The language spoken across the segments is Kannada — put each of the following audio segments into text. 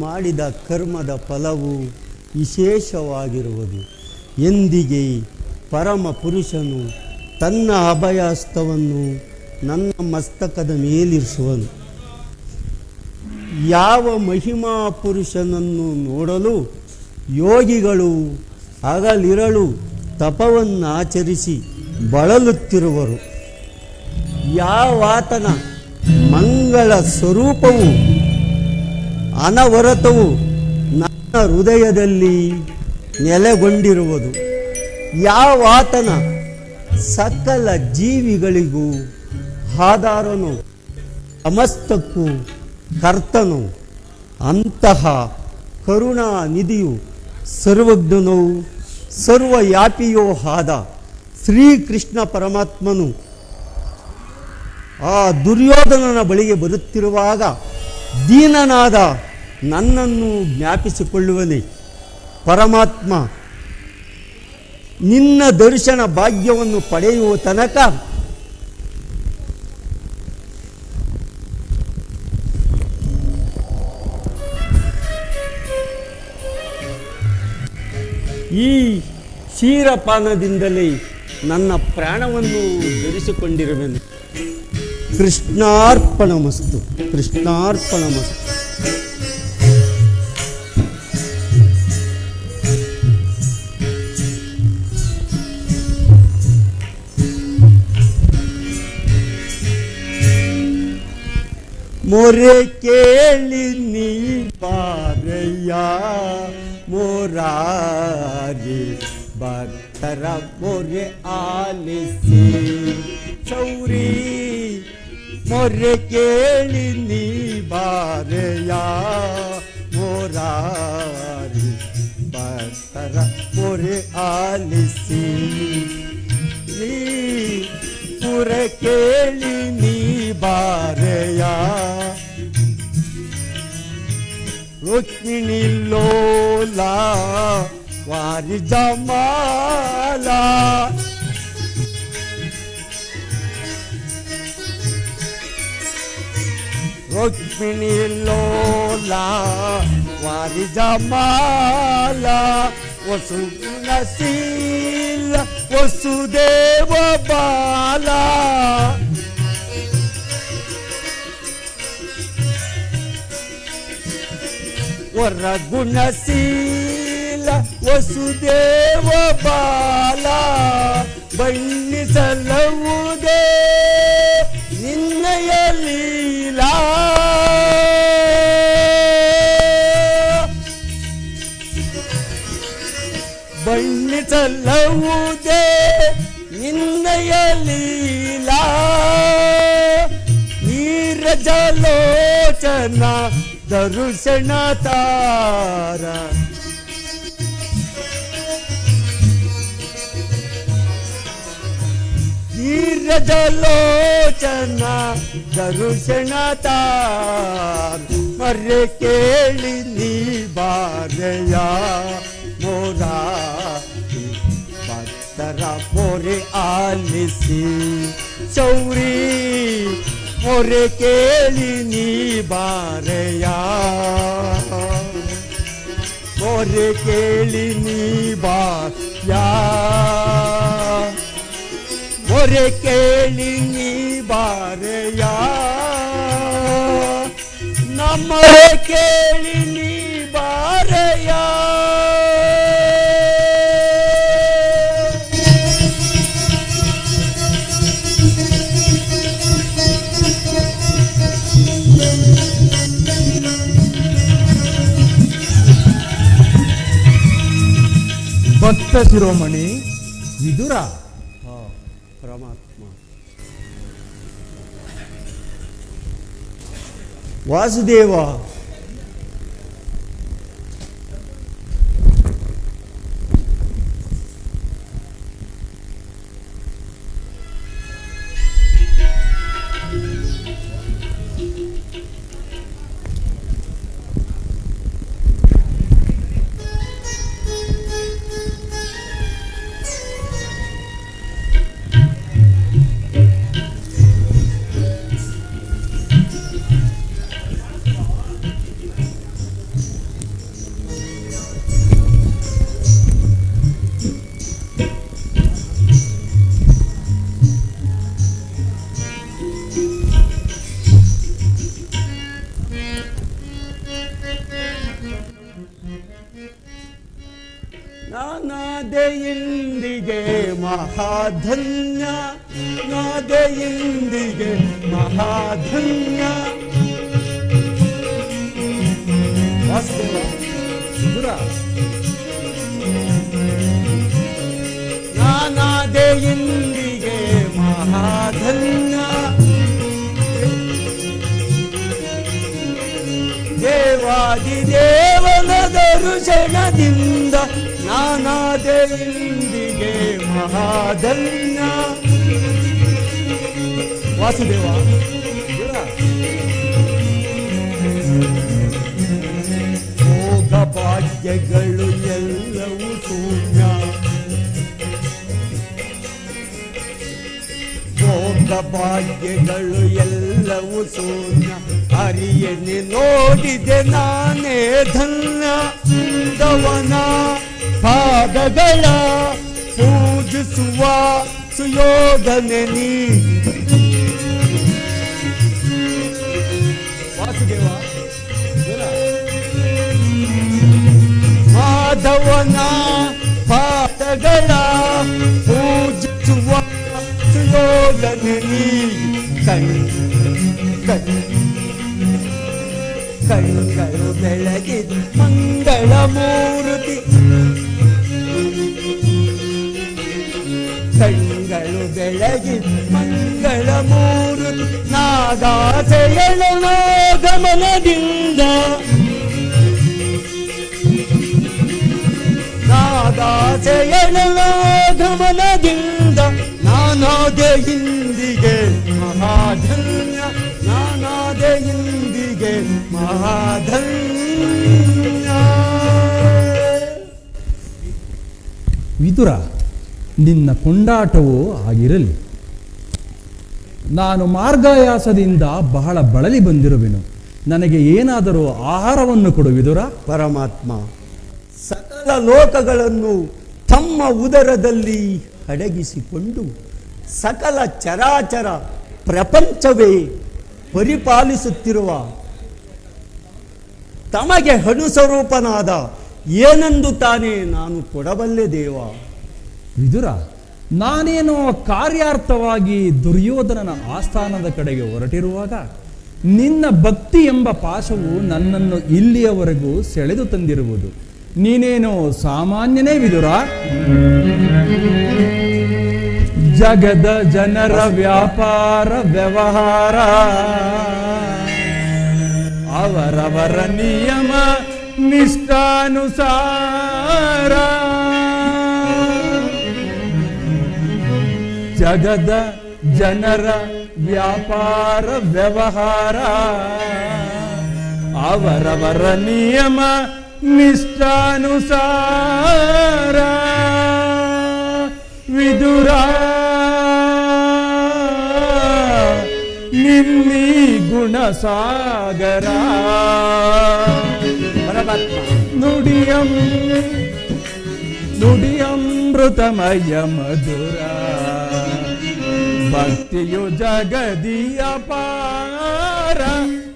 ಮಾಡಿದ ಕರ್ಮದ ಫಲವು ವಿಶೇಷವಾಗಿರುವುದು. ಎಂದಿಗೆ ಪರಮ ಪುರುಷನು ತನ್ನ ಅಭಯಹಸ್ತವನ್ನು ನನ್ನ ಮಸ್ತಕದ ಮೇಲಿರಿಸುವನು. ಯಾವ ಮಹಿಮಾ ಪುರುಷನನ್ನು ನೋಡಲು ಯೋಗಿಗಳು ಹಗಲಿರಳು ತಪವನ್ನಾಚರಿಸಿ ಬಳಲುತ್ತಿರುವರು. ಯಾವಾತನ ಮಂಗಳ ಸ್ವರೂಪವು ಅನವರತವು ನನ್ನ ಹೃದಯದಲ್ಲಿ ನೆಲೆಗೊಂಡಿರುವುದು. ಯಾವಾತನ ಸಕಲ ಜೀವಿಗಳಿಗೂ ಆಧಾರನು ಸಮಸ್ತಕ್ಕೂ ಕರ್ತನು, ಅಂತಹ ಕರುಣಾನಿಧಿಯು ಸರ್ವಜ್ಞನೂ ಸರ್ವವ್ಯಾಪಿಯೂ ಆದ ಶ್ರೀಕೃಷ್ಣ ಪರಮಾತ್ಮನು ಆ ದುರ್ಯೋಧನನ ಬಳಿಗೆ ಬರುತ್ತಿರುವಾಗ ದೀನನಾದ ನನ್ನನ್ನು ಜ್ಞಾಪಿಸಿಕೊಳ್ಳುವನೇ. ಪರಮಾತ್ಮ, ನಿನ್ನ ದರ್ಶನ ಭಾಗ್ಯವನ್ನು ಪಡೆಯುವ ತನಕ ಈ ಕ್ಷೀರಪಾನದಿಂದಲೇ ನನ್ನ ಪ್ರಾಣವನ್ನು ಧರಿಸಿಕೊಂಡಿರುವೆನು. ಕೃಷ್ಣಾರ್ಪಣಮಸ್ತು, ಕೃಷ್ಣಾರ್ಪಣಮಸ್ತು. ಮೊರೆ ಕೇಳಿ ನೀ ಬಾರಯ್ಯ ಮೊರಾರಿ ಭಕ್ತರ ಮೊರೆ ಆಲಿಸಿ ಚೌರಿ. ಮೊರೆ ಕೇಳಿ ನೀ ಬಾರಯ್ಯ ಮೊರಾರಿ ಭಕ್ತರ ಮೊರೆ ಆಲಿಸಿ. ನೀ ಪುರ ಕೇಳಿ ನೀ ಬಾರಯ್ಯ ರುಕ್ಮಿಣಿ ಲೋಲ ವಾರಿ ಜಮಾಲ. ರುಕ್ಮಿಣಿ ಲೋಲ ವಾರಿ ಜಮಾಲ ವಸುಗುಣಶೀಲ ವಸುದೇವ ಬಾಲ. ವರ ಗುಣಶೀಲ ವಸುದೇವ ಬಾಲ. ಬಣ್ಣಿಸಲವುದೇ ನಿನ್ನಯ ಲೀಲಾ. ಬಣ್ಣಿಸಲವುದೇ ನಿನ್ನಯ ಲೀಲಾ. ನೀರಜಲೋಚನ ದರುಶನ ತಾರ. ನೀರಜಲೋಚನ ದರುಶನ ತಾರ. ಮರ್ರೆ ಕೇಳಿ ನೀ ಬಾರಯ್ಯ ಮೊರಾರಿ ಭಕ್ತರ ಮೊರೆ ಆಲಿಸಿ ಚೌರಿ. ಮೊರೆ ಕೇಳಿ ನೀ ಬಾರಯ್ಯ ಮೊರೆ ಕೇಳಿ ನೀ ಬಾರ್ಯ. ಮೊರೆ ಕೇಳಿ ನೀ ಬಾರಯ್ಯ ನಮ್ಮೊರೆ ಕೇಳಿ ನೀ ಬಾರಯ್ಯ. ಭಕ್ತ ಶಿರೋಮಣಿ ವಿದುರ ಪರಮಾತ್ಮ ವಾಸುದೇವ, ನಾದೆಯಿಂದಿಗೆ ಮಹಾಧನ್ಯ, ನಾದೆಯಿಂದಿಗೆ ಮಹಾಧನ್ಯ. ವಾಸುದೇವ ವಿದುರ, ನಾದೆಯಿಂದಿಗೆ ಮಹಾಧನ್ಯ. ದೇವಾದಿದೇವನ ದರ್ಶನದಿಂದ ನಾನಾದೆಯಿಂದಿಗೆ ಮಹಾಧನ್ಯ. ವಾಸುದೇವ ವಿದುರ, ಭೋಗ ಭಾಗ್ಯಗಳು ಎಲ್ಲವೂ ಶೂನ್ಯ, ಭೋಗ ಭಾಗ್ಯಗಳು ಎಲ್ಲವೂ ಶೂನ್ಯ. ಹರಿಯನೆ ನೋಡಿದೆ ನಾನೇ ಧನ್ಯ. ದವನ ಪಾದಗಳ ಪೂಜಿಸುವ ಸುಯೋಧನೆ ನೀ. ವಾಸುದೇವ ವಿದುರ, ಮಾಧವನ ಪಾದಗಳ ಪೂಜಿಸುವ ಸುಯೋಧನೆ ನೀ. ಕಣ್ಗಳು ಬೆಳಗಿದ ಮಂಗಳ ಮೂರ್ತಿ, ಕಣ್ಗಳು ಬೆಳಗಿದ ಮಂಗಳ ಮೂರ್ತಿ. ನಾಗಾಸೆಯನ ಗಮನದಿಂದ, ನಾಗಾಸೆಯನ ಗಮನದಿಂದ ನಾನಾದೆಯಿಂದಿಗೆ ಮಹಾಧನ್ಯ, ನಾನಾದೆಯಿಂದಿಗೆ ಮಹಾಧನ್ಯ. ವಿದುರ, ನಿನ್ನ ಕೊಂಡಾಟವೂ ಆಗಿರಲಿ. ನಾನು ಮಾರ್ಗಾಯಾಸದಿಂದ ಬಹಳ ಬಳಲಿ ಬಂದಿರುವೆನು. ನನಗೆ ಏನಾದರೂ ಆಹಾರವನ್ನು ಕೊಡು ವಿದುರ. ಪರಮಾತ್ಮ ಸಕಲ ಲೋಕಗಳನ್ನು ತಮ್ಮ ಉದರದಲ್ಲಿ ಅಡಗಿಸಿಕೊಂಡು ಸಕಲ ಚರಾಚರ ಪ್ರಪಂಚವೇ ಪರಿಪಾಲಿಸುತ್ತಿರುವ ತಮಗೆ ಅಣುಸ್ವರೂಪನಾದ ಏನೆಂದು ತಾನೇ ನಾನು ಕೊಡಬಲ್ಲೆ ದೇವ. ವಿದುರ, ನಾನೇನೋ ಕಾರ್ಯಾರ್ಥವಾಗಿ ದುರ್ಯೋಧನನ ಆಸ್ಥಾನದ ಕಡೆಗೆ ಹೊರಟಿರುವಾಗ ನಿನ್ನ ಭಕ್ತಿ ಎಂಬ ಪಾಶವು ನನ್ನನ್ನು ಇಲ್ಲಿಯವರೆಗೂ ಸೆಳೆದು ತಂದಿರುವುದು. ನೀನೇನೋ ಸಾಮಾನ್ಯನೇ ವಿದುರ. ಜಗದ ಜನರ ವ್ಯಾಪಾರ ವ್ಯವಹಾರ ಅವರವರ ನಿಯಮ ನಿಷ್ಠಾನುಸಾರ. ಜಗದ ಜನರ ವ್ಯಾಪಾರ ವ್ಯವಹಾರ ಅವರವರ ನಿಯಮ ನಿಷ್ಠಾನುಸಾರ. ವಿದುರ, ನಿನ್ನೀ ಗುಣಸಾಗರ. ಪರಮಾತ್ಮ ನುಡಿಯಮೃತಮಯ ಮಧುರ. ಭಕ್ತಿಯು ಜಗದಿಯ ಪಾರ.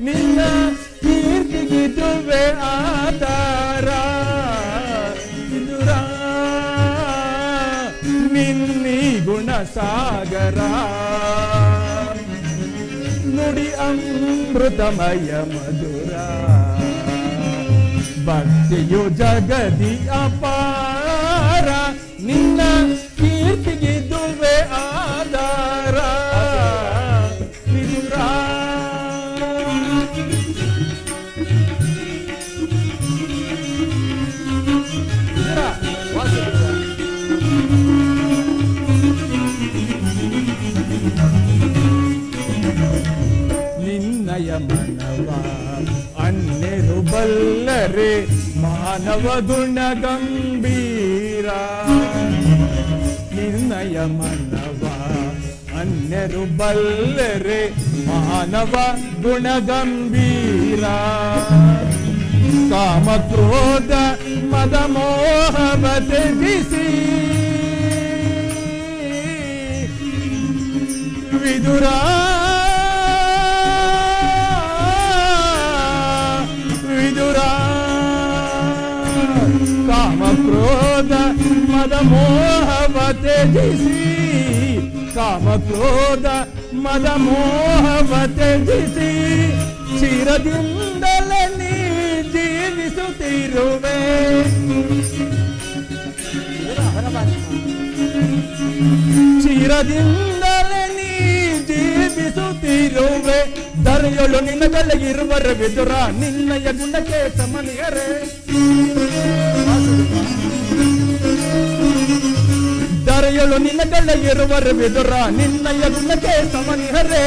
ನಿನ್ನ ಕೀರ್ತಿಗಿದುವೆ ಆಧಾರ. ವಿದುರ, ನಿನ್ನೀ ಗುಣಸಾಗರ. ನುಡಿ ಅಮೃತಮಯ ಮಧುರ. ಭಕ್ತಿಯು ಜಗದಿ ಅಪಾರ. ನಿನ್ನ ಕೀರ್ತಿಗಿದುವೆ ಆಧಾರ. ವಿದುರ, ನಿನ್ನಯ ಮನವ ಅನ್ನೆರು ಬಲ್ಲರೆ ಮಾನವ ಗುಣ ಗಂಭೀರ. ನಿನ್ನಯ ಮನವ ಅನ್ನೆರು ಬಲ್ಲರೆ ಮಾನವ ಗುಣ ಗಂಭೀರ. ಕಾಮ ಕ್ರೋಧ ಮದ ಮೋಹವ ತ್ಯಜಿಸಿ ವಿದುರ, ವಿದುರ. ಕಾಮ ಕ್ರೋಧ ಮದ ಮೋಹವ ತ್ಯಜಿಸಿ ಕಾಮ ಕ್ರೋಧ ಮದ ಮೋಹವ ತ್ಯಜಿಸಿ ಚಿರದಿಂದಲೇ ನೀ ಜೀವಿಸುತ್ತಿರುವೆ. ಚಿರದಿಂದಲೇ ನೀ ಜೀವಿಸುತ್ತಿರುವೆ. ದರೆಯೊಳು ನಿನ್ನಗಲ್ಲಿರುವರ ವಿದುರ ನಿನ್ನಯ ಗುಣಕ್ಕೆ ಸಮನಿಯರೇ. ದರೆಯೊಳು ನಿನ್ನಗಲ್ಲಿರುವರ ವಿದುರ ನಿನ್ನಯ ಗುಣಕ್ಕೆ ಸಮನಿಯರೇ.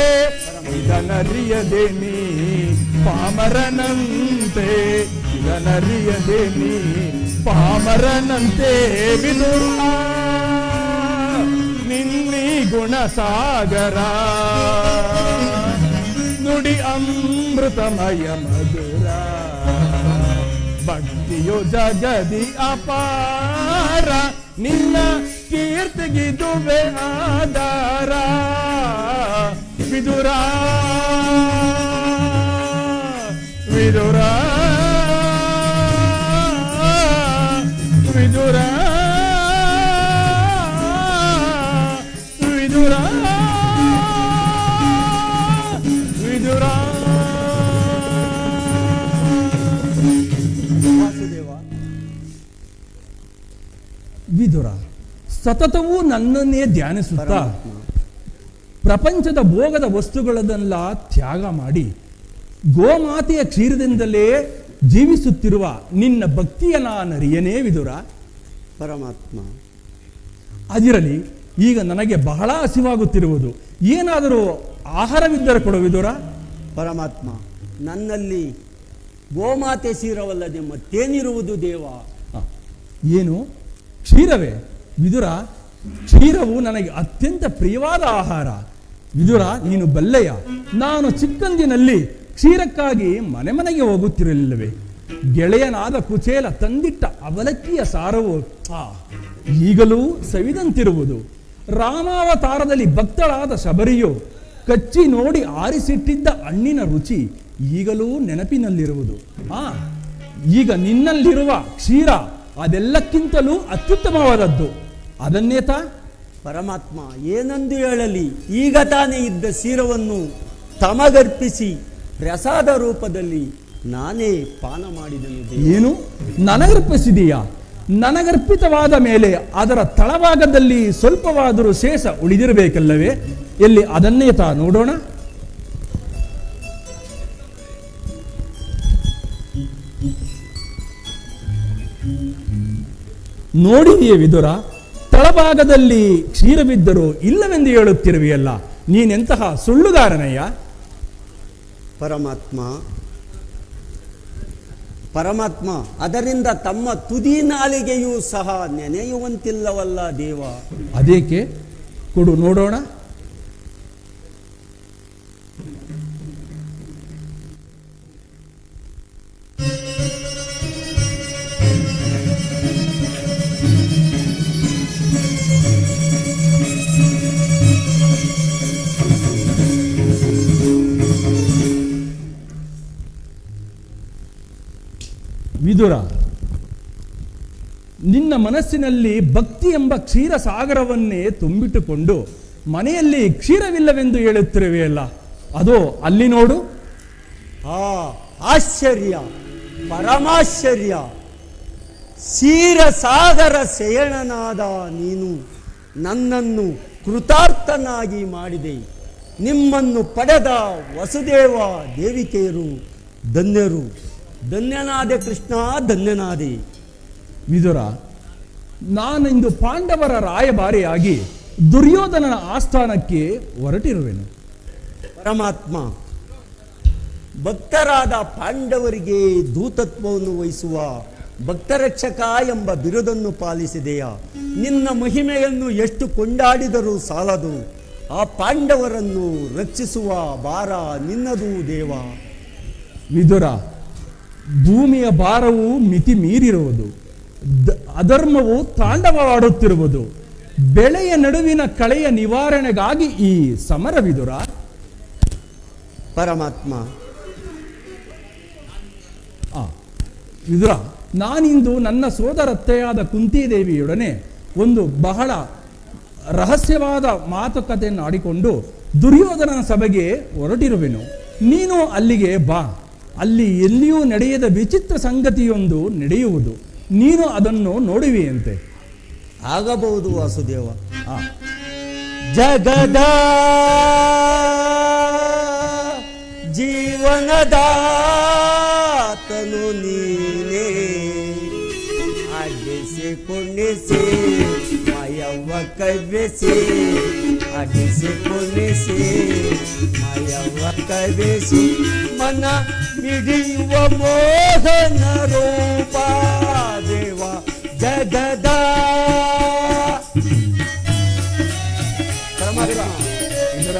ಇದನರಿಯದೆ ನೀ ಪಾಮರನಂತೆ, ಇದನರಿಯದೆ ನೀ ಪಾಮರನಂತೆ ವಿದುರ ನಿನ್ನಿ ಗುಣಸಾಗರ. ನುಡಿ ಅಮೃತಮಯ ಮಧುರ ಭಕ್ತಿಯು ಜಗದಿ ಅಪಾರ. ನಿನ್ನ ಕೀರ್ತಿಗಿದುವೆ ಆಧಾರ ವಿದುರ ವಿದುರ ವಿದುರ ವಿದುರ ವಿದುರ. ವಿದುರ ಸತತವೂ ನನ್ನನ್ನೇ ಧ್ಯಾನಿಸುತ್ತಾ ಪ್ರಪಂಚದ ಭೋಗದ ವಸ್ತುಗಳನ್ನೆಲ್ಲ ತ್ಯಾಗ ಮಾಡಿ ಗೋಮಾತೆಯ ಕ್ಷೀರದಿಂದಲೇ ಜೀವಿಸುತ್ತಿರುವ ನಿನ್ನ ಭಕ್ತಿಯ ನಾನರಿಯನೇ ವಿದುರ. ಪರಮಾತ್ಮ, ಅದಿರಲಿ, ಈಗ ನನಗೆ ಬಹಳ ಹಸಿವಾಗುತ್ತಿರುವುದು. ಏನಾದರೂ ಆಹಾರವಿದ್ದರೆ ಕೊಡು ವಿದುರ. ಪರಮಾತ್ಮ, ನನ್ನಲ್ಲಿ ಗೋಮಾತೆ ಕ್ಷೀರವಲ್ಲದೆ ಮತ್ತೇನಿರುವುದು ದೇವ? ಏನು ಕ್ಷೀರವೇ? ವಿದುರ, ಕ್ಷೀರವು ನನಗೆ ಅತ್ಯಂತ ಪ್ರಿಯವಾದ ಆಹಾರ. ವಿದುರ, ನೀನು ಬಲ್ಲೆಯ, ನಾನು ಚಿಕ್ಕಂದಿನಲ್ಲಿ ಕ್ಷೀರಕ್ಕಾಗಿ ಮನೆ ಮನೆಗೆ ಹೋಗುತ್ತಿರಲಿಲ್ಲವೇ? ಗೆಳೆಯನಾದ ಕುಚೇಲ ತಂದಿಟ್ಟ ಅವಲಕ್ಕಿಯ ಸಾರವು ಈಗಲೂ ಸವಿದಂತಿರುವುದು. ರಾಮಾವತಾರದಲ್ಲಿ ಭಕ್ತಳಾದ ಶಬರಿಯು ಕಚ್ಚಿ ನೋಡಿ ಆರಿಸಿಟ್ಟಿದ್ದ ಹಣ್ಣಿನ ರುಚಿ ಈಗಲೂ ನೆನಪಿನಲ್ಲಿರುವುದು. ಈಗ ನಿನ್ನಲ್ಲಿರುವ ಕ್ಷೀರ ಅದೆಲ್ಲಕ್ಕಿಂತಲೂ ಅತ್ಯುತ್ತಮವಾದದ್ದು. ಅದನ್ನೇತ? ಪರಮಾತ್ಮ, ಏನೆಂದು ಹೇಳಲಿ? ಈಗ ತಾನೇ ಇದ್ದ ಕ್ಷೀರವನ್ನು ತಮಗರ್ಪಿಸಿ ಪ್ರಸಾದ ರೂಪದಲ್ಲಿ ನಾನೇ ಪಾನ ಮಾಡಿದನು. ಏನು ನನಗರ್ಪಿಸಿದೀಯಾ? ನನಗರ್ಪಿತವಾದ ಮೇಲೆ ಅದರ ತಳಭಾಗದಲ್ಲಿ ಸ್ವಲ್ಪವಾದರೂ ಶೇಷ ಉಳಿದಿರಬೇಕಲ್ಲವೇ? ಎಲ್ಲಿ ಅದನ್ನೇತ ನೋಡೋಣ. ನೋಡಿದೆಯೇ ವಿದುರ? ತಳಭಾಗದಲ್ಲಿ ಕ್ಷೀರವಿದ್ದರೂ ಇಲ್ಲವೆಂದು ಹೇಳುತ್ತಿರುವೆಯಲ್ಲ, ನೀನೆಂತಹ ಸುಳ್ಳುಗಾರನಯ್ಯ? ಪರಮಾತ್ಮ, ಪರಮಾತ್ಮ, ಅದರಿಂದ ತಮ್ಮ ತುದಿ ನಾಲಿಗೆಯೂ ಸಹ ನೆನೆಯುವಂತಿಲ್ಲವಲ್ಲ ದೇವ. ಅದೇಕೆ? ಕೊಡು ನೋಡೋಣ. ವಿದುರ, ನಿನ್ನ ಮನಸ್ಸಿನಲ್ಲಿ ಭಕ್ತಿ ಎಂಬ ಕ್ಷೀರ ಸಾಗರವನ್ನೇ ತುಂಬಿಟ್ಟುಕೊಂಡು ಮನೆಯಲ್ಲಿ ಕ್ಷೀರವಿಲ್ಲವೆಂದು ಹೇಳುತ್ತಿರುವೆಯಲ್ಲ, ಅದೋ ಅಲ್ಲಿ ನೋಡು. ಆಶ್ಚರ್ಯ, ಪರಮಾಶ್ಚರ್ಯ. ಕ್ಷೀರ ಸಾಗರ ಶಯಣನಾದ ನೀನು ನನ್ನನ್ನು ಕೃತಾರ್ಥನಾಗಿ ಮಾಡಿದೆ. ನಿಮ್ಮನ್ನು ಪಡೆದ ವಸುದೇವ ದೇವಿಕೆಯರು ಧನ್ಯರು. ಧನ್ಯನಾದೆ ಕೃಷ್ಣ, ಧನ್ಯನಾದೆ. ವಿದುರ, ನಾನಿಂದು ಪಾಂಡವರ ರಾಯಭಾರಿಯಾಗಿ ದುರ್ಯೋಧನನ ಆಸ್ಥಾನಕ್ಕೆ ಹೊರಟಿರುವೆನು. ಪರಮಾತ್ಮ, ಭಕ್ತರಾದ ಪಾಂಡವರಿಗೆ ದೂತತ್ವವನ್ನು ವಹಿಸುವ ಭಕ್ತರಕ್ಷಕ ಎಂಬ ಬಿರುದನ್ನು ಪಾಲಿಸಿದೆಯಾ? ನಿನ್ನ ಮಹಿಮೆಯನ್ನು ಎಷ್ಟು ಕೊಂಡಾಡಿದರೂ ಸಾಲದು. ಆ ಪಾಂಡವರನ್ನು ರಕ್ಷಿಸುವ ಭಾರ ನಿನ್ನದು ದೇವ. ವಿದುರ, ಭೂಮಿಯ ಭಾರವು ಮಿತಿ ಮೀರಿರುವುದು. ಅಧರ್ಮವು ತಾಂಡವವಾಡುತ್ತಿರುವುದು. ಬೆಳೆಯ ನಡುವಿನ ಕಳೆಯ ನಿವಾರಣೆಗಾಗಿ ಈ ಸಮರ ವಿದುರ. ಪರಮಾತ್ಮ, ವಿದುರ, ನಾನಿಂದು ನನ್ನ ಸೋದರತ್ತೆಯಾದ ಕುಂತಿದೇವಿಯೊಡನೆ ಒಂದು ಬಹಳ ರಹಸ್ಯವಾದ ಮಾತುಕತೆಯನ್ನು ಆಡಿಕೊಂಡು ದುರ್ಯೋಧನನ ಸಭೆಗೆ ಹೊರಟಿರುವೆನು. ನೀನು ಅಲ್ಲಿಗೆ ಬಾ. ಅಲ್ಲಿ ಎಲ್ಲಿಯೂ ನಡೆಯದ ವಿಚಿತ್ರ ಸಂಗತಿಯೊಂದು ನಡೆಯುವುದು. ನೀನು ಅದನ್ನು ನೋಡುವಿಯಂತೆ. ಆಗಬಹುದು ವಾಸುದೇವ. ಜಗದ ಜೀವನದಾತನು ನೀನೇ, ಅಡಿಸಿ ಕುಣಿಸಿ ಮಯವ್ವ ಕವ್ಯಸಿ, ಅಡಿಸಿ ಕುಣಿಸಿ ಮಯವ್ವ ಕವ್ಯಸಿ, ಮನ ಮಿಡಿಯುವ ಮೋಹನ ರೂಪ ದೇವ ಜಗದ ಇಂದ್ರ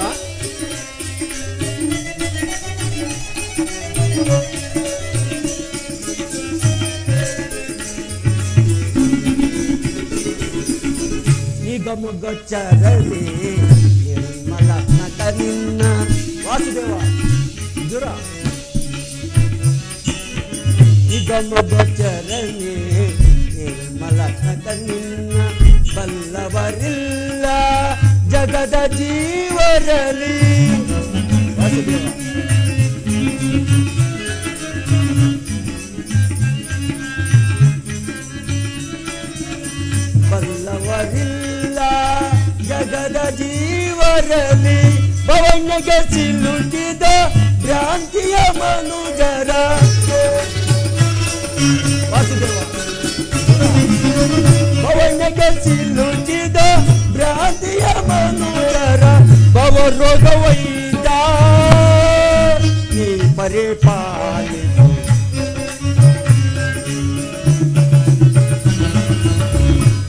ನಿಗಮಗೊಚ್ಚರಲಿ ನಿರ್ಮಲ ನಟ ನಿನ್ನ ವಾಸುದೇವ ಜುರ ನಿಗಮಗೊಚ್ಚರಲಿ ನಿರ್ಮಲ ನಟ ನಿನ್ನ ಬಲ್ಲವರಿಲ್ಲ ಜಗದ ಜೀವರಲಿ ವಾಸುದೇವ. ಬಲ್ಲವರಿಲ್ಲ ಜಗದ ಜೀವರಲಿ, ಭವನಿಗೆ ಸಿಲುಕಿದ ಭ್ರಾಂತಿಯ ಮನುಜರ ವಾಸುದೇವ. ಭವನಿಗೆ ಸಿಲುಕಿದ ಭ್ರಾಂತಿಯ ಮನುಜರ ಭವರೋಗವೈದ ನೀ ಪರಿಪಾಲಿಸು,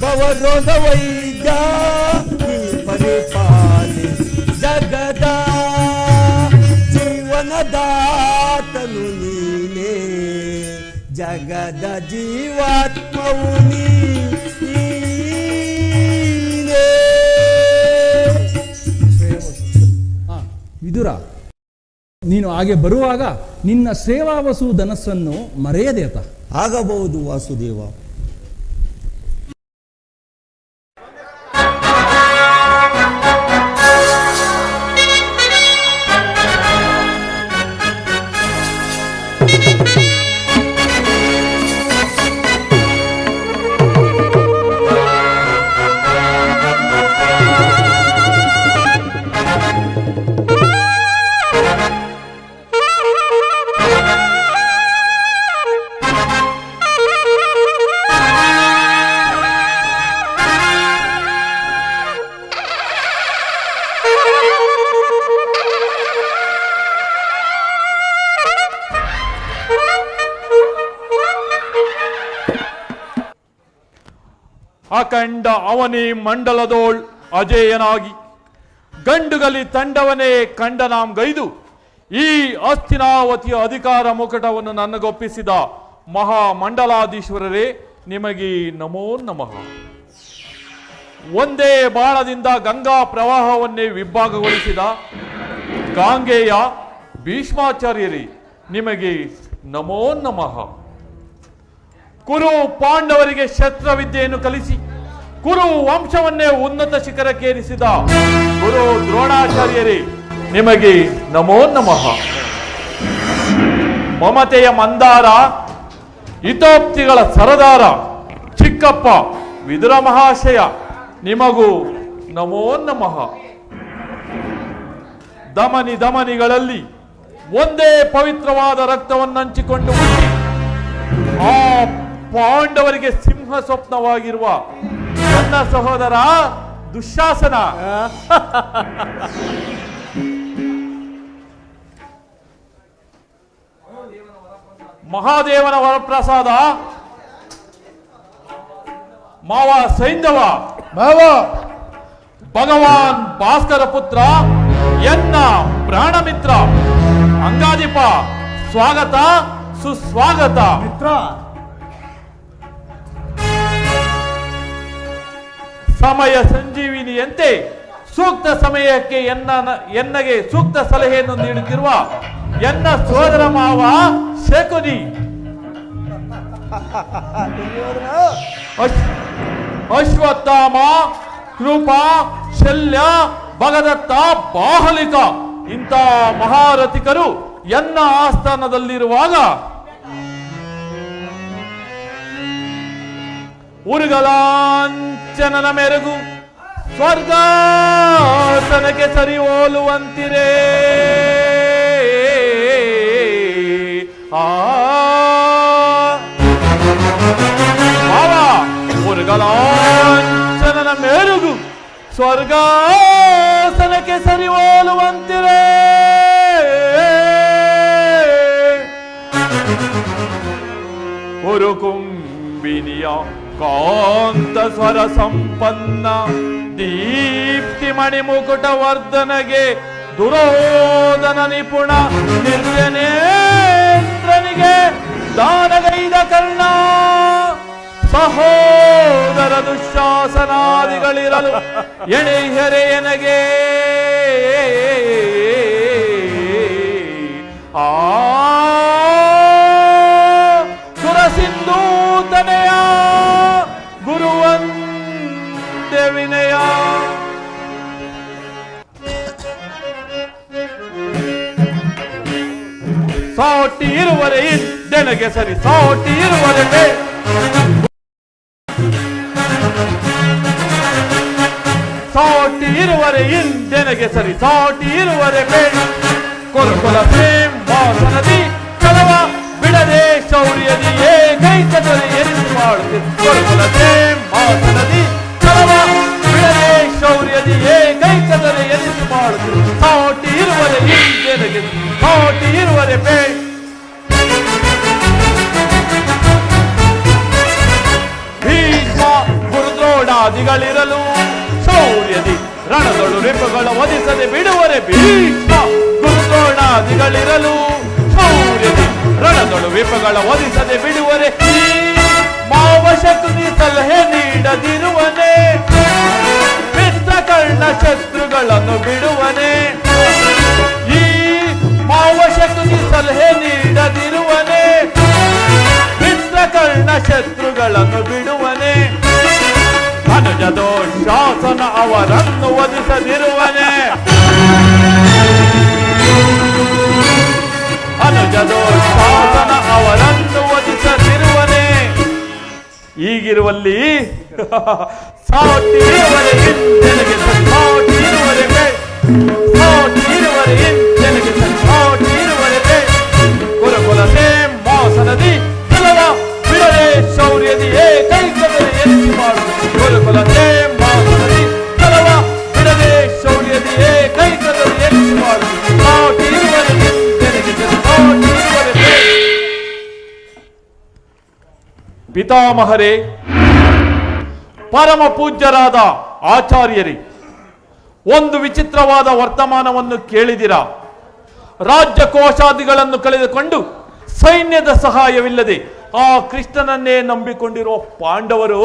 ಭವರೋಗವೈದ ನೀ ಪರಿಪಾಲಿಸು, ಜಗದ ಜೀವನದಾತನು ನೀನೇ, ಜಗದ ಜೀವಾತ್ಮವು ನೀನೇ. ವಿದುರ, ನೀನು ಹಾಗೆ ಬರುವಾಗ ನಿನ್ನ ಸೇವಾವಸು ಧನಸ್ಸನ್ನು ಮರೆಯದೇತ. ಆಗಬಹುದು ವಾಸುದೇವ. ಅಖಂಡ ಅವನೇ ಮಂಡಲದೋಳ್ ಅಜೇಯನಾಗಿ ಗಂಡುಗಲಿ ತಂಡವನೇ ಕಂಡನಾಂಗೈದು ಈ ಹಸ್ತಿನಾವತಿಯ ಅಧಿಕಾರ ಮುಕಟವನ್ನು ನನಗೊಪ್ಪಿಸಿದ ಮಹಾಮಂಡಲಾಧೀಶ್ವರರೇ, ನಿಮಗೆ ನಮೋ ನಮಃ. ಒಂದೇ ಬಾಣದಿಂದ ಗಂಗಾ ಪ್ರವಾಹವನ್ನೇ ವಿಭಾಗಗೊಳಿಸಿದ ಗಾಂಗೇಯ ಭೀಷ್ಮಾಚಾರ್ಯರೇ, ನಿಮಗೆ ನಮೋ ನಮಃ. ಕುರು ಪಾಂಡವರಿಗೆ ಶಸ್ತ್ರವಿದ್ಯೆಯನ್ನು ಕಲಿಸಿ ಕುರು ವಂಶವನ್ನೇ ಉನ್ನತ ಶಿಖರಕ್ಕೇರಿಸಿದ ಗುರು ದ್ರೋಣಾಚಾರ್ಯರೇ, ನಿಮಗೆ ನಮೋ ನಮಃ. ಮಮತೆಯ ಮಂದಾರ, ಹಿತೋಕ್ತಿಗಳ ಸರದಾರ ಚಿಕ್ಕಪ್ಪ ವಿದುರ ಮಹಾಶಯ, ನಿಮಗೂ ನಮೋ ನಮಃ. ದಮನಿ ದಮನಿಗಳಲ್ಲಿ ಒಂದೇ ಪವಿತ್ರವಾದ ರಕ್ತವನ್ನು ಹಂಚಿಕೊಂಡು ಆ ಪಾಂಡವರಿಗೆ ಸಿಂಹ ಸ್ವಪ್ನವಾಗಿರುವ ನನ್ನ ಸಹೋದರ ದುಶ್ಯಾಸನ, ಮಹಾದೇವನ ವರಪ್ರಸಾದ ಮಾವ ಸೈಂಧವ, ಭಗವಾನ್ ಭಾಸ್ಕರ ಪುತ್ರ ಎನ್ನ ಪ್ರಾಣಮಿತ್ರ ಅಂಗಾಧಿಪ, ಸ್ವಾಗತ ಸುಸ್ವಾಗತ. ಮಿತ್ರ, ಸಮಯ ಸಂಜೀವಿನಿಯಂತೆ ಸೂಕ್ತ ಸಮಯಕ್ಕೆ ಎನ್ನಗೆ ಸೂಕ್ತ ಸಲಹೆಯನ್ನು ನೀಡುತ್ತಿರುವ ಎನ್ನ ಸೋದರ ಮಾವ ಶಕುನಿ, ಅಶ್ವತ್ಥಾಮ, ಕೃಪ, ಶಲ್ಯ, ಭಗದತ್ತ, ಬಾಹಲಿಕ ಇಂಥ ಮಹಾರಥಿಕರು ಎನ್ನ ಆಸ್ಥಾನದಲ್ಲಿರುವಾಗ ಉರುಗಲಾಂಚನನ ಮೆರಗು ಸ್ವರ್ಗಾಸನಕ್ಕೆ ಸರಿ ಹೋಲುವಂತಿರೇ. ಉರುಗಲಾಂಚನನ ಮೆರುಗು ಸ್ವರ್ಗಾಸನಕ್ಕೆ ಸರಿ ಹೋಲುವಂತಿರೇ. ಉರುಕುಂಬಿನಿಯ ಕಾಂತ ಸ್ವರ ಸಂಪನ್ನ ದೀಪ್ತಿ ಮಣಿ ಮುಕುಟ ವರ್ಧನಗೆ ದುರೋಧನ ನಿಪುಣ ನಿರ್ಜನೇಂದ್ರನಿಗೆ ದಾನಗೈದ ಕರ್ಣ ಸಹೋದರ ದುಶ್ಯಾಸನಾದಿಗಳಿರಲು ಎಣೆಯರೆಯನಗೆ ಆ ಸುರಸಿಂಧೂತನೆಯ ಗುರುವಂತೆ ವಿನಯ. ಸಾಟಿ ಇರುವರೆ ಇಂದೆನಗೆ ಸರಿ, ಸಾಟಿ ಇರುವರೆ ಸಾಟಿ ಇರುವರೆ ಇಂದೆನಗೆ ಸರಿ, ಸಾಟಿ ಇರುವರೆ ಬೇಡ. ಕೊರಕೊಲ ಪ್ರೇಮಾಸನದಿ ಕಲವ ಬಿಡದೆ ಶೌರ್ಯದಿ ಏಕೈಕದಲ್ಲಿ ಎರಿಸಿ ಮಾಡುತ್ತಿದ್ದ. ಕೊರಕೊಲ ಪ್ರೇಮಾಸನದಿ ಕಲವ ಬಿಡದೆ ಶೌರ್ಯದಿ ಏಕೈಕದಲ್ಲಿ ಎರಿಸಿ ಮಾಡುತ್ತಿದ್ದ. ಸಾಟಿ ಇರುವರೆ ಇಂದೆನಗೆ, ಸಾಟಿ ಇರುವರೆ ಬೇಡ. ಭೀಷ್ಮ ಗುರುದ್ರೋಣಾದಿಗಳಿರಲು ಶೌರ್ಯದಿ ರಣದೊಳು ರಿಪುಗಳ ವಧಿಸದೆ ಬಿಡುವರೆ. ಭೀಷ್ಮ ಗುರುದ್ರೋಣಾದಿಗಳಿರಲು ಶೌರ್ಯದಿ ರಣದೊಳು ವಿಪಗಳ ವಧಿಸದೆ ಬಿಡುವರೆ. ಈ ಮಾವಶಕುನಿ ಸಲಹೆ ನೀಡದಿರುವನೆ, ಮಿತ್ರಕರ್ಣ ಶತ್ರುಗಳನ್ನು ಬಿಡುವನೆ. ಈ ಮಾವಶಕುನಿ ಸಲಹೆ ನೀಡದಿರುವನೆ, ಮಿತ್ರಕರ್ಣ ಶತ್ರುಗಳನ್ನು ಬಿಡುವನೆ. ಅನುಜದೋ ಶಾಸನ ಅವರನ್ನು ವಧಿಸದಿರುವನೆ, ಅನುಜದೋ ಶಾಸನ ಅವರನ್ನು ವಧಿಸದಿರುವನೆ. ಈಗಿರುವಲ್ಲಿ ಸಾಟಿ ಇರುವರೆ ಇಂದೆನಗೆ ಸರಿ, ಸಾಟಿ ಇರುವರೆ ಬೇಡ. ಸಾಟಿ ಇರುವರೆ ಇಂದೆನಗೆ ಸರಿ, ಸಾಟಿ ಇರುವರೆ ಬೇಡ. ಕುರುಕುಲ ಮಾಸನದಿ ಕೆಲವ ಬಿಡದೆ ಶೌರ್ಯದಿ ಏಕೈಕದಲ್ಲಿ ಎನಿಸಿ ಮಾಡುವುದು. ಕುರುಕುಲ ಮಾಸನದಿ ಕೆಲವ ಬಿಡದೆ ಶೌರ್ಯದಿ ಏಕೈಕದಲ್ಲಿ ಎನಿಸಿ ಮಾಡುವುದು. ಸಾಟಿ ಇರುವರೆ ಇಂದೆನಗೆ ಸರಿ, ಸಾಟಿ ಇರುವರೆ ಬೇಡ. ಪಿತಾಮಹರೇ, ಪರಮ ಪೂಜ್ಯರಾದ ಆಚಾರ್ಯರೇ, ಒಂದು ವಿಚಿತ್ರವಾದ ವರ್ತಮಾನವನ್ನು ಕೇಳಿದಿರಾ? ರಾಜ್ಯಕೋಶಾದಿಗಳನ್ನು ಕಳೆದುಕೊಂಡು ಸೈನ್ಯದ ಸಹಾಯವಿಲ್ಲದೆ ಆ ಕೃಷ್ಣನನ್ನೇ ನಂಬಿಕೊಂಡಿರುವ ಪಾಂಡವರು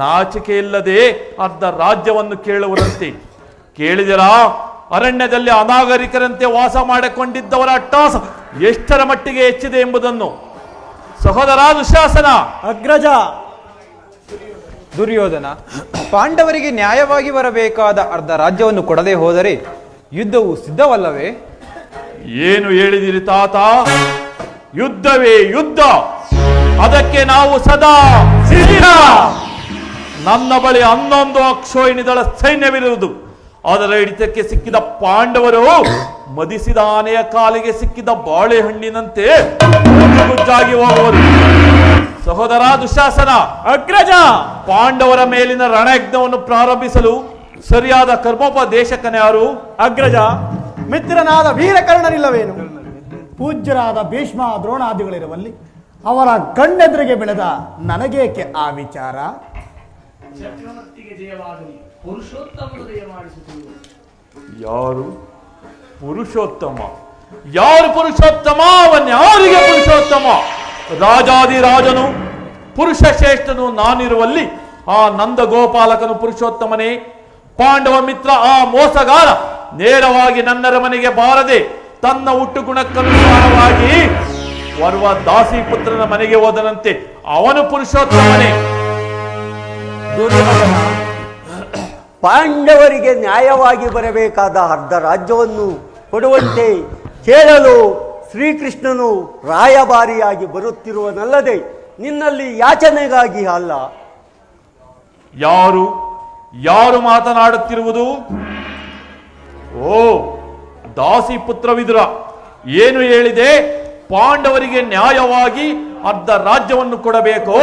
ನಾಚಿಕೆ ಇಲ್ಲದೆ ಅರ್ಧ ರಾಜ್ಯವನ್ನು ಕೇಳುವರಂತೆ. ಕೇಳಿದಿರಾ? ಅರಣ್ಯದಲ್ಲಿ ಅನಾಗರಿಕರಂತೆ ವಾಸ ಮಾಡಿಕೊಂಡಿದ್ದವರ ಅಟ್ಟಾಸ ಎಷ್ಟರ ಮಟ್ಟಿಗೆ ಹೆಚ್ಚಿದೆ ಎಂಬುದನ್ನು. ಸಹೋದರ ದುಶ್ಯಾಸನ. ಅಗ್ರಜ. ದುರ್ಯೋಧನ, ಪಾಂಡವರಿಗೆ ನ್ಯಾಯವಾಗಿ ಬರಬೇಕಾದ ಅರ್ಧ ರಾಜ್ಯವನ್ನು ಕೊಡದೆ ಹೋದರೆ ಯುದ್ಧವು ಸಿದ್ಧವಲ್ಲವೇ? ಏನು ಹೇಳಿದಿರಿ ತಾತ? ಯುದ್ಧವೇ ಯುದ್ಧ, ಅದಕ್ಕೆ ನಾವು ಸದಾ ಸಿದ್ಧ. ನನ್ನ ಬಳಿ 11 ಅಕ್ಷೋಹಿಣಿದಳ ಸೈನ್ಯವಿರುವುದು. ಅದರ ಹಿಡಿತಕ್ಕೆ ಸಿಕ್ಕಿದ ಪಾಂಡವರು ಮದಿಸಿದ ಆನೆಯ ಕಾಲಿಗೆ ಸಿಕ್ಕಿದ ಬಾಳೆಹಣ್ಣಿನಂತೆ ಗುಜ್ಜಾಗಿ ಹೋಗುವರು. ಸಹೋದರ ದುಶ್ಯಾಸನ. ಅಗ್ರಜ. ಪಾಂಡವರ ಮೇಲಿನ ರಣಯಜ್ಞವನ್ನು ಪ್ರಾರಂಭಿಸಲು ಸರಿಯಾದ ಕರ್ಮೋಪದೇಶಕನೇ ಯಾರು? ಅಗ್ರಜ, ಮಿತ್ರನಾದ ವೀರಕರ್ಣನಿಲ್ಲವೇನು? ಪೂಜ್ಯರಾದ ಭೀಷ್ಮ ದ್ರೋಣಾದಿಗಳಿರುವಲ್ಲಿ ಅವರ ಕಣ್ಣೆದುರಿಗೆ ಬೆಳೆದ ನನಗೇಕೆ ಆ ವಿಚಾರ? ಚಕ್ರವರ್ತಿಗೆ ಜಯವಾಗಲಿ, ಪುರುಷೋತ್ತಮನು ಜಯಮಾಡಿಸುತ್ತಿರುವುದು. ಯಾರು ಪುರುಷೋತ್ತಮ? ಯಾರು ಪುರುಷೋತ್ತಮ? ಅವನ್ಯಾರಿಗೆ ಪುರುಷೋತ್ತಮ? ರಾಜಾದಿರಾಜನು ಪುರುಷ ಶ್ರೇಷ್ಠನು ನಾನಿರುವಲ್ಲಿ ಆ ನಂದ ಗೋಪಾಲಕನು ಪುರುಷೋತ್ತಮನೇ? ಪಾಂಡವ ಮಿತ್ರ ಆ ಮೋಸಗಾರ ನೇರವಾಗಿ ನನ್ನರ ಮನೆಗೆ ಬಾರದೆ ತನ್ನ ಹುಟ್ಟು ಗುಣಕ್ಕನುಸಾರವಾಗಿ ಓರ್ವ ದಾಸಿ ಪುತ್ರನ ಮನೆಗೆ ಹೋದನಂತೆ ಅವನು ಪುರುಷೋತ್ತಮನೇ? ದುರ್ಯೋಧನ, ಪಾಂಡವರಿಗೆ ನ್ಯಾಯವಾಗಿ ಬರಬೇಕಾದ ಅರ್ಧ ರಾಜ್ಯವನ್ನು ಕೊಡುವಂತೆ ಕೇಳಲು ಶ್ರೀಕೃಷ್ಣನು ರಾಯಭಾರಿಯಾಗಿ ಬರುತ್ತಿರುವನಲ್ಲದೆ ನಿನ್ನಲ್ಲಿ ಯಾಚನೆಗಾಗಿ ಅಲ್ಲ. ಯಾರು ಮಾತನಾಡುತ್ತಿರುವುದು? ಓ ದಾಸಿ ಪುತ್ರ ವಿದುರ, ಏನು ಹೇಳಿದೆ? ಪಾಂಡವರಿಗೆ ನ್ಯಾಯವಾಗಿ ಅರ್ಧ ರಾಜ್ಯವನ್ನು ಕೊಡಬೇಕು.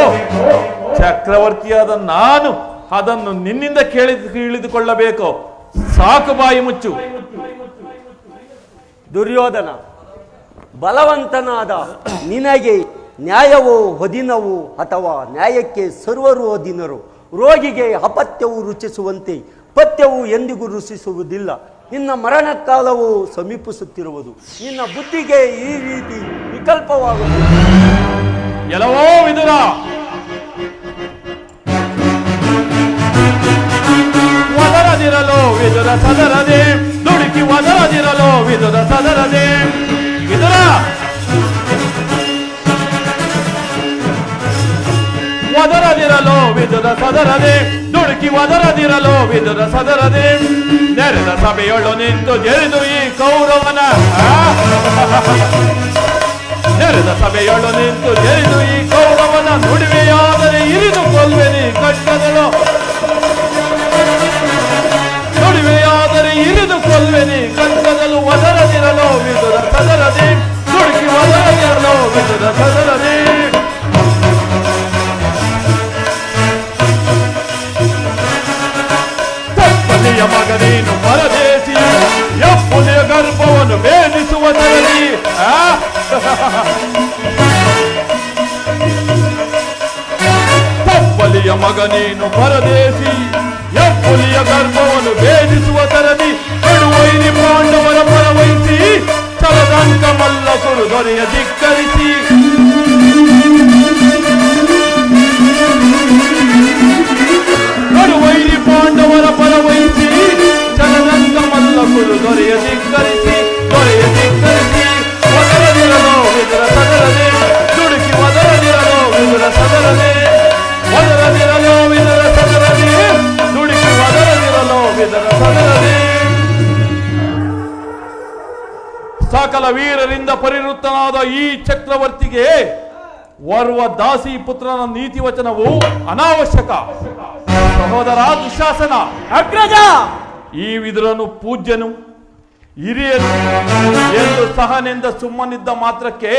ಚಕ್ರವರ್ತಿಯಾದ ನಾನು ಅದನ್ನು ನಿನ್ನಿಂದ ತಿಳಿದುಕೊಳ್ಳಬೇಕು. ಸಾಕು, ಬಾಯಿ ಮುಚ್ಚು. ದುರ್ಯೋಧನ, ಬಲವಂತನಾದ ನಿನಗೆ ನ್ಯಾಯವೋ ಅಧೀನವೋ ಅಥವಾ ನ್ಯಾಯಕ್ಕೆ ಸರ್ವರು ಅಧೀನರು. ರೋಗಿಗೆ ಅಪತ್ಯವು ರುಚಿಸುವಂತೆ ಪಥ್ಯವು ಎಂದಿಗೂ ರುಚಿಸುವುದಿಲ್ಲ. ನಿನ್ನ ಮರಣಕಾಲವು ಸಮೀಪಿಸುತ್ತಿರುವುದು. ನಿನ್ನ ಬುದ್ಧಿಗೆ ಈ ರೀತಿ ವಿಕಲ್ಪವಾಗುತ್ತದೆ. ಎಲ್ಲವೋ ವಿದುರ, ಒದರದಿರಲು ವಿದುರ ಸದರದೆ, ದುಡುಕಿ ಒದರದಿರಲು ವಿದುರ ಸದರದೆ. ವಿದುರ, ಒದರದಿರಲು ವಿದುರ ಸದರದೆ, ದುಡುಕಿ ಒದರದಿರಲು ವಿದುರ ಸದರದೆ. ನೆರೆದ ಸಭೆಯೊಳು ನಿಂತು ಜರಿದು ಈ ಕೌರವನ, ನೆರೆದ ಸಭೆಯೊಳು ನಿಂತು ಜರಿದು ಈ ಕೌರವನ ನುಡಿವೆಯಾದರೆ ಇರಿದು ಕೊಲ್ವೆನಿ ಕಟ್ಟದಳು. ನುಡಿವೆಯಾದರೆ ಇರಿದು ಕೊಲ್ವೆನಿ ಕಟ್ಟದಲು. ಒದರದಿರಲು ವಿದುರ ಸದರದೆ, ದುಡುಕಿ ಒದರದಿರಲು ವಿದುರ ಸದರದೆ. ತಪ್ಪಲಿಯ ಮಗನೇನು ಪರದೇಶಿ, ಎಪ್ಪುಲಿಯ ಗರ್ಭವನ್ನು ಬೇನಿಸುವುದರಲ್ಲಿ. ತಪ್ಪಲಿಯ ಮಗನೇನು ಪರದೇಶಿ, ಎಪ್ಪುಲಿಯ ಗರ್ಭವನ್ನು ಭೇದಿಸುವ ತರದಿ. ಕಡುವೈರಿ ಪಾಂಡವರ ಪರವಹಿಸಿ ಚಲದಂಕ ಮಲ್ಲಕರು ದೊರೆಯ ಧಿಕ್ಕರಿಸಿ. ಕಡುವೈರಿ ಪಾಂಡವರ ಪರವಹಿಸಿ ಚಲದಂಕ ಮಲ್ಲಕರು ದೊರೆಯ ಧಿಕ್ಕರಿಸಿ. ಒದರದಿರಲು ವಿದುರ ಸದರದೆ, ದುಡುಕಿ ಒದರದಿರಲು ವಿದುರ ಸದರದೆ. ಒದರದಿರಲು ವಿದುರ ಸದರದೆ, ದುಡುಕಿ ಒದರದಿರಲು ವಿದುರ ಸದರದೆ. ಸಕಲ ವೀರರಿಂದ ಪರಿವೃತ್ತನಾದ ಈ ಚಕ್ರವರ್ತಿಗೆ ಓರ್ವ ದಾಸಿ ಪುತ್ರನ ನೀತಿ ವಚನವು ಅನಾವಶ್ಯಕ. ಸಹೋದರ ದುಶಾಸನ, ಅಗ್ರಜ, ಈ ವಿದುರನು ಪೂಜ್ಯನು ಹಿರಿಯನು ಎಂದು ಸಹನೆಂದ ಸುಮ್ಮನಿದ್ದ ಮಾತ್ರಕ್ಕೆ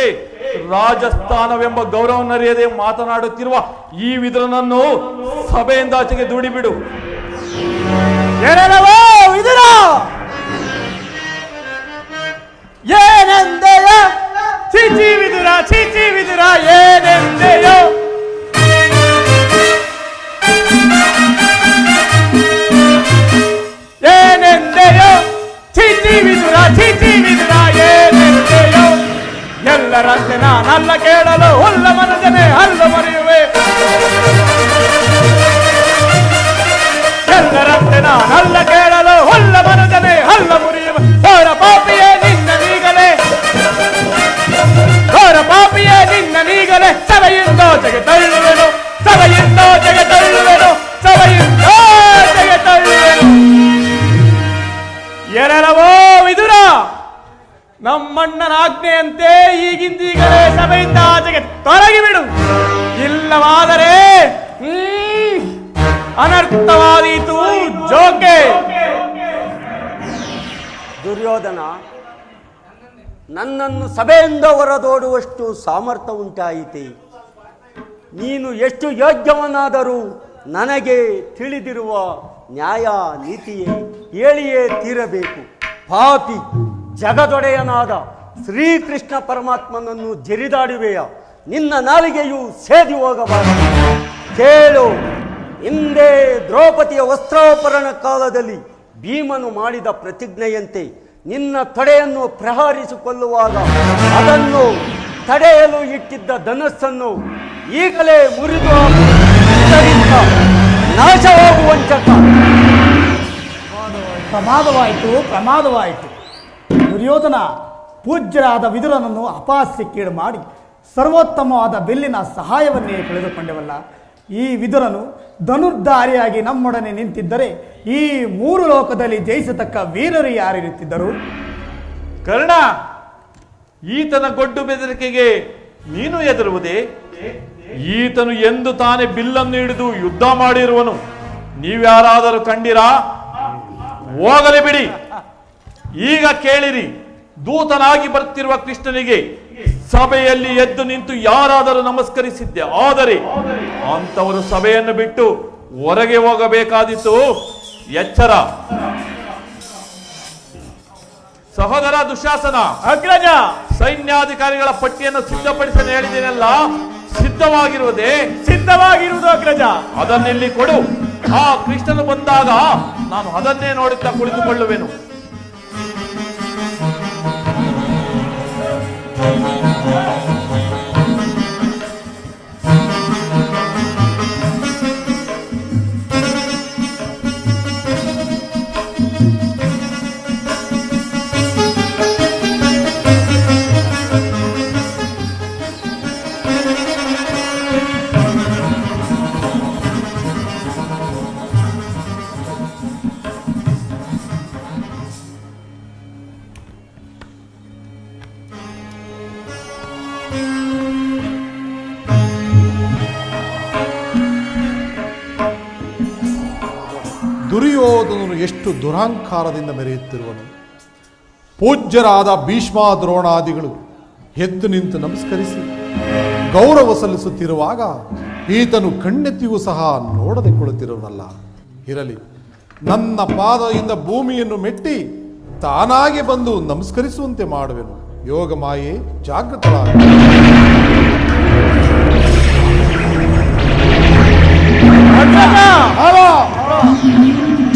ರಾಜಸ್ಥಾನವೆಂಬ ಗೌರವನರಿಯದೆ ಮಾತನಾಡುತ್ತಿರುವ ಈ ವಿದುರನನ್ನು ಸಭೆಯಿಂದಾಚೆಗೆ ದೂಡಿಬಿಡು. ಏನಲ್ಲವೋ ವಿದುರ, ಏನೆಂದೆಯ? ಚೀಚಿ ವಿದುರ, ಚೀಚಿ ವಿದುರ, ಏನೆಂದೆಯೋ? ಏನೆಂದೆಯೋ? ಚೀಚಿ ವಿದುರ, ಚೀಚಿ ವಿದುರ, ಏನೆಂದೆಯೋ? ಎಲ್ಲರಂತೆ ನಾನಲ್ಲ ಕೇಳಲು ಹುಲ್ಲ ಮನದನೆ ಹಲ್ಲು ಮರೆಯುವೆ. ಎಲ್ಲರಂತೆ ನಾನಲ್ಲ ಕೇಳಲು ಹುಲ್ಲ ಮನದನೆ ಹಲ್ಲು ಮುರಿಯುವೆ. ಘೋರ ಪಾಪಿಯೇ ನಿನ್ನ ನೀಗಲೇ, ಘೋರ ಪಾಪಿಯೇ ನಿನ್ನ ನೀಗಲೇ. ಸಭೆಯಿಂದೋಚೆಗೆ ತಳ್ಳುವೆನು, ಸಭೆಯಿಂದೋಚೆಗೆ ತಳ್ಳುವೆನು, ಸಭೆಯಿಂದೋಚೆಗೆ ತಳ್ಳುವೆನು. ಎರಲವೋ ವಿದುರ, ನಮ್ಮಣ್ಣನ ಆಜ್ಞೆಯಂತೆ ಈಗಿಂದೀಗಲೇ ಸಭೆಯಿಂದ ಆಚೆಗೆ ತೊಲಗಿಬಿಡು. ಇಲ್ಲವಾದರೆ ಅನರ್ಥವಾದೀತು ಜೋಕೆ. ದುರ್ಯೋಧನ, ನನ್ನನ್ನು ಸಭೆಯಿಂದ ಹೊರದೋಡುವಷ್ಟು ಸಾಮರ್ಥ್ಯ ಉಂಟಾಯಿತೆ. ನೀನು ಎಷ್ಟು ಯೋಗ್ಯವನಾದರೂ ನನಗೆ ತಿಳಿದಿರುವ ನ್ಯಾಯ ನೀತಿಯೇ ಹೇಳಿಯೇ ತೀರಬೇಕು. ಪಾಪಿ ಜಗದೊಡೆಯನಾದ ಶ್ರೀಕೃಷ್ಣ ಪರಮಾತ್ಮನನ್ನು ಜರಿದಾಡುವೆಯ. ನಿನ್ನ ನಾಲಿಗೆಯು ಸೇದಿ ಹೋಗಬಾರದು. ಕೇಳು, ಹಿಂದೆ ದ್ರೌಪದಿಯ ವಸ್ತ್ರಾಪರಣ ಕಾಲದಲ್ಲಿ ಭೀಮನು ಮಾಡಿದ ಪ್ರತಿಜ್ಞೆಯಂತೆ ನಿನ್ನ ತೊಡೆಯನ್ನು ಪ್ರಹಾರಿಸಿಕೊಳ್ಳುವಾಗ ಅದನ್ನು ತಡೆಯಲು ಇಟ್ಟಿದ್ದ ಧನಸ್ಸನ್ನು ಈಗಲೇ ಮುರಿದು ಇದರಿಂದ ನಾಶವಾಗುವಂಚಕ. ಪ್ರಮಾದವಾಯಿತು, ಪ್ರಮಾದವಾಯಿತು. ದುರ್ಯೋಧನ ಪೂಜ್ಯರಾದ ವಿದುರನನ್ನು ಅಪಹಾಸ್ಯಕ್ಕೀಡು ಮಾಡಿ ಸರ್ವೋತ್ತಮವಾದ ಬೆಲ್ಲಿನ ಸಹಾಯವನ್ನೇ ಕಳೆದುಕೊಂಡೆವಲ್ಲ. ಈ ವಿದುರನು ಧನುರ್ಧಾರಿಯಾಗಿ ನಮ್ಮೊಡನೆ ನಿಂತಿದ್ದರೆ ಈ ಮೂರು ಲೋಕದಲ್ಲಿ ಜಯಿಸತಕ್ಕ ವೀರರು ಯಾರಿರುತ್ತಿದ್ದರು? ಕರ್ಣ, ಈತನ ಗೊಡ್ಡು ಬೆದರಿಕೆಗೆ ನೀನು ಹೆದರುವುದೇ? ಈತನು ಎಂದು ತಾನೇ ಬಿಲ್ಲನ್ನು ಹಿಡಿದು ಯುದ್ಧ ಮಾಡಿರುವನು. ನೀವ್ಯಾರಾದರೂ ಕಂಡಿರಾ? ಹೋಗಲಿ ಬಿಡಿ. ಈಗ ಕೇಳಿರಿ, ದೂತನಾಗಿ ಬರ್ತಿರುವ ಕೃಷ್ಣನಿಗೆ ಸಭೆಯಲ್ಲಿ ಎದ್ದು ನಿಂತು ಯಾರಾದರೂ ನಮಸ್ಕರಿಸಿದ್ದೆ ಆದರೆ ಅಂತವರು ಸಭೆಯನ್ನು ಬಿಟ್ಟು ಹೊರಗೆ ಹೋಗಬೇಕಾದಿತ್ತು. ಎಚ್ಚರ. ಸಹೋದರ ದುಶ್ಯಾಸನ, ಅಗ್ರಜ, ಸೈನ್ಯಾಧಿಕಾರಿಗಳ ಪಟ್ಟಿಯನ್ನು ಸಿದ್ಧಪಡಿಸಲು ಹೇಳಿದ್ದೇನಲ್ಲ, ಸಿದ್ಧವಾಗಿರುವುದೇ? ಸಿದ್ಧವಾಗಿರುವುದು ಅಗ್ರಜ. ಅದನ್ನಿಲ್ಲಿ ಕೊಡು. ಆ ಕೃಷ್ಣನು ಬಂದಾಗ ನಾನು ಅದನ್ನೇ ನೋಡುತ್ತಾ ಕುಳಿತುಕೊಳ್ಳುವೆನು. ದುರ್ಯೋಧನನು ಎಷ್ಟು ದುರಹಂಕಾರದಿಂದ ಮೆರೆಯುತ್ತಿರುವನು. ಪೂಜ್ಯರಾದ ಭೀಷ್ಮ ದ್ರೋಣಾದಿಗಳು ಎದ್ದು ನಿಂತು ನಮಸ್ಕರಿಸಿ ಗೌರವ ಸಲ್ಲಿಸುತ್ತಿರುವಾಗ ಈತನು ಕಣ್ಣೆತ್ತಿಯೂ ಸಹ ನೋಡದೆ ಕುಳಿತಿರುವನಲ್ಲ. ಇರಲಿ, ನನ್ನ ಪಾದದಿಂದ ಭೂಮಿಯನ್ನು ಮೆಟ್ಟಿ ತಾನಾಗೆ ಬಂದು ನಮಸ್ಕರಿಸುವಂತೆ ಮಾಡುವೆನು. ಯೋಗ ಮಾಯೆ ಜಾಗೃತಳಾಗ.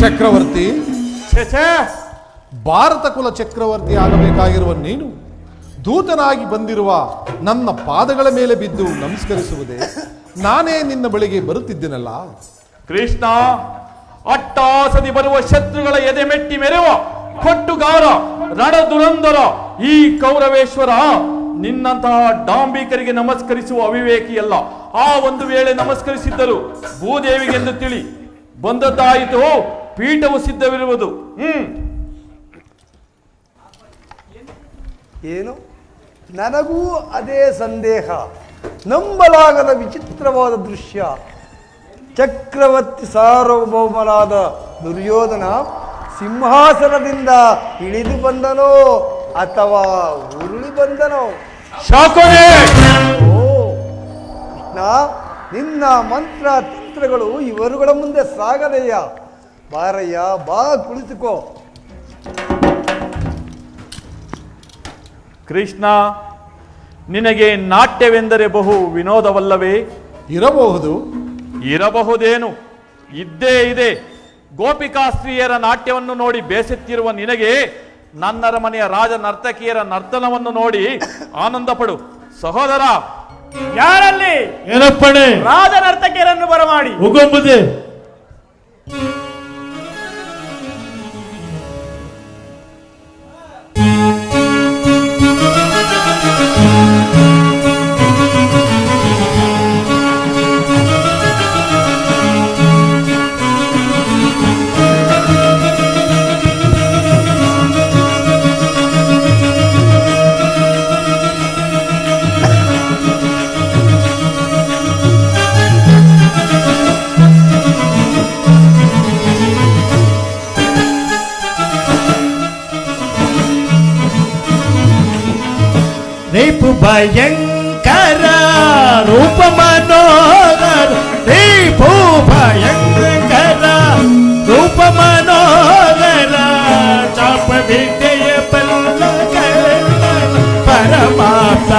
ಚಕ್ರವರ್ತಿ, ಭಾರತ ಕುಲ ಚಕ್ರವರ್ತಿ ಆಗಬೇಕಾಗಿರುವ ನೀನು ದೂತನಾಗಿ ಬಂದಿರುವ ನನ್ನ ಪಾದಗಳ ಮೇಲೆ ಬಿದ್ದು ನಮಸ್ಕರಿಸುವುದೇ? ನಾನೇ ನಿನ್ನ ಬಳಿಗೆ ಬರುತ್ತಿದ್ದೇನಲ್ಲ. ಕೃಷ್ಣ, ಅಟ್ಟಾಸದಿ ಬರುವ ಶತ್ರುಗಳ ಎದೆ ಮೆಟ್ಟಿ ಮೆರೆವ ಕೊಟ್ಟುಗಾರ ರಣದುರಂದರ ಈ ಕೌರವೇಶ್ವರ ನಿನ್ನಂತಹ ಡಾಂಬಿಕರಿಗೆ ನಮಸ್ಕರಿಸುವ ಅವಿವೇಕಿಯಲ್ಲ. ಆ ಒಂದು ವೇಳೆ ನಮಸ್ಕರಿಸಿದ್ದರು ಭೂದೇವಿಗೆಂದು ತಿಳಿ ಬಂದದ್ದಾಯಿತು. ಪೀಠವು ಸಿದ್ಧವಿರುವುದು. ಏನು? ನನಗೂ ಅದೇ ಸಂದೇಹ. ನಂಬಲಾಗದ ವಿಚಿತ್ರವಾದ ದೃಶ್ಯ. ಚಕ್ರವರ್ತಿ ಸಾರ್ವಭೌಮನಾದ ದುರ್ಯೋಧನ ಸಿಂಹಾಸನದಿಂದ ಇಳಿದು ಬಂದನೋ ಅಥವಾ ಉರುಳಿ ಬಂದನೋ? ಶಾಕೋನೆ! ಓ ಕೃಷ್ಣ, ನಿನ್ನ ಮಂತ್ರ ತಂತ್ರಗಳು ಇವರುಗಳ ಮುಂದೆ ಸಾಗದೆಯ. ಬಾರಯ್ಯ, ಬಾ, ಕುಳಿತುಕೋ. ಕೃಷ್ಣ, ನಿನಗೆ ನಾಟ್ಯವೆಂದರೆ ಬಹು ವಿನೋದವಲ್ಲವೇ? ಇರಬಹುದು. ಇರಬಹುದೇನು, ಇದ್ದೇ ಇದೆ. ಗೋಪಿಕಾಸ್ತ್ರೀಯರ ನಾಟ್ಯವನ್ನು ನೋಡಿ ಬೇಸತ್ತಿರುವ ನಿನಗೆ ನನ್ನರ ಮನೆಯ ರಾಜ ನರ್ತಕಿಯರ ನರ್ತನವನ್ನು ನೋಡಿ ಆನಂದ ಪಡು. ಸಹೋದರ, ಯಾರಲ್ಲಿ ಏನಪ್ಪಣೆ? ರಾಜ ನರ್ತಕಿಯರನ್ನು ಬರಮಾಡಿ. ಉಗುಂಬುದೆ. ರೇಪು ಭಯಂಕರ ರೂಪ ಮನೋಹರ, ರೇಪು ಭಯಂಕರ ರೂಪ ಮನೋಹರ, ಚಾಪ ವಿದ್ಯೆಯ ಬಲ್ಲಗಳ ಪರಮಾತ್ಮ,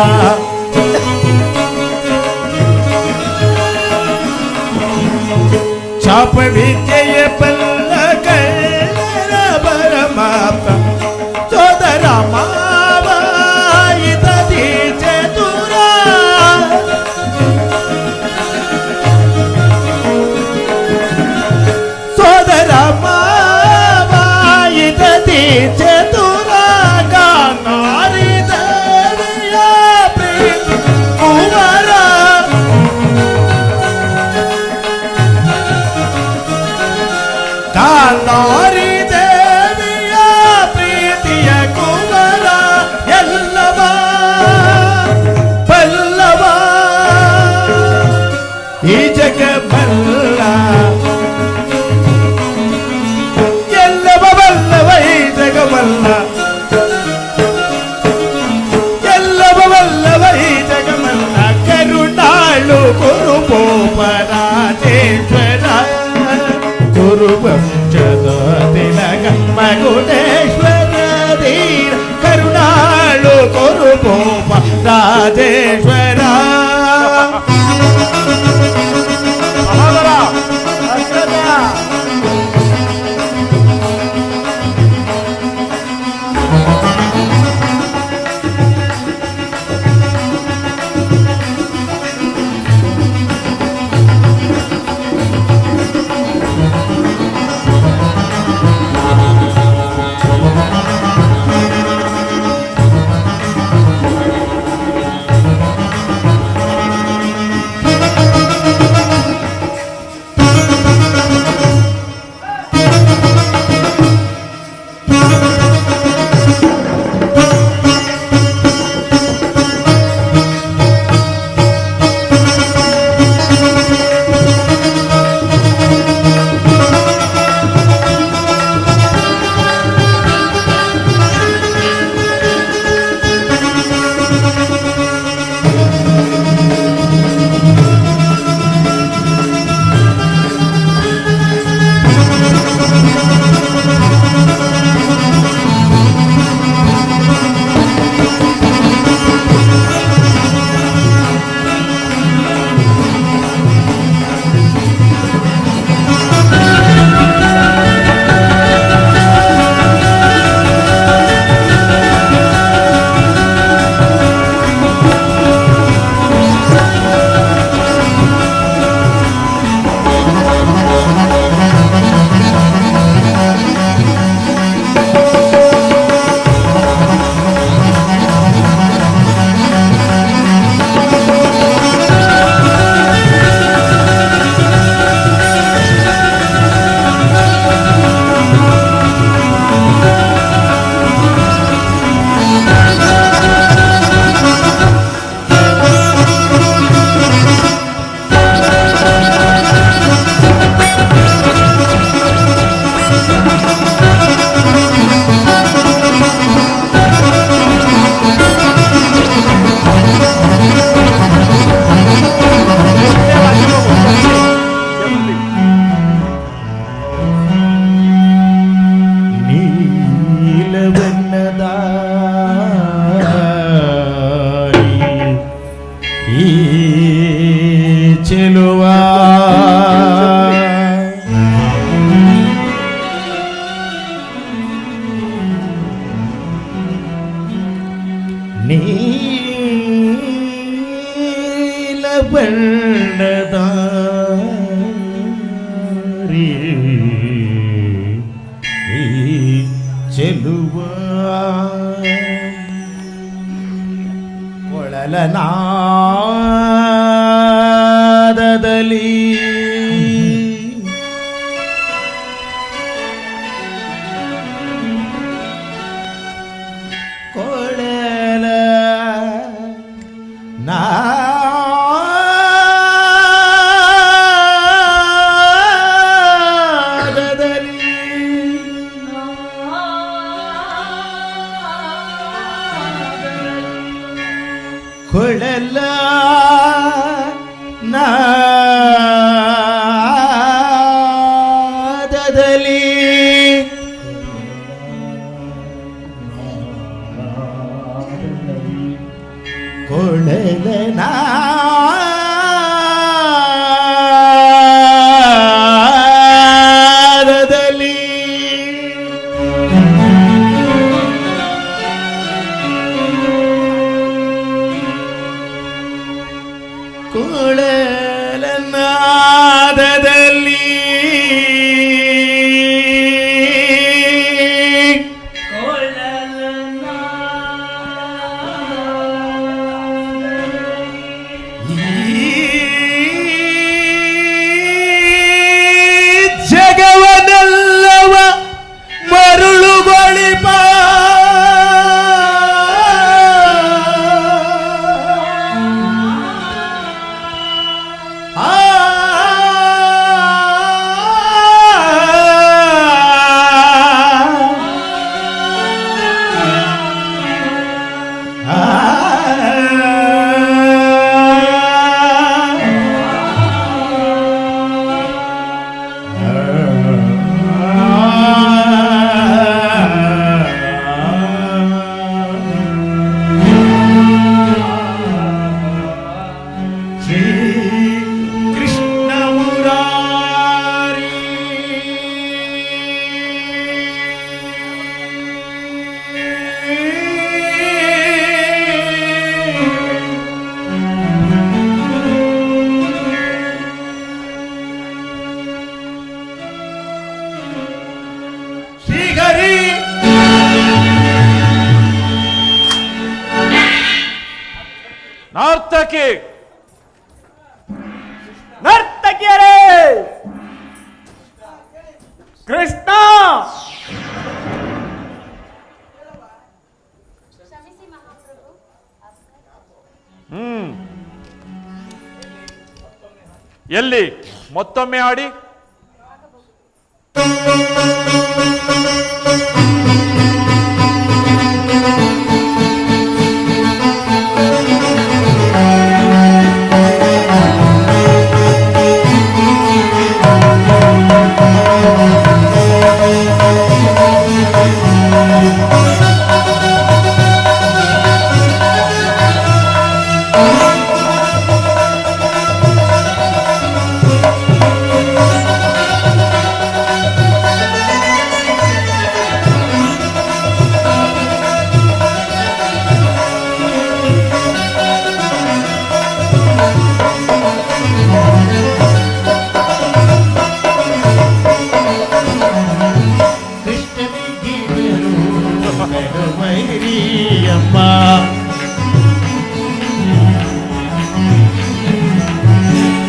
ಚಾಪ ವಿದ್ಯೆಯ ಬಲ್ಲಗಳ ಪರಮಾತ್ಮ, ಸೋದರ ಗಾಂಧಾರಿ ದೇವಿಯ ಪ್ರೀತಿಯ ಕುವರ ಎಲ್ಲವ ಬಲ್ಲವ ಈ ಜಗ ಬಲ್ಲ ಎಲ್ಲವ ಬಲ್ಲವ ಈ ಜಗ ಬಲ್ಲ ಎಲ್ಲವ ಬಲ್ಲವ ಈ ಜಗ ಬಲ್ಲ ಕರುಣಾಳು ಕುರುಪೋಪರಾಜೇಶ್ವರ ಗುರುವಂಶದ ತಿಲಕ ಮಗುಡೇಶ್ವರ ಧೀರ ಕರುಣಾಳು ಕುರುಪೋಪ ರಾಜೇಶ್ವರ ಚೆಲುವ ಕೊಳಲನಾದದಲ್ಲಿ ಕೊಳಲ ಕೊಳಲ ನಾದದಲ್ಲಿ ಕೊಳಲ ನಾದದಲ್ಲಿ ಕೊಳಲನಾದದಲ್ಲಿ ನರ್ತಕಿ ನರ್ತಕಿಯರೇ, ಕೃಷ್ಣ ಎಲ್ಲಿ ಮತ್ತೊಮ್ಮೆ ಆಡಿ.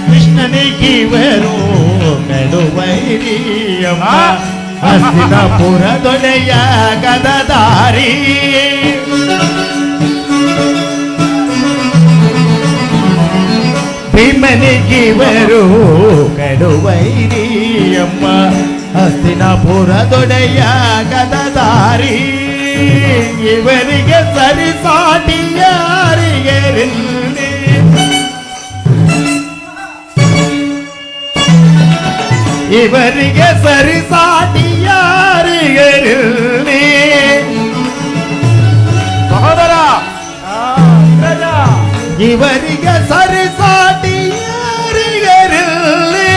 ಕೃಷ್ಣನಿಗಿವರು ಮೆಡುವೈರಿಯಮ್ಮ, ಹಸ್ತಿನಪುರದೊಡೆಯ ಗದದಾರಿ. ಭೀಮನಿಗಿವರು ಕಡುವೈರಿಯಮ್ಮ, ಹಸ್ತಿನಪುರದೊಡೆಯ ಗದದಾರಿ. ಇವರಿಗೆ ಸರಿಸಾಟಿ ಯಾರಿಗೆರಿಲ್ಲಿ, ಇವರಿಗೆ ಸರಿಸಾಟಿ ಯಾರಿಗೆರಿಲ್ಲಿ. ಸಹೋದರ ಇವರಿಗೆ ಸರಿಸಾಟಿ ಯಾರಿಗೆರಿಲ್ಲಿ.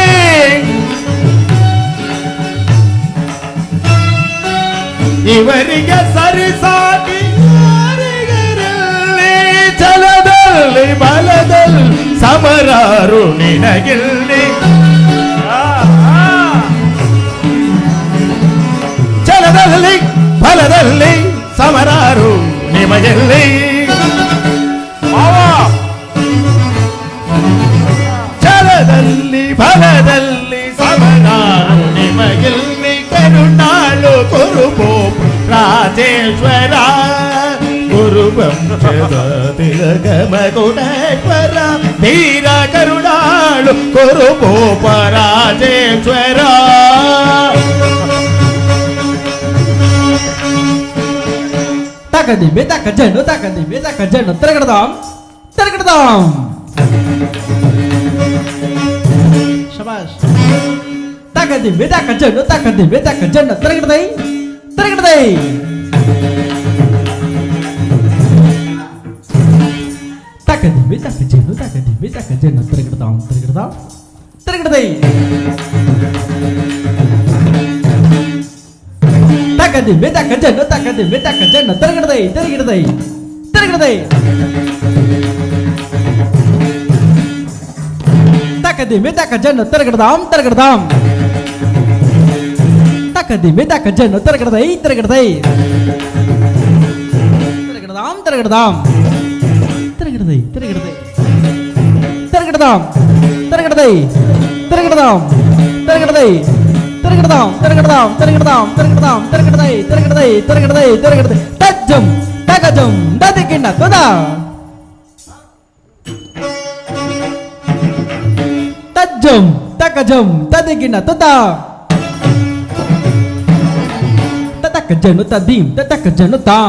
ಇವರಿಗೆ ಸರಿಸಾಟಿ ಯಾರಿಗೆರಿಲ್ಲಿ. ಛಲದಲ್ಲಿ ಬಲದಲ್ಲಿ ಸಮರಾರು ನಿನಗಿಲ್ಲಿ. ಛಲದಲ್ಲಿ ಫಲದಲ್ಲಿ ಸಮರಾರು ನಿಮಗೆಲ್ಲಿ. ಛಲದಲ್ಲಿ ಫಲದಲ್ಲಿ ಸಮರಾರು ನಿಮಗೆಲ್ಲಿ. ಕರುಣಾಳು ಕುರುಬೋ ರಾಜೇಶ್ವರ, ಗುರುವಂಶದ ತಿಲಗಮ ಗುಣೇಶ್ವರ. ಧೀರ ಕರುಣಾಳು ಕುರುಬೋಪ ರಾಜೇಶ್ವರ. ತಾಕದಿ ಬೇತಾಕ ಜಣ್ಣು, ತಾಕದಿ ಬೇತಾಕ ಜಣ್ಣು, ತಿರುಗಡದಾಂ ತಿರುಗಡದಾಂ. ಶಬಾಷ್. ತಾಕದಿ ಬೇತಾಕ ಜಣ್ಣು, ತಾಕದಿ ಬೇತಾಕ ಜಣ್ಣು, ತಿರುಗಡದೈ ತಿರುಗಡದೈ. ತಾಕದಿ ಬೇತಾಕ ಜಣ್ಣು, ತಾಕದಿ ಬೇತಾಕ ಜಣ್ಣು, ತಿರುಗಡದಾಂ ತಿರುಗಡದಾಂ ತಿರುಗಡದೈ. ತಾಕದಿ ಬೇತಾಕ ಜಣ್ಣು, ತಾಕದಿ ಬೇತಾಕ ಜಣ್ಣು, ತಿರುಗಡದೈ ತಿರುಗಡದೈ ತಿರುಗಡದೈ. ತಾಕದಿ ಬೇತಾಕ ಜಣ್ಣು, ತಿರುಗಡದಾಂ ತಿರುಗಡದಾಂ. ತಾಕದಿ ಬೇತಾಕ ಜಣ್ಣು, ತಿರುಗಡದೈ ತಿರುಗಡದೈ ತಿರುಗಡದಾಂ ತಿರುಗಡದಾಂ ತಿರುಗಡದೈ ತಿರುಗಡದೈ ತಿರುಗಡದಾಂ ತಿರುಗಡದೈ ತಿರುಗಡದಾಂ ತಿರುಗಡದೈ ತಿರುಗಡದಾಂ ತಿರುಗಡದಾಂ ತಿರುಗಡದಾಂ ತಿರುಗಡದಾಂ ತಿರುಗಡದೈ ತಿರುಗಡದೈ ತಿರುಗಡದೈ ತಿರುಗಡದೈ. ತಜ್ಜಂ ತಗಜಂ ದದಿಗಿಣ್ಣ ತುದ. ತಜ್ಜಂ ತಗಜಂ ದದಿಗಿಣ್ಣ ತುದ. ತತಕ ಜನು ತದೀಂ ತತಕ ಜನು ತಾ.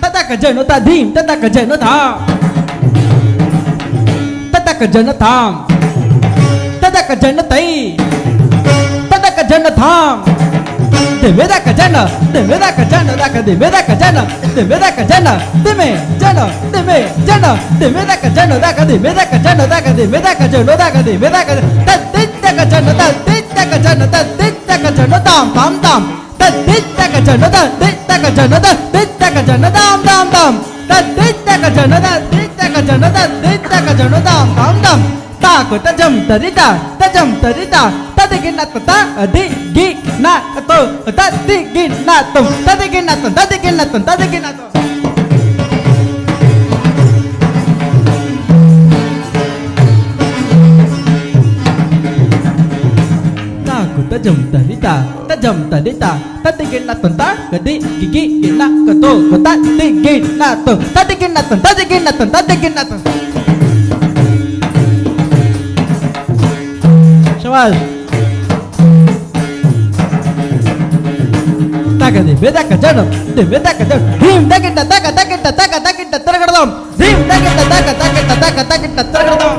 ತತಕ ಜನು ತದೀಂ ತತಕ ಜನು ತಾ. ತತಕ ಜನು ತಾಂ ತತಕ ಜನು ತೈ. ತತಕ ಜನು ತಾಂ. ದಿಮೆದಕ ಜನ ದಿಮೆದಕ ಜನ ದಕ ದಿಮೆದಕ ಜನ ದಿಮೆದಕ ಜನ ದಿಮೆ ಜನ ದಿಮೆ ಜನ ದಿಮೆದಕ ಜನ ದಕ ದಿಮೆದಕ ಜನ ದಕ ದಿಮೆದಕ ಜನ ದಕ ದಿಮೆದಕ ತದ್ದಿದ್ದಕ ಜನ ತದ್ದಿದ್ದಕ ಜನ ತದ್ದಿದ್ದಕ ಜನ ತಾಂ ತಾಂ ತಾಂ. ತದ್ದಿದ್ದಕ ಜನ ತದ್ದಿದ್ದಕ ಜನ ತದ್ದಿದ್ದಕ ಜನ ತಾಂ ತಾಂ ತಾಂ. ತದ್ದಿದ್ದಕ ಜನ ತದ್ದಿದ್ದಕ ಜನ ತದ್ದಿದ್ದಕ ಜನ ತಾಂ ತಾಂ ತಾಂ. ತಾಕು ತಜಂ ತರಿತ ತಜಂ ತರಿತ ತದಿಗಿನ್ನತ ತದಿಗಿನ್ನತ ತದಿಗಿನ್ನತ ತದಿಗಿನ್ನತ ತದಿಗಿನ್ನತ ತದಿಗಿನ್ನತ. tajam tarita tajam tarita tatigin naton ta gadi gigi gina kato kota tigin naton tatigin naton tatigin naton tatigin naton. Syawal taka de beda kajano de beda kajano dim takita taka takita taka takita tergadam dim takita taka takita taka takita tergadam.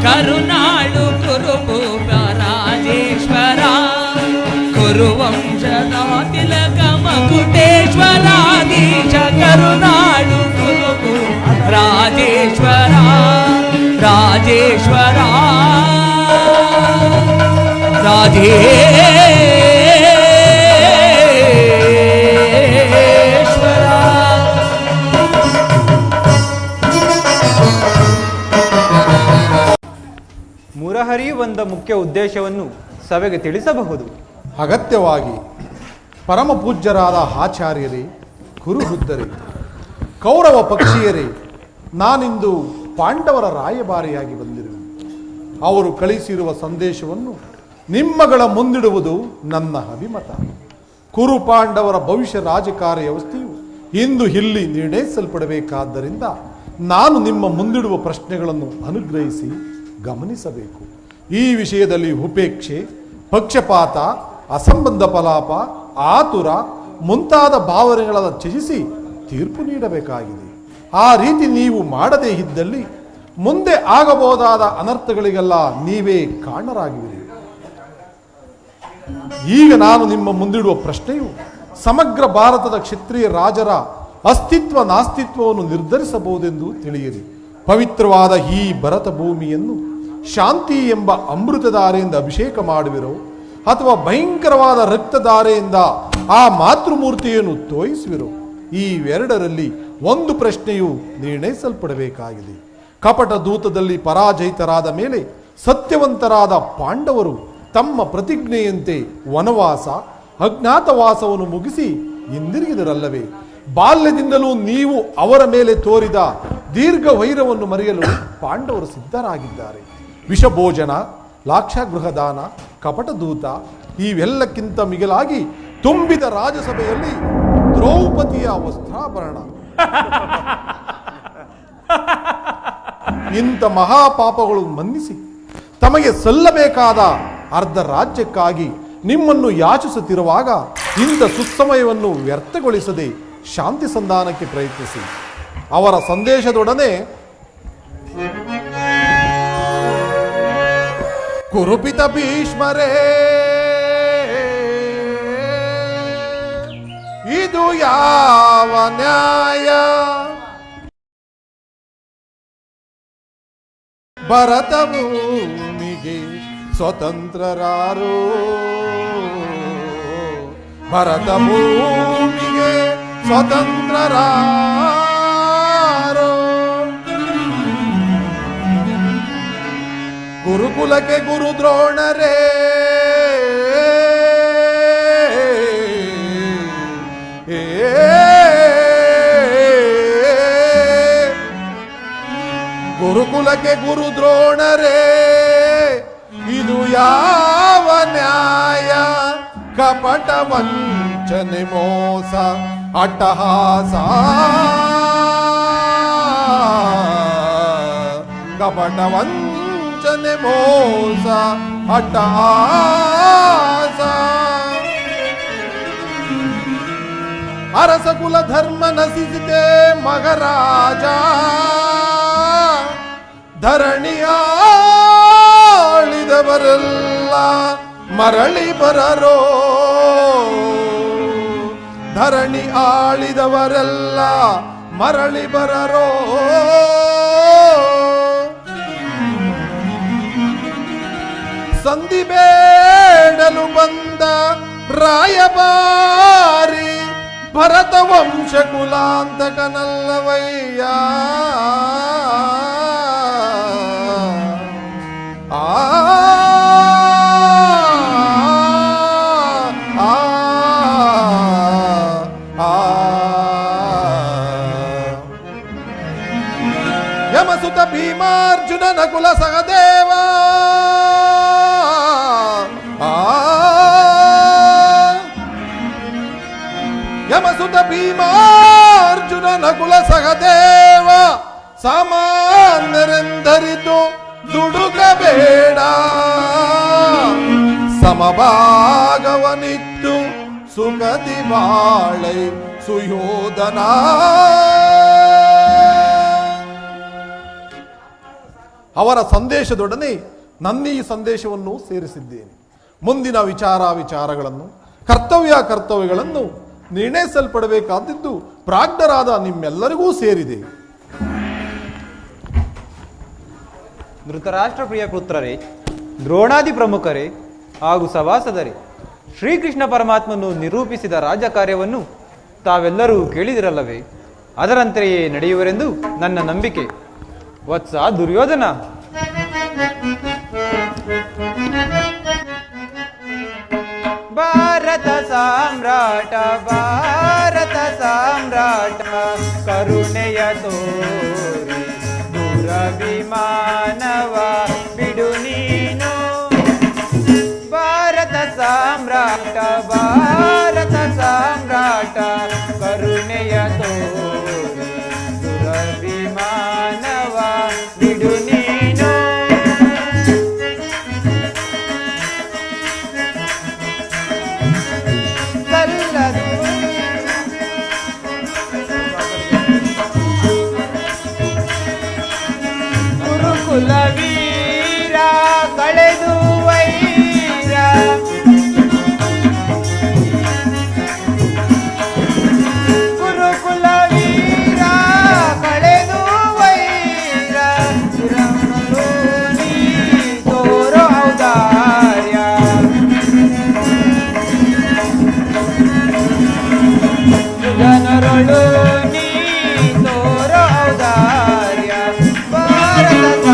ಕರುನಾಡು ಕುರುಭೂಪ ರಾಜೇಶ್ವರ ಕುರುವಂಶದ ತಿಲಕ ಮಕುಟೇಶ್ವರಾಧೀಶ ಕರುನಾಡು ಕುರುಭೂಪ ರಾಜೇಶ್ವರ ರಾಜೇಶ್ವರ ಮುರಹರಿ ಒಂದ ಮುಖ್ಯ ಉದ್ದೇಶವನ್ನು ಸಭೆಗೆ ತಿಳಿಸಬಹುದು. ಅಗತ್ಯವಾಗಿ ಪರಮ ಪೂಜ್ಯರಾದ ಆಚಾರ್ಯರೇ, ಕುರುವೃದ್ಧರೇ, ಕೌರವ ಪಕ್ಷೀಯರೇ, ನಾನಿಂದು ಪಾಂಡವರ ರಾಯಭಾರಿಯಾಗಿ ಬಂದಿರುವೆ. ಅವರು ಕಳಿಸಿರುವ ಸಂದೇಶವನ್ನು ನಿಮ್ಮಗಳ ಮುಂದಿಡುವುದು ನನ್ನ ಅಭಿಮತ. ಕುರು ಪಾಂಡವರ ಭವಿಷ್ಯ ರಾಜಕಾರ್ಯ ವ್ಯವಸ್ಥೆಯು ಇಂದು ಇಲ್ಲಿ ನಿರ್ಣಯಿಸಲ್ಪಡಬೇಕಾದ್ದರಿಂದ ನಾನು ನಿಮ್ಮ ಮುಂದಿಡುವ ಪ್ರಶ್ನೆಗಳನ್ನು ಅನುಗ್ರಹಿಸಿ ಗಮನಿಸಬೇಕು. ಈ ವಿಷಯದಲ್ಲಿ ಉಪೇಕ್ಷೆ, ಪಕ್ಷಪಾತ, ಅಸಂಬದ್ಧ ಫಲಾಪ, ಆತುರ ಮುಂತಾದ ಭಾವನೆಗಳನ್ನು ತ್ಯಜಿಸಿ ತೀರ್ಪು ನೀಡಬೇಕಾಗಿದೆ. ಆ ರೀತಿ ನೀವು ಮಾಡದೇ ಇದ್ದಲ್ಲಿ ಮುಂದೆ ಆಗಬಹುದಾದ ಅನರ್ಥಗಳಿಗೆಲ್ಲ ನೀವೇ ಕಾರಣರಾಗಿವಿರಿ. ಈಗ ನಾನು ನಿಮ್ಮ ಮುಂದಿಡುವ ಪ್ರಶ್ನೆಯು ಸಮಗ್ರ ಭಾರತದ ಕ್ಷತ್ರಿಯ ರಾಜರ ಅಸ್ತಿತ್ವ ನಾಸ್ತಿತ್ವವನ್ನು ನಿರ್ಧರಿಸಬಹುದೆಂದು ತಿಳಿಯಿರಿ. ಪವಿತ್ರವಾದ ಈ ಭರತ ಭೂಮಿಯನ್ನು ಶಾಂತಿ ಎಂಬ ಅಮೃತಧಾರೆಯಿಂದ ಅಭಿಷೇಕ ಮಾಡುವಿರೋ ಅಥವಾ ಭಯಂಕರವಾದ ರಕ್ತಧಾರೆಯಿಂದ ಆ ಮಾತೃಮೂರ್ತಿಯನ್ನು ತೋಯಿಸುವಿರೋ? ಇವೆರಡರಲ್ಲಿ ಒಂದು ಪ್ರಶ್ನೆಯು ನಿರ್ಣಯಿಸಲ್ಪಡಬೇಕಾಗಿದೆ. ಕಪಟ ದೂತದಲ್ಲಿ ಪರಾಜಯಿತರಾದ ಮೇಲೆ ಸತ್ಯವಂತರಾದ ಪಾಂಡವರು ತಮ್ಮ ಪ್ರತಿಜ್ಞೆಯಂತೆ ವನವಾಸ, ಅಜ್ಞಾತವಾಸವನ್ನು ಮುಗಿಸಿ ಹಿಂದಿರುಗಿದರಲ್ಲವೇ? ಬಾಲ್ಯದಿಂದಲೂ ನೀವು ಅವರ ಮೇಲೆ ತೋರಿದ ದೀರ್ಘ ವೈರವನ್ನು ಮರೆಯಲು ಪಾಂಡವರು ಸಿದ್ಧರಾಗಿದ್ದಾರೆ. ವಿಷಭೋಜನ, ಲಾಕ್ಷಾಗೃಹದಾನ, ಕಪಟದೂತ ಇವೆಲ್ಲಕ್ಕಿಂತ ಮಿಗಿಲಾಗಿ ತುಂಬಿದ ರಾಜಸಭೆಯಲ್ಲಿ ದ್ರೌಪದಿಯ ವಸ್ತ್ರಾಭರಣ, ಇಂಥ ಮಹಾಪಾಪಗಳು ಮನ್ನಿಸಿ ತಮಗೆ ಸಲ್ಲಬೇಕಾದ ಅರ್ಧ ರಾಜ್ಯಕ್ಕಾಗಿ ನಿಮ್ಮನ್ನು ಯಾಚಿಸುತ್ತಿರುವಾಗ ಇಂಥ ಸುಸಮಯವನ್ನು ವ್ಯರ್ಥಗೊಳಿಸದೆ ಶಾಂತಿ ಸಂಧಾನಕ್ಕೆ ಪ್ರಯತ್ನಿಸಿ. ಅವರ ಸಂದೇಶದೊಡನೆ ಕುರುಪಿತ ಭೀಷ್ಮರೇ, ಇದು ಯಾವ ನ್ಯಾಯ? ಭರತ ಭೂಮಿಗೆ ಸ್ವತಂತ್ರರಾರೋ, ಭರತ ಭೂಮಿಗೆ ಸ್ವತಂತ್ರರಾರೋ, ಗುರುಕುಲಕ್ಕೆ ಗುರು ದ್ರೋಣರೇ, ಗುರುಕುಲಕ್ಕೆ ಗುರು ದ್ರೋಣರೇ, ಇದು ಯಾವ ನ್ಯಾಯ? ಕಪಟ ವಂಚನೆ ಮೋಸ ಅಟ್ಟಹಾಸ, ಕಪಟ ವಂಚನೆ ಮೋಸ ಅಟ್ಟಹಾಸ. ಅರಸ ಕುಲ ಧರ್ಮ ನಶಿಸಿದೆ ಮಗರಾಜ, ಧರಣಿಯಾಳಿದವರೆಲ್ಲ ಮರಳಿ ಬರರೋ, ಧರಣಿ ಆಳಿದವರೆಲ್ಲ ಮರಳಿ ಬರರೋ. ಸಂಧಿ ಬೇಡಲು ಬಂದ ರಾಯಭಾರಿ ಭರತ ವಂಶ ಕುಲಾಂತಕನಲ್ಲವಯ್ಯ. ಯಮಸುತ ಭೀಮಾರ್ಜುನ ನಕುಲ ಸಹದೇವ. ಯಮಸುತ ಭೀಮಾರ್ಜುನ ನಕುಲ ಸಹದೇವ ಸಾಮಾನ್ಯರೆಂದರಿತು ದುಡುಕಬೇಡ. ಸಮಭಾಗವನಿತ್ತು ಸುಗತಿ ಬಾಳೈ ಸುಯೋಧನ. ಅವರ ಸಂದೇಶದೊಡನೆ ನನ್ನೀ ಸಂದೇಶವನ್ನು ಸೇರಿಸಿದ್ದೇನೆ. ಮುಂದಿನ ವಿಚಾರಗಳನ್ನು ಕರ್ತವ್ಯಗಳನ್ನು ನಿರ್ಣಯಿಸಲ್ಪಡಬೇಕಾದದ್ದು ಪ್ರಾಜ್ಞರಾದ ನಿಮ್ಮೆಲ್ಲರಿಗೂ ಸೇರಿದೆ. ಧೃತರಾಷ್ಟ್ರ ಪ್ರಿಯ ಪುತ್ರರೇ, ದ್ರೋಣಾದಿ ಪ್ರಮುಖರೇ ಹಾಗೂ ಸಭಾಸದರೇ, ಶ್ರೀಕೃಷ್ಣ ಪರಮಾತ್ಮನು ನಿರೂಪಿಸಿದ ರಾಜ್ಯ ಕಾರ್ಯವನ್ನು ತಾವೆಲ್ಲರೂ ಕೇಳಿದಿರಲ್ಲವೇ? ಅದರಂತೆಯೇ ನಡೆಯುವರೆಂದು ನನ್ನ ನಂಬಿಕೆ. ವತ್ಸ ದುರ್ಯೋಧನ, ಭಾರತ ಸಾಮ್ರಾಟ ಕರುಣೆಯ ತೋರಿ ದುರಭಿಮಾನವ ಬಿಡು ನೀನು. ಭಾರತ ಸಾಮ್ರಾಟ ಕರುಣೆಯ ತೋರಿ ದುರಭಿಮಾನವ ಬಿಡು ನೀನು. ಗುರುಕುಲ ವೀರ ಕಳೆದು ವೈರ, ಗುರುಕುಲ ವೀರ ಕಳೆದು ವೈರ, ನೀ ತೋರೋ ಔದಾರ್ಯ. ಜನರಳು ನೀ ತೋರೋ ಔದಾರ್ಯ. ಭಾರತ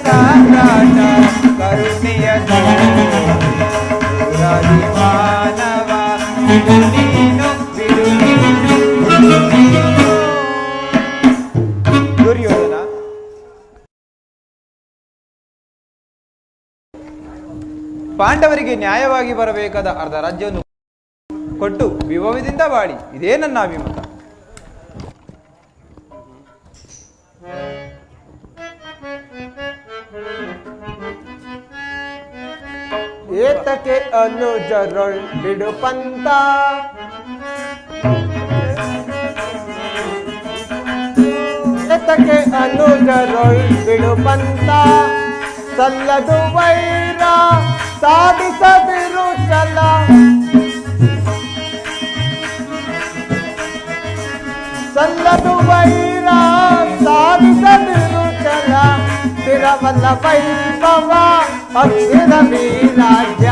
ಸಾಮ್ರಾಟ ಕರುಣೆಯ ಮಾನವ ಬಿಡು ನೀನು. ದುರ್ಯೋಧನ, ಪಾಂಡವರಿಗೆ ನ್ಯಾಯವಾಗಿ ಬರಬೇಕಾದ ಅರ್ಧ ರಾಜ್ಯವನ್ನು ಕೊಟ್ಟು ವಿಭವದಿಂದ ಬಾಳಿ, ಇದೇ ನನ್ನ ಅಭಿಮತ. ಏತಕ್ಕೆ ಅನುಜರೊಳ್ ಬಿಡು ಪಂತ, ಏತಕ್ಕೆ ಅನುಜರೊಳ್ ಬಿಡು ಪಂತ, ಸಲ್ಲದು ವೈರ ಸಾಧಿಸದಿರು ಚಲ. ಸಲ್ಲದು ವೈರ ಸಾಧಿಸದಿರು ಚಲ, ಸ್ಥಿರವಲ್ಲ ವೈಭವ ಅಸ್ಥಿರ ವೀರಾಜ್ಯ.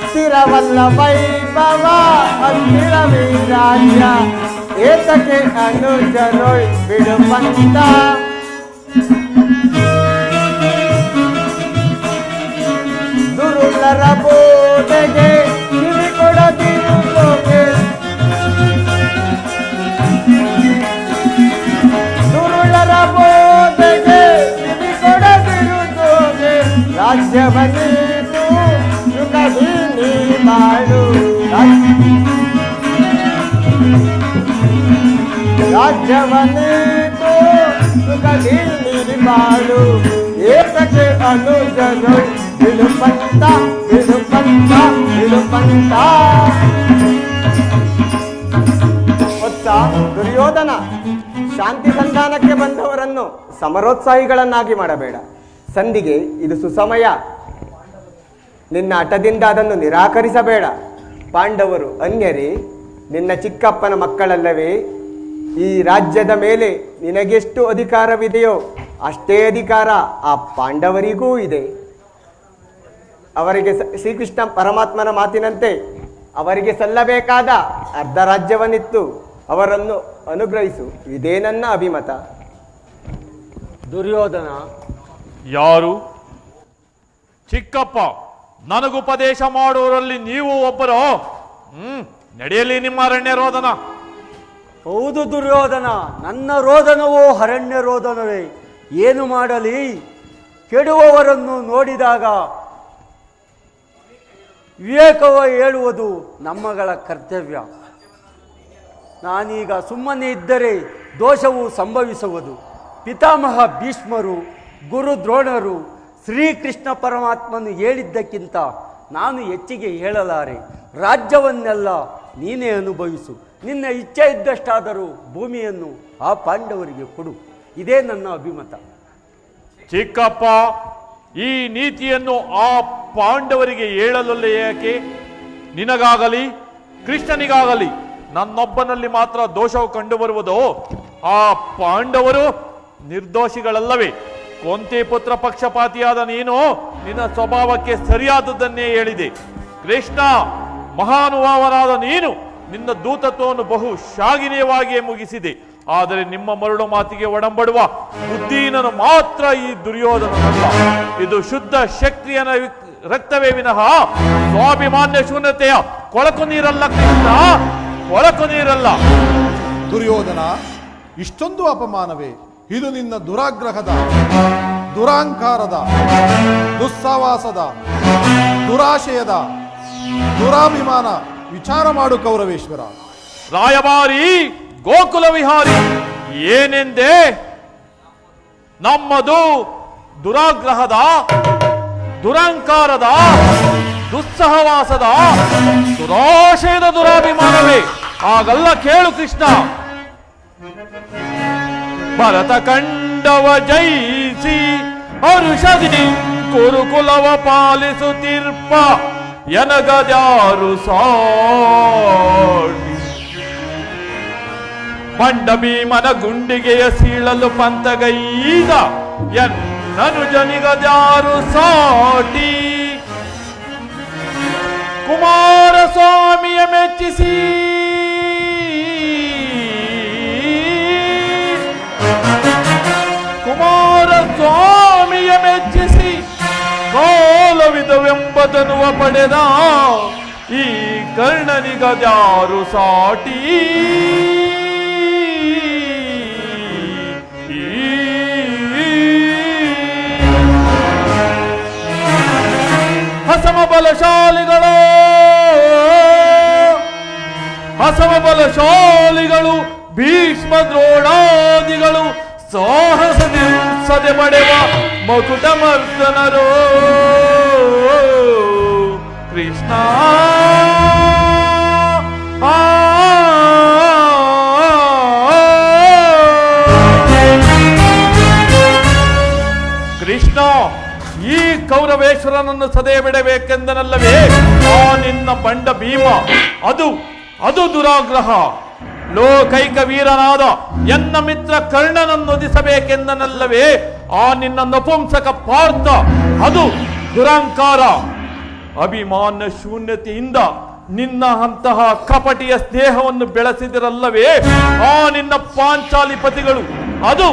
ಸ್ಥಿರವಲ್ಲ ವೈಭವ ಅಸ್ಥಿರ ವೀರಾಜ್ಯ. ಏತಕ್ಕೆ ಅನುಜರೊಳ್ ಬಿಡು ಪಂತ, ದುರುಳರ ಬೋಧೆಗೆ ಕಿವಿ ಕೊಡದಿರುವುದಕ್ಕೆ, ದುರುಳರ ಬೋಧೆಗೆ ಕಿವಿ ಕೊಡದಿರುವುದಕ್ಕೆ, ರಾಜ್ಯವನ್ನೀತು ಸುಖದಿ ನೀ ಬಾಳು. ರಾಜ್ಯವನ್ನೀತು ಸುಖದಿ ನೀ ಬಾಳು. ಏತಕ್ಕೆ ಅನುಜರೊಳ್ ಬಿಡು ಪಂತ, ಬಿಡು ಪಂತ, ಬಿಡು ಪಂತ. ವತ್ಸ ದುರ್ಯೋಧನ, ಶಾಂತಿ ಸಂಧಾನಕ್ಕೆ ಬಂದವರನ್ನು ಸಮರೋತ್ಸಾಹಿಗಳನ್ನಾಗಿ ಮಾಡಬೇಡ. ಸಂಧಿಗೆ ಇದು ಸುಸಮಯ. ನಿನ್ನ ಹಠದಿಂದ ಅದನ್ನು ನಿರಾಕರಿಸಬೇಡ. ಪಾಂಡವರು ಅನ್ಯರೇ, ನಿನ್ನ ಚಿಕ್ಕಪ್ಪನ ಮಕ್ಕಳಲ್ಲವೇ? ಈ ರಾಜ್ಯದ ಮೇಲೆ ನಿನಗೆಷ್ಟು ಅಧಿಕಾರವಿದೆಯೋ ಅಷ್ಟೇ ಅಧಿಕಾರ ಆ ಪಾಂಡವರಿಗೂ ಇದೆ. ಅವರಿಗೆ ಶ್ರೀಕೃಷ್ಣ ಪರಮಾತ್ಮನ ಮಾತಿನಂತೆ ಅವರಿಗೆ ಸಲ್ಲಬೇಕಾದ ಅರ್ಧ ರಾಜ್ಯವನ್ನಿತ್ತು ಅವರನ್ನು ಅನುಗ್ರಹಿಸು. ಇದೇ ನನ್ನ ಅಭಿಮತ. ದುರ್ಯೋಧನ, ಯಾರು? ಚಿಕ್ಕಪ್ಪ, ನನಗುಪದೇಶ ಮಾಡುವವರಲ್ಲಿ ನೀವು ಒಬ್ಬರು. ನಡೆಯಲಿ ನಿಮ್ಮ ಅರಣ್ಯ ರೋದನ. ಹೌದು ದುರ್ಯೋಧನ, ನನ್ನ ರೋದನವೋ ಅರಣ್ಯ ರೋದನವೇ. ಏನು ಮಾಡಲಿ? ಕೆಡುವವರನ್ನು ನೋಡಿದಾಗ ವಿವೇಕವ ಹೇಳುವುದು ನಮ್ಮಗಳ ಕರ್ತವ್ಯ. ನಾನೀಗ ಸುಮ್ಮನೆ ಇದ್ದರೆ ದೋಷವು ಸಂಭವಿಸುವುದು. ಪಿತಾಮಹ ಭೀಷ್ಮರು, ಗುರು ದ್ರೋಣರು, ಶ್ರೀಕೃಷ್ಣ ಪರಮಾತ್ಮನು ಹೇಳಿದ್ದಕ್ಕಿಂತ ನಾನು ಹೆಚ್ಚಿಗೆ ಹೇಳಲಾರೆ. ರಾಜ್ಯವನ್ನೆಲ್ಲ ನೀನೇ ಅನುಭವಿಸು. ನಿನ್ನ ಇಚ್ಛೆ ಇದ್ದಷ್ಟಾದರೂ ಭೂಮಿಯನ್ನು ಆ ಪಾಂಡವರಿಗೆ ಕೊಡು. ಇದೇ ನನ್ನ ಅಭಿಮತ. ಚಿಕ್ಕಪ್ಪ, ಈ ನೀತಿಯನ್ನು ಆ ಪಾಂಡವರಿಗೆ ಹೇಳಲಲ್ಲ ಏಕೆ? ನಿನಗಾಗಲಿ ಕೃಷ್ಣನಿಗಾಗಲಿ ನನ್ನೊಬ್ಬನಲ್ಲಿ ಮಾತ್ರ ದೋಷವು ಕಂಡುಬರುವುದು. ಆ ಪಾಂಡವರು ನಿರ್ದೋಷಿಗಳಲ್ಲವೇ? ಕೊಂತಿ ಪುತ್ರ ಪಕ್ಷಪಾತಿಯಾದ ನೀನು ನಿನ್ನ ಸ್ವಭಾವಕ್ಕೆ ಸರಿಯಾದದ್ದನ್ನೇ ಹೇಳಿದೆ. ಕೃಷ್ಣ ಮಹಾನುಭಾವನಾದ ನೀನು ನಿನ್ನ ದೂತತ್ವವನ್ನು ಬಹು ಶ್ಲಾಘನೀಯವಾಗಿಯೇ ಮುಗಿಸಿದೆ. ಆದರೆ ನಿಮ್ಮ ಮರಳು ಮಾತಿಗೆ ಒಡಂಬಡುವ ಬುದ್ಧೀನನು ಮಾತ್ರ ಈ ದುರ್ಯೋಧನನಲ್ಲ. ಇದು ಶುದ್ಧ ಕ್ಷತ್ರಿಯನ ರಕ್ತವೇ ವಿನಃ ಸ್ವಾಭಿಮಾನ್ಯ ಶೂನ್ಯತೆಯ ಕೊಳಕು ನೀರಲ್ಲ ಕೃಷ್ಣ, ಕೊಳಕು ನೀರಲ್ಲ. ದುರ್ಯೋಧನ, ಇಷ್ಟೊಂದು ಅಪಮಾನವೇ? ಇದು ನಿನ್ನ ದುರಾಗ್ರಹದ, ದುರಾಂಕಾರದ, ದುಸ್ಸಾವಾಸದ, ದುರಾಶಯದ, ದುರಾಭಿಮಾನ. ವಿಚಾರ ಮಾಡು ಕೌರವೇಶ್ವರ. ರಾಯಭಾರಿ, ಗೋಕುಲ ವಿಹಾರಿ, ಏನೆಂದೇ? ನಮ್ಮದು ದುರಾಗ್ರಹದ, ದುರಂಕಾರದ, ದುಸ್ಸಹವಾಸದ, ದುರಾಶಯದ ದುರಾಭಿಮಾನವೇ? ಹಾಗಲ್ಲ ಕೇಳು ಕೃಷ್ಣ. ಭರತ ಕಂಡವ ಜಯಿಸಿ ಹರುಷದಿ ಕುರುಕುಲವ ಪಾಲಿಸುತ್ತಿರ್ಪ ಎನಗದ್ಯಾರು ಸಾಟಿ. ಬಂಡ ಭೀಮನ ಗುಂಡಿಗೆಯ ಸೀಳಲು ಪಂತಗೈದ ಎನ್ನನು ಜನಿಗದ್ಯಾರು ಸಾಟಿ. ಕುಮಾರಸ್ವಾಮಿಯ ಮೆಚ್ಚಿಸಿ ಕುಮಾರಸ್ವಾಮಿಯ ಮೆಚ್ಚಿಸಿ ಕಾಲವಿದವೆಂಬತನುವ ಪಡೆದ ಈ ಕರ್ಣನಿಗದ್ಯಾರು ಸಾಟಿ. ಹಸಮ ಬಲಶಾಲಿಗಳು ಭೀಷ್ಮ ದ್ರೋಣಾದಿಗಳು ಸಾಹಸದೆ ಪಡೆವ ಮಕುಟ ಮರ್ದನರೋ ಕೃಷ್ಣ. ಕೃಷ್ಣ, ಈ ಕೌರವೇಶ್ವರನನ್ನು ಸದೆ ಬಿಡಬೇಕೆಂದನಲ್ಲವೇ ಆ ನಿನ್ನ ಬಂಡ ಭೀಮ? ಅದು ದುರಾಗ್ರಹ. ಲೋಕೈಕ ವೀರನಾದ ಎನ್ನ ಮಿತ್ರ ಕರ್ಣನನ್ನು ಒದಿಸಬೇಕೆಂದನಲ್ಲವೇ ಆ ನಿನ್ನ ನಪುಂಸಕ ಪಾರ್ಥ? ಅದು ದುರಂಕಾರ. ಅಭಿಮಾನ ಶೂನ್ಯತೆಯಿಂದ ನಿನ್ನ ಅಂತಹ ಕಪಟಿಯ ಸ್ನೇಹವನ್ನು ಬೆಳೆಸಿದಿರಲ್ಲವೇ ಆ ನಿನ್ನ ಪಾಂಚಾಲಿಪತಿಗಳು? ಅದು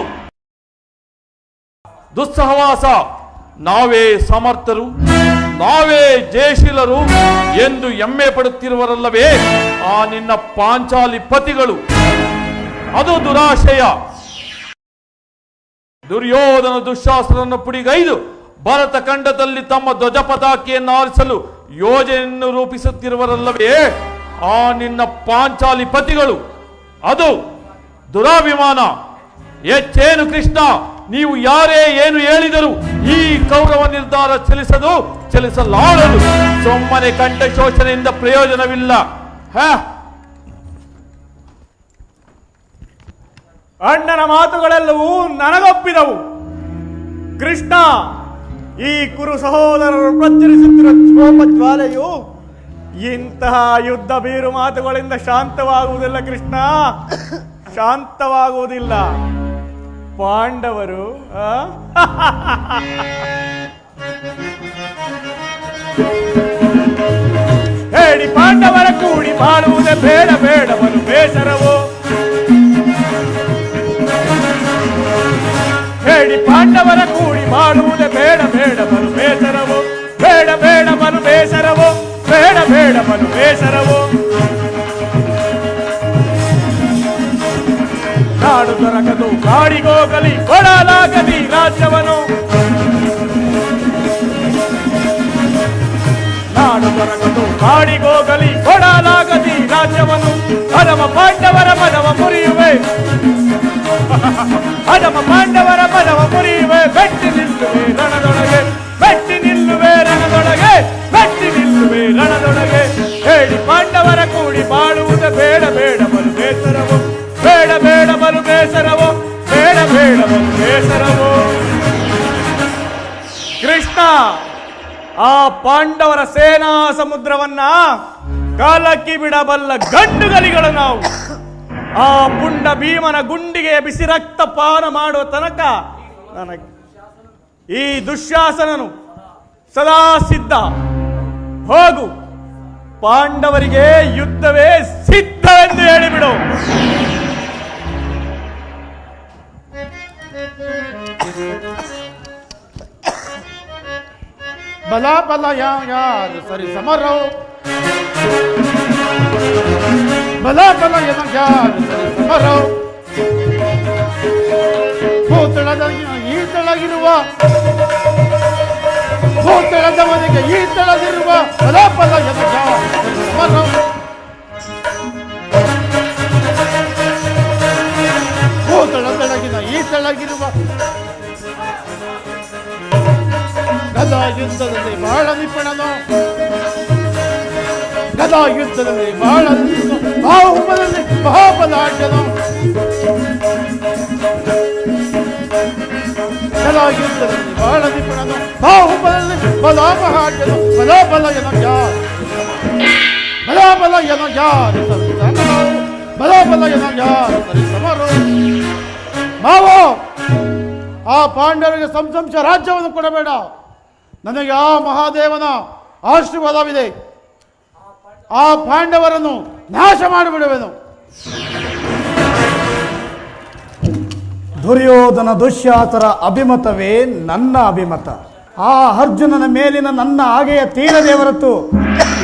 ದುಸ್ಸಹವಾಸ. ನಾವೇ ಸಮರ್ಥರು, ನಾವೇ ಜಯಶೀಲರು ಎಂದು ಹೆಮ್ಮೆ ಪಡುತ್ತಿರುವರಲ್ಲವೇ ಆ ನಿನ್ನ ಪಾಂಚಾಲಿ ಪತಿಗಳು? ಅದು ದುರಾಶಯ. ದುರ್ಯೋಧನ ದುಶ್ಯಾಸನನ್ನು ಪುಡಿಗೈದು ಭರತ ಖಂಡದಲ್ಲಿ ತಮ್ಮ ಧ್ವಜ ಪತಾಕೆಯನ್ನು ಆರಿಸಲು ಯೋಜನೆಯನ್ನು ರೂಪಿಸುತ್ತಿರುವರಲ್ಲವೇ ಆ ನಿನ್ನ ಪಾಂಚಾಲಿ ಪತಿಗಳು? ಅದು ದುರಾಭಿಮಾನ. ಹೆಚ್ಚೇನು ಕೃಷ್ಣ, ನೀವು ಯಾರೇ ಏನು ಹೇಳಿದರು ಈ ಕೌರವ ನಿರ್ಧಾರ ಚಲಿಸಲಾರದು. ಸುಮ್ಮನೆ ಕಂಠ ಶೋಷಣೆಯಿಂದ ಪ್ರಯೋಜನವಿಲ್ಲ. ಅಣ್ಣನ ಮಾತುಗಳೆಲ್ಲವೂ ನನಗೊಪ್ಪಿದವು. ಕೃಷ್ಣ, ಈ ಕುರು ಸಹೋದರರು ಪ್ರಚರಿಸುತ್ತಿರುವ ಕೋಪಜ್ವಾಲೆಯು ಇಂತಹ ಯುದ್ಧ ಬೀರು ಮಾತುಗಳಿಂದ ಶಾಂತವಾಗುವುದಿಲ್ಲ. ಕೃಷ್ಣ, ಶಾಂತವಾಗುವುದಿಲ್ಲ. ಪಾಂಡವರು ಹೇಳಿ ಪಾಂಡವರ ಕೂಡಿ ಬಾಳುವುದೇ ಬೇಡ ಬೇಡವನು ಬೇಸರವೋ. ಹೇಳಿ ಪಾಂಡವರ ಕೂಡಿ ಬಾಳುವುದೇ ಬೇಡ ಬೇಡವನು ಬೇಸರವೋ. ಬೇಡ ಬೇಡವನು ಬೇಸರವೋ. ಬೇಡ ಬೇಡವನು ಬೇಸರವೋ. ನಾಡು ದೊರಕದು ಕಾಡಿಗೋಗಲಿ ಕೊಡಲಾಗಲಿ ರಾಜ್ಯವನು. ನಾಡು ದೊರಕದು ಕಾಡಿಗೋಗಲಿ ಕೊಡಲಾಗದಿ ರಾಜ್ಯವನು. ಹದಮ ಪಾಂಡವರ ಮದವ ಮುರಿಯುವೆ. ಹದಮ ಪಾಂಡವರ ಮದವ ಮುರಿಯುವೆ. ಬೆಟ್ಟಿ ನಿಲ್ಲುವೆ ರಣದೊಳಗೆ. ಬೆಟ್ಟಿ ನಿಲ್ಲುವೆ ರಣದೊಳಗೆ. ಬೆಟ್ಟಿ ನಿಲ್ಲುವೆ ರಣದೊಳಗೆ. ಹೇಳಿ ಪಾಂಡವರ ಕೂಡಿ ಬಾಳುವುದ ಬೇಡ ಬೇಡ ಬಲು ಬೇಸರವೋ. ಬೇಡ ಬೇಡ ಬಲು ಬೇಸರವೋ. ಬೇಡ ಬೇಡ ಬಲು ಬೇಸರವೋ. ಕೃಷ್ಣ, ಆ ಪಾಂಡವರ ಸೇನಾ ಸಮುದ್ರವನ್ನ ಕಾಲಕ್ಕಿ ಬಿಡಬಲ್ಲ ಗಂಡುಗಲಿಗಳು ನಾವು. ಆ ಪುಂಡ ಭೀಮನ ಗುಂಡಿಗೆ ಬಿಸಿ ರಕ್ತ ಪಾನ ಮಾಡುವ ತನಕ ನನಗೆ ಈ ದುಶ್ಯಾಸನನು ಸದಾ ಸಿದ್ಧ. ಹೋಗು, ಪಾಂಡವರಿಗೆ ಯುದ್ಧವೇ ಸಿದ್ಧವೆಂದು ಹೇಳಿಬಿಡು. ಬಲ ಬಲ ಯಾರು ಸರಿ ಸಮರೋ. ಬಲ ಬಲ ಯಾರು ಸರಿ ಸಮರೋ. ಭೂತಳದ ಈತಳಗಿರುವ ಭೂತಳದವನಿಗೆ ಈತಳದಿರುವ ಬಲ ಬಲ ಯಾರು ಸಮರೋ. ಭೂತಳದೊಳಗಿನ ಈತಳಗಿರುವ ಗದಾ ಯುದ್ಧದಲ್ಲಿ ಬಹಳ ನಿಪುಣನು. ಗದಾ ಯುದ್ಧದಲ್ಲಿ ಬಹಳ ಬಾಹುಬಲದಲ್ಲಿ ಮಹಾಬಲಾಢ್ಯನು. ಗದಾ ಯುದ್ಧದಲ್ಲಿ ಬಹಳ ನಿಪುಣನು. ಬಾಹುಬಲದಲ್ಲಿ ಬಲಾಮಹಾಢ್ಯನು. ಬಲಾಬಲ ಯಾರು ಬಲಾಬಲ ಯಾರು ಬಲಾಬಲ ಯಾರು ಸರಿ ಸಮರು. ಮಾವೋ, ಆ ಪಾಂಡವರಿಗೆ ಸಂಸಂಶ ರಾಜ್ಯವನ್ನು ಕೊಡಬೇಡ. ನನಗೆ ಆ ಮಹಾದೇವನ ಆಶೀರ್ವಾದವಿದೆ. ಆ ಪಾಂಡವರನ್ನು ನಾಶ ಮಾಡಿಬಿಡುವೆನು. ದುರ್ಯೋಧನ ದುಶ್ಯಾಸರ ಅಭಿಮತವೇ ನನ್ನ ಅಭಿಮತ. ಆ ಅರ್ಜುನನ ಮೇಲಿನ ನನ್ನ ಹಾಗೆಯ ತೀರದೇ ಹೊರತು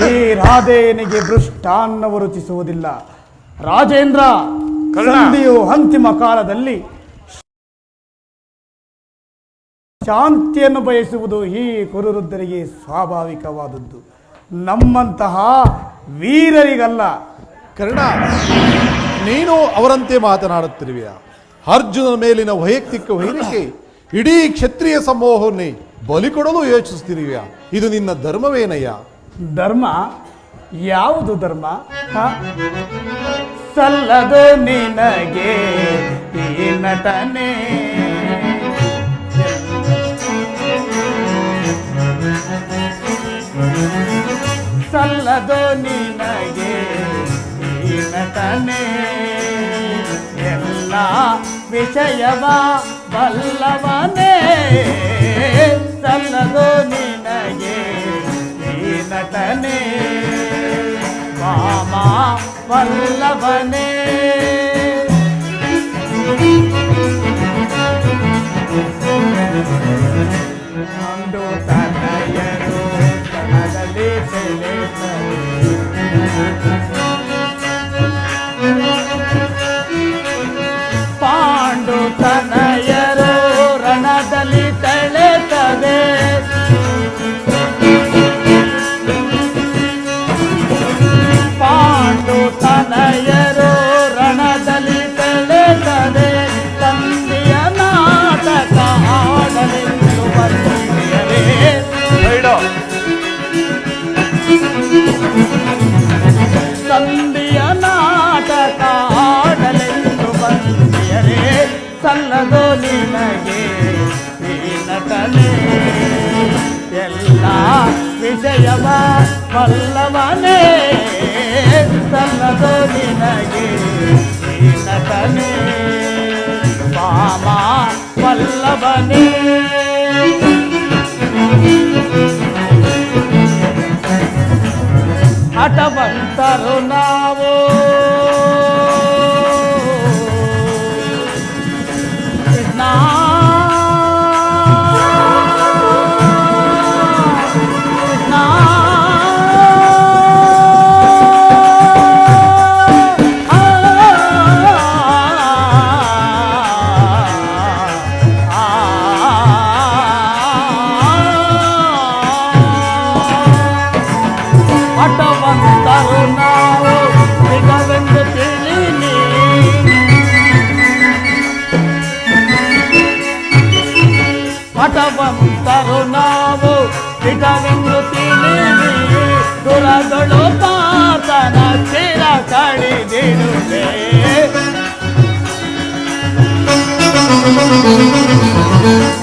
ಈ ರಾಧೇಯನಿಗೆ ಭೃಷ್ಟಾನ್ನವು ರುಚಿಸುವುದಿಲ್ಲ. ರಾಜೇಂದ್ರ, ಸಂಧಿಯು ಅಂತಿಮ ಕಾಲದಲ್ಲಿ ಶಾಂತಿಯನ್ನು ಬಯಸುವುದು ಈ ಕುರುವೃದ್ಧರಿಗೆ ಸ್ವಾಭಾವಿಕವಾದದ್ದು, ನಮ್ಮಂತಹ ವೀರರಿಗಲ್ಲ. ಕರ್ಣ, ನೀನು ಅವರಂತೆ ಮಾತನಾಡುತ್ತಿರುವೆಯಾ? ಅರ್ಜುನನ ಮೇಲಿನ ವೈಯಕ್ತಿಕ ವೈರಕ್ಕೆ ಇಡೀ ಕ್ಷತ್ರಿಯ ಸಮೂಹವನ್ನೇ ಬಲಿ ಕೊಡಲು ಯೋಚಿಸುತ್ತಿರುವೆಯಾ? ಇದು ನಿನ್ನ ಧರ್ಮವೇನಯ್ಯ? ಧರ್ಮ? ಯಾವುದು ಧರ್ಮ? ಸಲ್ಲದು ನಿನಗೆ ಈ ನಟನೆ. ಸಲ್ಲದು ನಿನಗೆ ಈ ನಟನೆ. ಎಲ್ಲ ವಿಷಯವ ಬಲ್ಲವನೇ. ಸಲ್ಲದು ನಿನಗೆ ಈ ನಟನೆ. ವಾಮ ವಲ್ಲಭನೇ. ಒಂದು ತನಯರು ಕಣದಲ್ಲಿ ಪಾಂಡು ತನಯರು ರಣದಲ್ಲಿ ತಳೆತದೆ. ಪಾಂಡು ತನಯರು ರಣದಲ್ಲಿ ತಳೆತದೆ. ತಂದೆಯ ನಾಟಕ ಆಡಲೆಂದು ಬಂದಿಯರೇ ವಿಷಯವ ವಲ್ಲವನೇ ಸಲ್ಲದು ನಿನಗೆ ಈ ನಟನೆ ವಾಮ ವಲ್ಲಭನೇ. ಹಠವಂತರು ನಾವು ಕೃಷ್ಣ ಹಠವಂತರು ನಾವು ಹಿತವೆಂದು ತಿಳಿಲಿ ದುರದೊಳು ಪಾತನ ಚಿರ ಕಡಿದಿಡುವೆ.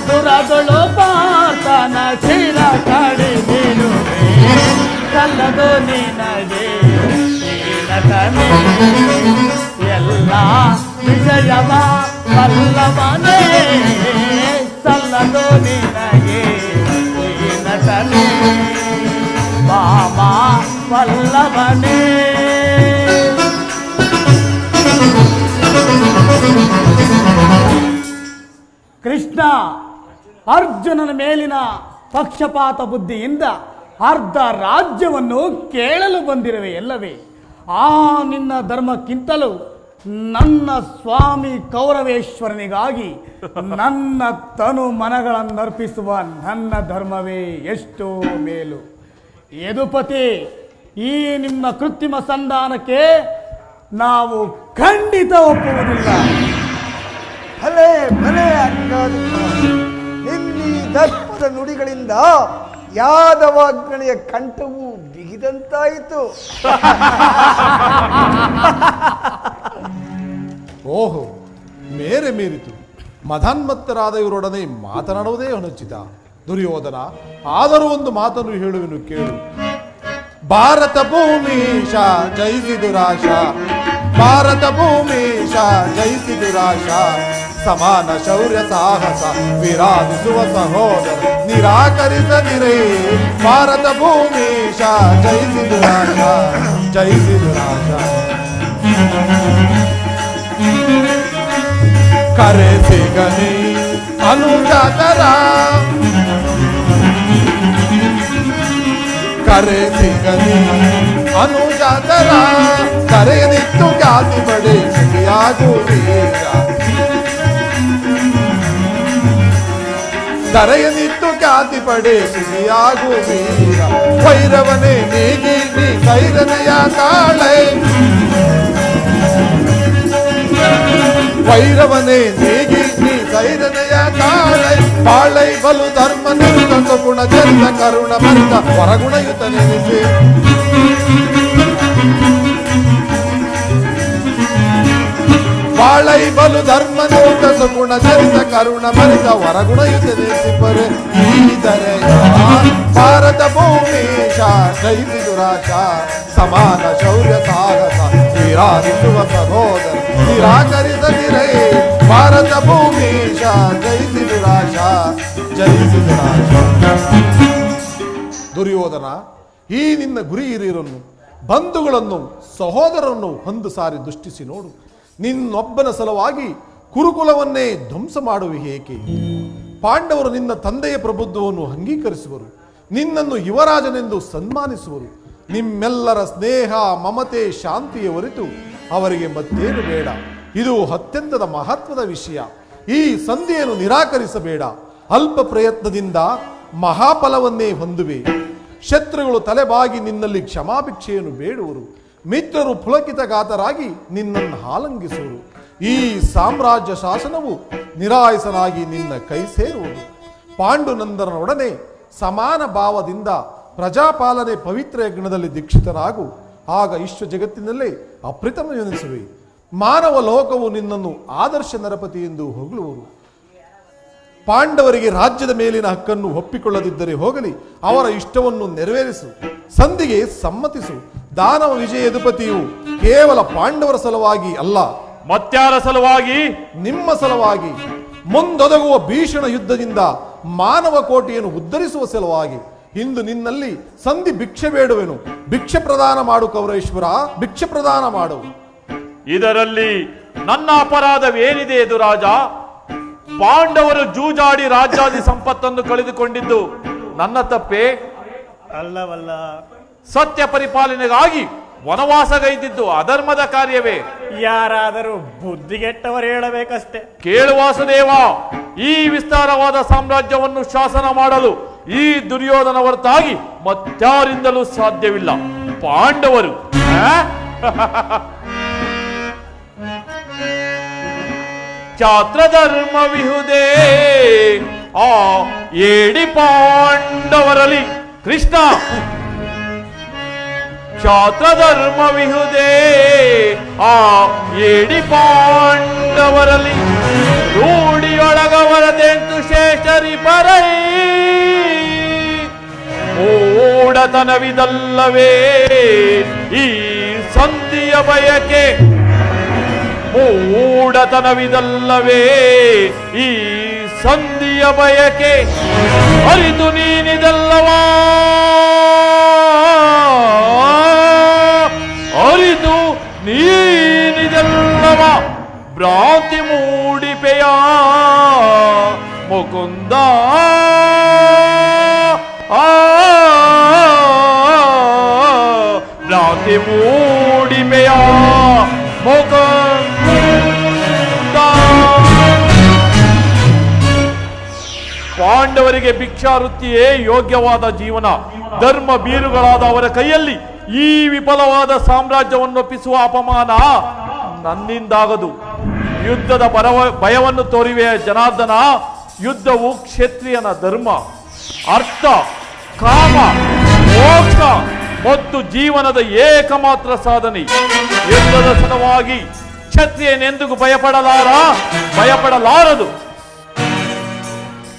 ದುರದೊಳು ಪಾತನ ಚಿರ ಕಡಿದಿಡುವೆ. ಸಲ್ಲದು ನಿನಗೆ ನಟನೆ ಎಲ್ಲ ವಿಷಯವ ವಲ್ಲಭನೇ ಸಲ್ಲದು ನಿನಗೆ ಈ ನಟನೆ ವಾಮ ವಲ್ಲಭನೇ. ಕೃಷ್ಣ ಅರ್ಜುನನ ಮೇಲಿನ ಪಕ್ಷಪಾತ ಬುದ್ಧಿಯಿಂದ ಅರ್ಧ ರಾಜ್ಯವನ್ನು ಕೇಳಲು ಬಂದಿರುವೆ ಎಲ್ಲವೇ. ಆ ನಿನ್ನ ಧರ್ಮಕ್ಕಿಂತಲೂ ನನ್ನ ಸ್ವಾಮಿ ಕೌರವೇಶ್ವರನಿಗಾಗಿ ನನ್ನ ತನು ಮನಗಳನ್ನರ್ಪಿಸುವ ನನ್ನ ಧರ್ಮವೇ ಎಷ್ಟೋ ಮೇಲು. ಯದುಪತಿ, ಈ ನಿಮ್ಮ ಕೃತ್ರಿಮ ಸಂಧಾನಕ್ಕೆ ನಾವು ಖಂಡಿತ ಒಪ್ಪುವುದಿಲ್ಲ. ಭಲೆ ಭಲೆ ನಿನ್ನಿ ದರ್ಪದ ನುಡಿಗಳಿಂದ ಯಾದವಾಗ್ನೆಯ ಕಂಠವು ಬಿಗಿದಂತಾಯಿತು. ಓಹೋ, ಮೇರೆ ಮೀರಿತು. ಮಧಾನ್ಮತ್ತರಾದ ಇವರೊಡನೆ ಮಾತನಾಡುವುದೇ ಅನುಚಿತ. ದುರ್ಯೋಧನ, ಆದರೂ ಒಂದು ಮಾತನ್ನು ಹೇಳುವೆನು ಕೇಳು. ಭಾರತ ಭೂಮೀಶ ಜಯಿಸಿ ದುರಾಶ, ಭಾರತ ಭೂಮೀಶ ಜಯಿಸಿ ದುರಾಶ, ಸಮಾನ ಶೌರ್ಯ ಸಾಹಸ ವಿರಾಜಿಸುವ ಸಹೋದರ ನಿರಾಕರಿಸದಿರೇ. ಭಾರತ ಭೂಮೀಶ ಜಯಿಸಿ ದುರಾಶ, ಜಯಿಸಿ ದುರಾಶ. ಕರೆ ಸಿಗನಿ ಅನುಜಾತರ, ಕರೆ ಸಿಗನಿ ಅನುಜಾತರ, ಕರೆಯನಿತ್ತು ಖ್ಯಾತಿ ಬಡೆ ಸುಖಿಯಾಗುವೀರ. ಕರೆಯನಿತ್ತು ಖ್ಯಾತಿ ಪಡೆ ಸುಖಿಯಾಗುವೀರ. ವೈರವನೇ ನೀಗಿ ನೀ ಕೈರನೆಯ ತಾಳೆ, ವೈರವನೇ ನೀಗಿ ನೀ ಕೈರನೆಯ ತಾಳೆ. ಬಾಳೈ ಬಲು ಧರ್ಮ ನಿರುತ ಗುಣ ಚರಿತ ಕರುಣ ಭರಿತ ಹೊರಗುಣಯುತ ನೆನೆಸಿ. ಬಾಳೈ ಬಲು ಧರ್ಮ ನಿರುತ ಸುಗುಣ ಚರಿತ ಕರುಣ ಭರಿತ ಹೊರಗುಣಯುತ ನೆನೆಸಿಪರೆ. ಈದರೆ ಭಾರತ ಭೂಮೀಶ ಜಯಿಸಿ ದುರಾಶ, ಸಮಾನ ಶೌರ್ಯ ಸಾಹಸ ವಿರಾಜಿಸುವ ಸಹೋದರ ನಿರಾಕರಿಸದಿರೇ. ಭಾರತ ಭೂಮೀಶ ಜಯಿಸಿ ದುರಾಶ, ಜಯಿಸಿ ದುರಾಶ. ದುರ್ಯೋಧನ, ಈ ನಿನ್ನ ಗುರಿ ಹಿರಿಯರನ್ನು, ಬಂಧುಗಳನ್ನು, ಸಹೋದರರನ್ನು ಒಂದು ಸಾರಿ ದೃಷ್ಟಿಸಿ ನೋಡು. ನಿನ್ನೊಬ್ಬನ ಸಲುವಾಗಿ ಕುರುಕುಲವನ್ನೇ ಧ್ವಂಸ ಮಾಡುವೆ ಏಕೆ? ಪಾಂಡವರು ನಿನ್ನ ತಂದೆಯ ಪ್ರಭುತ್ವವನ್ನು ಅಂಗೀಕರಿಸುವರು, ನಿನ್ನನ್ನು ಯುವರಾಜನೆಂದು ಸನ್ಮಾನಿಸುವರು. ನಿಮ್ಮೆಲ್ಲರ ಸ್ನೇಹ ಮಮತೆ ಶಾಂತಿಯ ಹೊರತು ಅವರಿಗೆ ಮತ್ತೇನು ಬೇಡ. ಇದು ಅತ್ಯಂತದ ಮಹತ್ವದ ವಿಷಯ. ಈ ಸಂಧಿಯನ್ನು ನಿರಾಕರಿಸಬೇಡ. ಅಲ್ಪ ಪ್ರಯತ್ನದಿಂದ ಮಹಾಫಲವನ್ನೇ ಹೊಂದುವೆ. ಶತ್ರುಗಳು ತಲೆಬಾಗಿ ನಿನ್ನಲ್ಲಿ ಕ್ಷಮಾಭಿಕ್ಷೆಯನ್ನು ಬೇಡುವರು. ಮಿತ್ರರು ಪುಳಕಿತಗಾತರಾಗಿ ನಿನ್ನನ್ನು ಆಲಂಗಿಸುವರು. ಈ ಸಾಮ್ರಾಜ್ಯ ಶಾಸನವು ನಿರಾಯಸನಾಗಿ ನಿನ್ನ ಕೈ ಸೇರುವುದು. ಪಾಂಡುನಂದನೊಡನೆ ಸಮಾನ ಭಾವದಿಂದ ಪ್ರಜಾಪಾಲನೆ ಪವಿತ್ರ ಯಜ್ಞದಲ್ಲಿ ದೀಕ್ಷಿತರಾಗು. ಆಗ ವಿಶ್ವ ಜಗತ್ತಿನಲ್ಲೇ ಅಪ್ರತಿಮವೆನಿಸುವೆ. ಮಾನವ ಲೋಕವು ನಿನ್ನನ್ನು ಆದರ್ಶ ನರಪತಿ ಎಂದು ಹೊಗಳುವರು. ಪಾಂಡವರಿಗೆ ರಾಜ್ಯದ ಮೇಲಿನ ಹಕ್ಕನ್ನು ಒಪ್ಪಿಕೊಳ್ಳದಿದ್ದರೆ ಹೋಗಲಿ, ಅವರ ಇಷ್ಟವನ್ನು ನೆರವೇರಿಸು, ಸಂಧಿಗೆ ಸಮ್ಮತಿಸು. ದಾನವ ವಿಜಯದುಪತಿಯು ಕೇವಲ ಪಾಂಡವರ ಸಲುವಾಗಿ ಅಲ್ಲ, ಮತ್ಯಾರ ಸಲುವಾಗಿ? ನಿಮ್ಮ ಸಲುವಾಗಿ. ಮುಂದೊದಗುವ ಭೀಷಣ ಯುದ್ಧದಿಂದ ಮಾನವ ಕೋಟೆಯನ್ನು ಉದ್ಧರಿಸುವ ಸಲುವಾಗಿ ಇಂದು ನಿನ್ನಲ್ಲಿ ಸಂಧಿ ಭಿಕ್ಷೆ ಬೇಡುವೆನು. ಭಿಕ್ಷೆ ಪ್ರದಾನ ಮಾಡು ಕೌರೇಶ್ವರ, ಭಿಕ್ಷೆ ಪ್ರದಾನ ಮಾಡು. ಇದರಲ್ಲಿ ನನ್ನ ಅಪರಾಧವೇನಿದೆ ಎದುರಾಜ? ಪಾಂಡವರು ಜೂಜಾಡಿ ರಾಜ್ಯಾದಿ ಸಂಪತ್ತನ್ನು ಕಳೆದುಕೊಂಡಿದ್ದು ನನ್ನ ತಪ್ಪೇ ಅಲ್ಲವಲ್ಲ. ಸತ್ಯ ಪರಿಪಾಲನೆಗಾಗಿ ವನವಾಸಗೈದಿದ್ದು ಅಧರ್ಮದ ಕಾರ್ಯವೇ? ಯಾರಾದರೂ ಬುದ್ಧಿಗೆಟ್ಟವರು ಹೇಳಬೇಕಷ್ಟೇ. ಕೇಳು ವಾಸುದೇವ, ಈ ವಿಸ್ತಾರವಾದ ಸಾಮ್ರಾಜ್ಯವನ್ನು ಶಾಸನ ಮಾಡಲು ಈ ದುರ್ಯೋಧನ ಹೊರತಾಗಿ ಮತ್ತಾರಿಂದಲೂ ಸಾಧ್ಯವಿಲ್ಲ. ಪಾಂಡವರು ಚಾತ್ರ ಧರ್ಮವಿಹುದೇ ಆ ಏಡಿ ಪಾಂಡವರಲ್ಲಿ ಕೃಷ್ಣ. ಕ್ಷಾತ್ರ ಧರ್ಮವಿಹುದೇ ಆ ಏಡಿ ಪಾಂಡವರಲ್ಲಿ ರೂಢಿಯೊಳಗವರದೆಂತು ಶೇಷರಿ ಪರೈ. ಮೂಢತನವಿದಲ್ಲವೇ ಈ ಸಂಧಿಯ ಬಯಕೆ? ಮೂಢತನವಿದಲ್ಲವೇ ಈ ಸಂಧಿಯ ಬಯಕೆ? ಅರಿತು ನೀನಿದಲ್ಲವಾ, ಅರಿತು ನೀನಿದಲ್ಲವ ಭ್ರಾಂತಿ ಮೂಡಿಪೆಯ ಮುಕುಂದ. ಭ್ರಾಂತಿ ಮೂಡಿಪೆಯ ಮುಕುಂದ. ಪಾಂಡವರಿಗೆ ಭಿಕ್ಷಾವೃತ್ತಿಯೇ ಯೋಗ್ಯವಾದ ಜೀವನ. ಧರ್ಮ ಬೀರುಗಳಾದ ಅವರ ಕೈಯಲ್ಲಿ ಈ ವಿಫಲವಾದ ಸಾಮ್ರಾಜ್ಯವನ್ನು ಒಪ್ಪಿಸುವ ಅಪಮಾನ ನನ್ನಿಂದಾಗದು. ಯುದ್ಧದ ಭಯವನ್ನು ತೋರಿವೆಯ ಜನಾರ್ದನ. ಯುದ್ಧವು ಕ್ಷತ್ರಿಯನ ಧರ್ಮ, ಅರ್ಥ, ಕಾಮ, ಮೋಕ್ಷ ಮತ್ತು ಜೀವನದ ಏಕಮಾತ್ರ ಸಾಧನೆ. ಯುದ್ಧದ ಸಲುವಾಗಿ ಕ್ಷತ್ರಿಯನೆಂದಿಗೂ ಭಯಪಡಲಾರದು.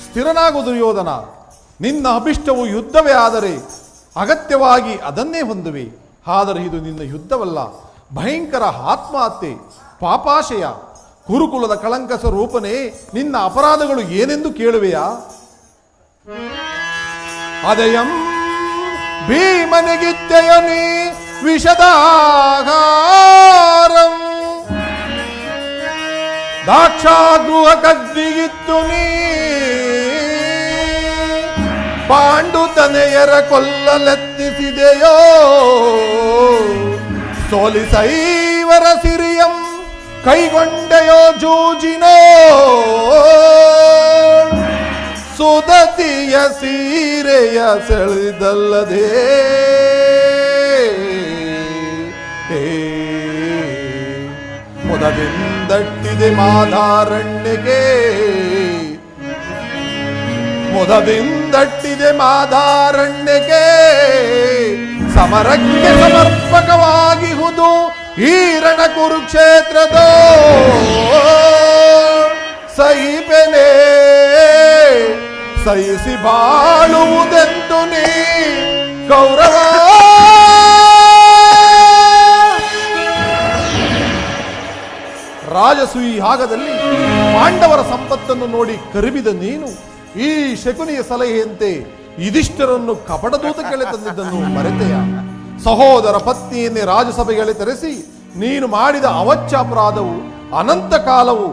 ಸ್ಥಿರನಾಗು ದುರ್ಯೋಧನ. ನಿನ್ನ ಅಭಿಷ್ಟವು ಯುದ್ಧವೇ ಆದರೆ ಅಗತ್ಯವಾಗಿ ಅದನ್ನೇ ಹೊಂದುವೆ. ಆದರೆ ಇದು ನಿನ್ನ ಯುದ್ಧವಲ್ಲ, ಭಯಂಕರ ಆತ್ಮಹತ್ಯೆ, ಪಾಪಾಶಯ, ಕುರುಕುಲದ ಕಳಂಕ ಸ್ವರೂಪನೇ. ನಿನ್ನ ಅಪರಾಧಗಳು ಏನೆಂದು ಕೇಳುವೆಯಾ? ಅದಯಂ ಭೀಮನಿಗಿತ್ತೆಯನಿ ವಿಷದಾಗಾರಂ ದಾಕ್ಷಾಗೃಹ ಕದ್ದಿಗಿತ್ತು ನೀ ಪಾಂಡುತನೆಯರ ಕೊಲ್ಲಲೆತ್ತಿಸಿದೆಯೋ ಸೋಲಿಸೈವರ ಸಿರಿಯಂ ಕೈಗೊಂಡೆಯೋ ಜೂಜಿನೋ ಸುದತಿಯ ಸೀರೆಯ ಸೆಳೆದಲ್ಲದೆ ಮುದದಿಂದಟ್ಟಿದೆ ಮಾದಾರಣ್ಯಕ್ಕೆ ಮುದದಿಂದಟ್ಟಿದೆ ಮಾದಾರಣ್ಯಕ್ಕೆ ಸಮರಕ್ಕೆ ಸಮರ್ಪಕವಾಗಿಹುದು ಈ ರಣ ಕುರುಕ್ಷೇತ್ರದ ಸಹಿಪೆನೆ ಸಹಿಸಿ ಬಾಳುವುದೆಂದು ನೀ ಕೌರವ ರಾಜಸೂಯಿ ಯಾಗದಲ್ಲಿ ಪಾಂಡವರ ಸಂಪತ್ತನ್ನು ನೋಡಿ ಕರುಬಿದ ನೀನು ಈ ಶಕುನಿಯ ಸಲಹೆಯಂತೆ ಯುಧಿಷ್ಠಿರನ್ನು ಕಪಟದೂತಕ್ಕೆ ತಂದಿದ್ದನ್ನು ಮರೆತೆಯ? ಸಹೋದರ ಪತ್ನಿಯನ್ನೇ ರಾಜಸಭೆಗೆ ತರಿಸಿ ನೀನು ಮಾಡಿದ ಅವಚ್ಚಾಪರಾಧವು ಅನಂತ ಕಾಲವು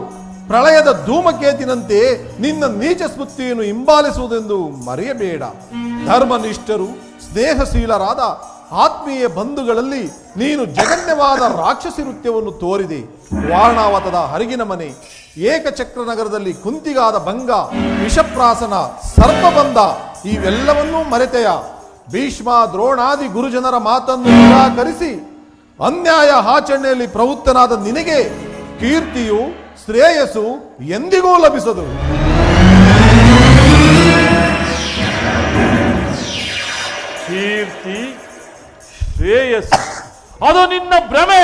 ಪ್ರಳಯದ ಧೂಮಕೇತಿನಂತೆ ನಿನ್ನ ನೀಚ ಸ್ಮೃತಿಯನ್ನು ಹಿಂಬಾಲಿಸುವುದೆಂದು ಮರೆಯಬೇಡ. ಧರ್ಮನಿಷ್ಠರು ಸ್ನೇಹಶೀಲರಾದ ಆತ್ಮೀಯ ಬಂಧುಗಳಲ್ಲಿ ನೀನು ಜಗನ್ಯವಾದ ರಾಕ್ಷಸಿ ನೃತ್ಯವನ್ನು ತೋರಿದೆ. ವಾರಣಾವತದ ಹರಿಗಿನ ಮನೆ, ಏಕಚಕ್ರ ನಗರದಲ್ಲಿ ಕುಂತಿಗಾದ ಭಂಗ, ವಿಷಪ್ರಾಸನ, ಸರ್ಪಬಂಧ ಇವೆಲ್ಲವನ್ನೂ ಮರೆತೆಯ? ಭೀಷ್ಮ ದ್ರೋಣಾದಿ ಗುರುಜನರ ಮಾತನ್ನು ನಿರಾಕರಿಸಿ ಅನ್ಯಾಯ ಆಚರಣೆಯಲ್ಲಿ ಪ್ರವೃತ್ತನಾದ ನಿನಗೆ ಕೀರ್ತಿಯು ಶ್ರೇಯಸ್ಸು ಎಂದಿಗೂ ಲಭಿಸದು. ಕೀರ್ತಿ ಶ್ರೇಯಸ್ಸು ಅದು ನಿನ್ನ ಭ್ರಮೆ.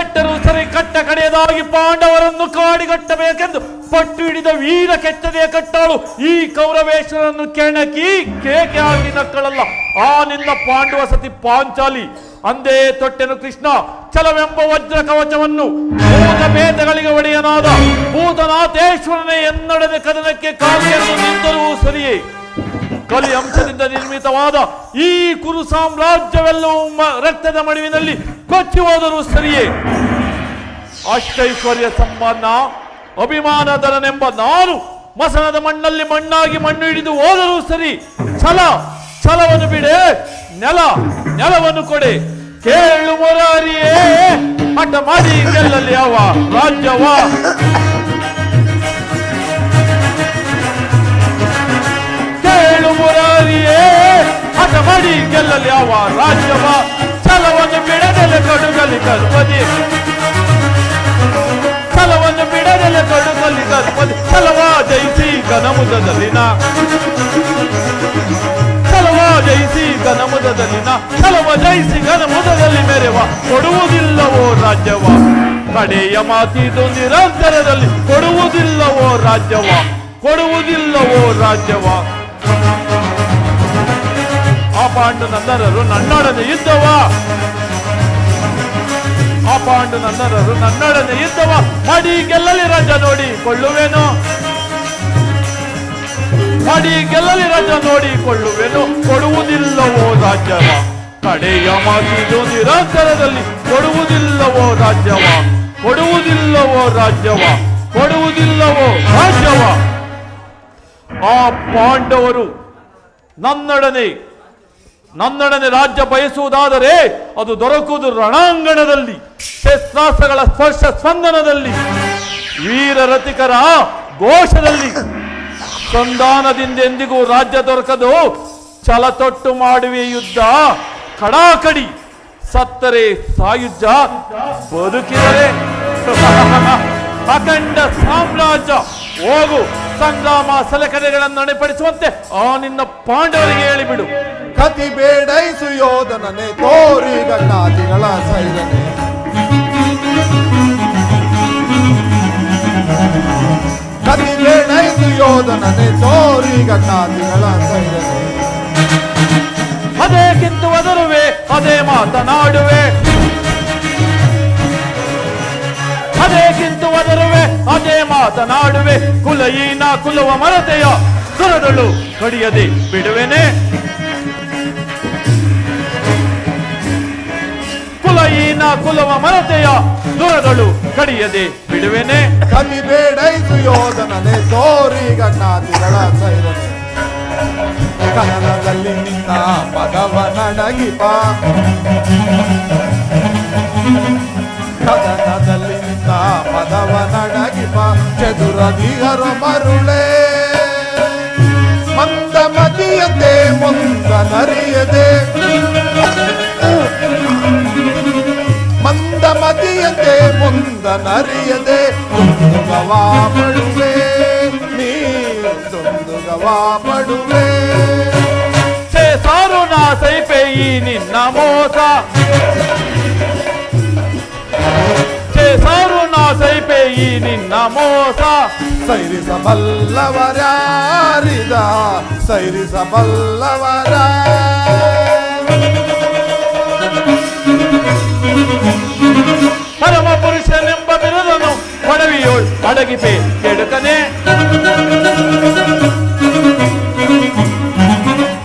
ಕೆಟ್ಟರೂ ಸರಿ ಕಟ್ಟ ಕಡೆಯದಾಗಿ ಪಾಂಡವರನ್ನು ಕಾಡಿಗಟ್ಟಬೇಕೆಂದು ಪಟ್ಟು ಹಿಡಿದ ವೀರ ಕೆಟ್ಟದೇ ಕಟ್ಟಾಳು ಈ ಕೌರವೇಶ್ವರನ್ನು ಕೆಣಕಿ ಕೇಕೆ ಆಗಿ ನಕ್ಕಳಲ್ಲ ಆ ನಿನ್ನ ಪಾಂಡವ ಸತಿ ಪಾಂಚಾಲಿ. ಅಂದೇ ತೊಟ್ಟೆನು ಕೃಷ್ಣ ಛಲವೆಂಬ ವಜ್ರ ಕವಚವನ್ನು ಭೂತ ಭೇದಗಳಿಗೆ ಒಡೆಯನಾದ ಭೂತನಾಥೇಶ್ವರನೇ ಎನ್ನಡದೆ ಕದನಕ್ಕೆ ಕಾಲಿಯನ್ನು ನಿಂತರೂ ಸರಿಯೇ. ಕಲಿ ಅಂಶದಿಂದ ನಿರ್ಮಿತವಾದ ಈ ಕುರು ಸಾಮ್ರಾಜ್ಯವೆಲ್ಲವೂ ರಕ್ತದ ಮಡುವಿನಲ್ಲಿ ಕೊಚ್ಚಿ ಹೋದರೂ ಸರಿಯೇ. ಅಷ್ಟೈಶ್ವರ್ಯ ಸಂಪನ್ನ ಅಭಿಮಾನಧರನೆಂಬ ನಾನು ಮಸಣದ ಮಣ್ಣಲ್ಲಿ ಮಣ್ಣಾಗಿ ಮಣ್ಣು ಹಿಡಿದು ಹೋದರೂ ಸರಿ. ಛಲವನ್ನು ಬಿಡೆ, ನೆಲವನ್ನು ಕೊಡೆ. ಕೇಳು ಮೊರಾರಿಯೇ, ಹಠ ಮಾಡಿ ಗೆಲ್ಲಲಿ ಯಾವ ರಾಜ್ಯವ. ಕೇಳು ಮೊರಾರಿಯೇ, ಹಠ ಮಾಡಿ ಗೆಲ್ಲಲಿ ಯಾವ ರಾಜ್ಯವ. ಛಲವನ್ನು ಬಿಡದೆಲೆ ಕಡುಗಲಿ ಕಲ್ಪದಿ, ಛಲವನ್ನು ಬಿಡದೆಲೆ ಕಡುಗಲಿ ಕಲ್ಪದಿ. ಛಲವ ಜಯಿಸಿ ಘನಮುದದಲ್ಲಿನ, ಛಲವ ಜಯಿಸಿ ಘನಮುದದಲ್ಲಿನ, ಛಲವ ಜಯಿಸಿ ಘನಮುದದಲ್ಲಿ ಮೆರೆವ. ಕೊಡುವುದಿಲ್ಲವೋ ರಾಜ್ಯವ, ಕಡೆಯ ಮಾತಿದು ನಿರಂತರದಲ್ಲಿ. ಕೊಡುವುದಿಲ್ಲವೋ ರಾಜ್ಯವ, ಕೊಡುವುದಿಲ್ಲವೋ ರಾಜ್ಯವ. ಆ ಪಾಂಡುನಂದನರು ನನ್ನೊಡನೆ ಇದ್ದವ, ಆ ಪಾಂಡುನಂದನರು ನನ್ನೊಡನೆ ಇದ್ದವ. ಮಡಿ ಗೆಲ್ಲಲಿ ರಾಜ್ಯ ನೋಡಿ ಕೊಳ್ಳುವೆನು, ಮಡಿ ಗೆಲ್ಲಲಿ ರಾಜ್ಯ ನೋಡಿ ಕೊಳ್ಳುವೆನು. ಕೊಡುವುದಿಲ್ಲವೋ ರಾಜ್ಯವ, ಕಡೆಯ ಮಾತಿದು ನಿರಂತರದಲ್ಲಿ. ಕೊಡುವುದಿಲ್ಲವೋ ರಾಜ್ಯವ, ಕೊಡುವುದಿಲ್ಲವೋ ರಾಜ್ಯವ, ಕೊಡುವುದಿಲ್ಲವೋ ರಾಜ್ಯವ. ಆ ಪಾಂಡವರು ನನ್ನೊಡನೆ ರಾಜ್ಯ ಬಯಸುವುದಾದರೆ ಅದು ದೊರಕುವುದು ರಣಾಂಗಣದಲ್ಲಿ, ಶಸ್ತ್ರಾಸ್ತ್ರಗಳ ಸ್ಪರ್ಶ ಸ್ಪಂದನದಲ್ಲಿ, ವೀರರತಿಕರ ಘೋಷದಲ್ಲಿ. ಸಂಧಾನದಿಂದ ಎಂದಿಗೂ ರಾಜ್ಯ ದೊರಕದು. ಛಲ ತೊಟ್ಟು ಮಾಡುವೆ ಯುದ್ಧ ಕಡಾಕಡಿ. ಸತ್ತರೆ ಸಾಯುಜ್ಯ, ಬದುಕಿದರೆ ಅಖಂಡ ಸಾಮ್ರಾಜ್ಯ. ಹೋಗು, ಸಂಗ್ರಾಮ ಸಲಕರಣೆಗಳನ್ನು ನಡೆಪಡಿಸುವಂತೆ ಆ ನಿನ್ನ ಪಾಂಡವರಿಗೆ ಹೇಳಿಬಿಡು. ಕತಿ ಬೇಡೈಸು ಯೋಧನನೆ ತೋರಿ ಗಣ್ಣಾದಿಗಳ ಸೈರನೆ. ಕತಿ ಬೇಡೈಸು ಯೋಧನನೆ ತೋರಿ ಗಣ್ಣಾದಿಗಳ ಸೈರನೆ. ಅದೇ ಕಿಂತು ಒದರುವೆ, ಅದೇ ಮಾತನಾಡುವೆ. ಅದೇ ಕಿಂತು ಒದರುವೆ, ಅದೇ ಮಾತನಾಡುವೆ. ಕುಲಯೀನ ಕುಲವ ಮರತೆಯ ಸುರದಳು ಕಡಿಯದೆ ಬಿಡುವೆನೆ. ಕುಲಯೀನ ಕುಲವ ಮರತೆಯ ದುರದಳು ಕಡಿಯದೆ ಬಿಡುವೆನೆ. ಕತಿ ಬೇಡೈಸು ಯೋಧನನೆ ತೋರಿ ಗಣ್ಣಾದಿಗಳ ಸೈರನೆ. ಕನನದಲ್ಲಿ ನಿನ್ನ ಪದವ ನಡಗಿಪ, ಕದನದಲ್ಲಿ ನಿನ್ನ ಪದವ ನಡಗಿಪ. ಚದುರದಿಗರ ಮರುಳೆ ಮಂದಮತಿಯದೆ ಮುಂದನರಿಯದೆ, ಮಂದಮತಿಯದೆ ಮುಂದನರಿಯದೆ. ದುಂದುಗವಾ ಪಡುವೆ ನೀ, ದುಂದುಗವಾ ಪಡುವೆ. ಸಾರು ನಾ ಸೈಪೆ ಈ ನಿನ್ನ ಮೋಸ, ಸಾರು ನಾ ಸೈಪೆ ಈ ನಿನ್ನ ಮೋಸ. ಸೈರಿಸಬಲ್ಲವರಾರಿದ ಸೈರಿಸಬಲ್ಲವರ. ಪರಮ ಪುರುಷನೆಂಬ ಬಿರುದನು ಪಡವಿಯೋಳ್ ಅಡಗಿಪೆ ಕೆಡುಕನೆ.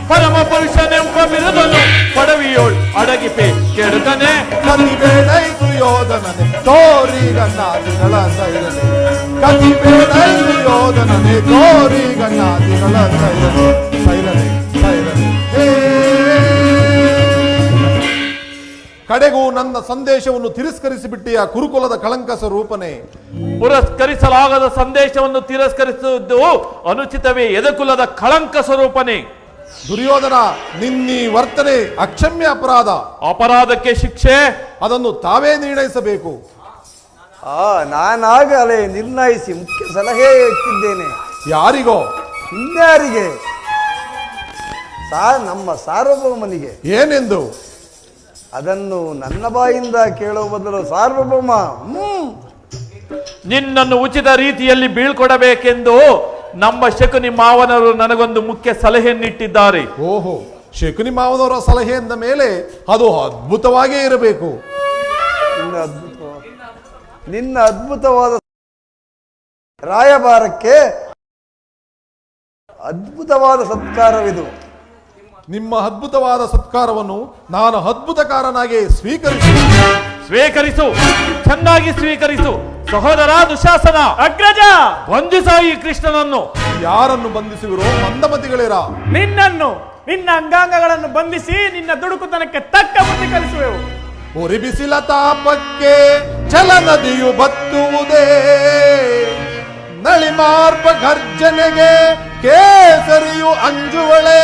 ಪರಮ ಪುರುಷನೆಂಬ ಬಿರುದನು ಪಡವಿಯೋಳ್ ಅಡಗಿಪೆ ಕೆಡುಕನೆ. ಕತಿ ಬೇಡೈಸು ಯೋಧನನೆ ತೋರಿ ಗಣ್ಣಾದಿಗಳ ಸೈರನೆ. ಕತಿ ಬೇಡೈಸು ಯೋಧನನೆ ತೋರಿ ಗಣ್ಣಾದಿಗಳ ಸೈರನೆ. ಸೈರನೆ ಸೈರನೆ. ಕಡೆಗೂ ನನ್ನ ಸಂದೇಶವನ್ನು ತಿರಸ್ಕರಿಸಿಬಿಟ್ಟಿಯ ಕುರುಕುಲದ ಕಳಂಕ ಸ್ವರೂಪನೇ. ಪುರಸ್ಕರಿಸಲಾಗದ ಸಂದೇಶವನ್ನು ತಿರಸ್ಕರಿಸುವುದು ಅನುಚಿತವೇ ಎದಕುಲದ ಕಳಂಕ ಸ್ವರೂಪನೇ. ದುರ್ಯೋಧನ, ನಿನ್ನೀ ವರ್ತನೆ ಅಕ್ಷಮ್ಯ ಅಪರಾಧ. ಅಪರಾಧಕ್ಕೆ ಶಿಕ್ಷೆ ಅದನ್ನು ತಾವೇ ನಿರ್ಣಯಿಸಬೇಕು. ನಾನಾಗಲೇ ನಿರ್ಣಯಿಸಿ ಮುಖ್ಯ ಸಲಹೆ ಇಟ್ಟಿದ್ದೇನೆ. ಯಾರಿಗೋ? ಇನ್ಯಾರಿಗೆ? ನಮ್ಮ ಸಾರ್ವಭೌಮನಿಗೆ. ಏನೆಂದು? ಅದನ್ನು ನನ್ನ ಬಾಯಿಂದ ಕೇಳುವ ಬದಲು ಸಾರ್ವಭೌಮ ನಿನ್ನನ್ನು ಉಚಿತ ರೀತಿಯಲ್ಲಿ ಬೀಳ್ಕೊಡಬೇಕೆಂದು ನಮ್ಮ ಶಕುನಿ ಮಾವನವರು ನನಗೊಂದು ಮುಖ್ಯ ಸಲಹೆಯನ್ನಿಟ್ಟಿದ್ದಾರೆ. ಓಹೋ, ಶಕುನಿ ಮಾವನವರ ಸಲಹೆ ಎಂದ ಮೇಲೆ ಅದು ಅದ್ಭುತವಾಗೇ ಇರಬೇಕು. ನಿನ್ನ ಅದ್ಭುತವಾದ ರಾಯಭಾರಕ್ಕೆ ಅದ್ಭುತವಾದ ಸತ್ಕಾರವಿದು. ನಿಮ್ಮ ಅದ್ಭುತವಾದ ಸತ್ಕಾರವನ್ನು ನಾನು ಅದ್ಭುತಕಾರನಾಗಿ ಸ್ವೀಕರಿಸು, ಚೆನ್ನಾಗಿ ಸ್ವೀಕರಿಸು. ಸಹೋದರ ದುಶಾಸನ, ಅಗ್ರಜ, ಬಂಧಿಸ ಈ ಕೃಷ್ಣನನ್ನು. ಯಾರನ್ನು ಬಂಧಿಸುವಿರೋ ಮಂದಮತಿಗಳಿರ? ನಿನ್ನನ್ನು, ನಿನ್ನ ಅಂಗಾಂಗಗಳನ್ನು ಬಂಧಿಸಿ ನಿನ್ನ ದುಡುಕುತನಕ್ಕೆ ತಕ್ಕ ಬುದ್ಧಿ ಕಲಿಸುವೆವು. ಉರಿ ಬಿಸಿಲ ತಾಪಕ್ಕೆ ಛಲ ನದಿಯು ಬತ್ತುವುದೇ, ನಳಿಮಾರ್ಪ ಗರ್ಜನೆಗೆ ಕೇಸರಿಯು ಅಂಜುವಳೆ.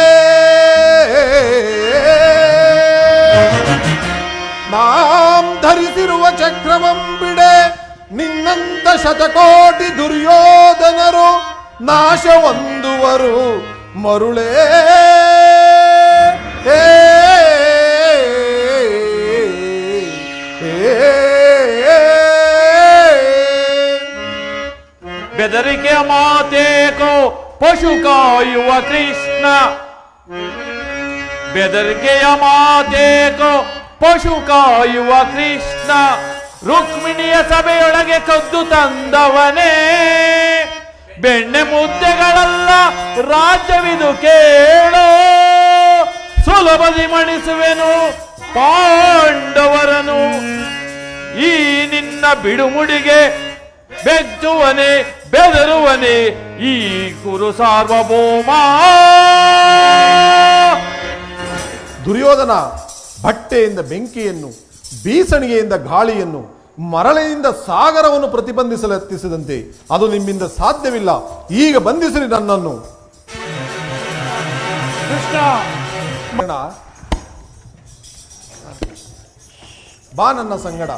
ನಾಂ ಧರಿಸಿರುವ ಚಕ್ರವಂ ಬಿಡೆ, ನಿನ್ನಂತ ಶತಕೋಟಿ ದುರ್ಯೋಧನರು ನಾಶ ಹೊಂದುವರು ಮರುಳೇ. ಬೆದರಿಕೆಯ ಮಾತೇಕೋ ಪಶು ಕಾಯುವ ಕೃಷ್ಣ, ಬೆದರಿಕೆಯ ಮಾತೇಕೋ ಪಶು ಕಾಯುವ ಕೃಷ್ಣ. ರುಕ್ಮಿಣಿಯ ಸಭೆಯೊಳಗೆ ಕದ್ದು ತಂದವನೇ, ಬೆಣ್ಣೆ ಮುದ್ದೆಗಳಲ್ಲ ರಾಜ್ಯವಿದು ಕೇಳೋ. ಸುಲಭದಿ ಮಣಿಸುವೆನು ಪಾಂಡವರನು, ಈ ನಿನ್ನ ಬಿಡುಮುಡಿಗೆ ಬೆಚ್ಚುವನೆ ಬೆದರುವನೆ ಈ ಕುರು ಸಾರ್ವಭೌಮ. ದುರ್ಯೋಧನ ಬಟ್ಟೆಯಿಂದ ಬೆಂಕಿಯನ್ನು, ಬೀಸಣಿಗೆಯಿಂದ ಗಾಳಿಯನ್ನು, ಮರಳಿನಿಂದ ಸಾಗರವನ್ನು ಪ್ರತಿಬಂಧಿಸಲು ಯತ್ನಿಸಿದಂತೆ ಅದು ನಿಮ್ಮಿಂದ ಸಾಧ್ಯವಿಲ್ಲ. ಈಗ ಬಂಧಿಸಿರಿ ನನ್ನನ್ನು. ಕೃಷ್ಣ, ಬಾ ನನ್ನ ಸಂಗಡ.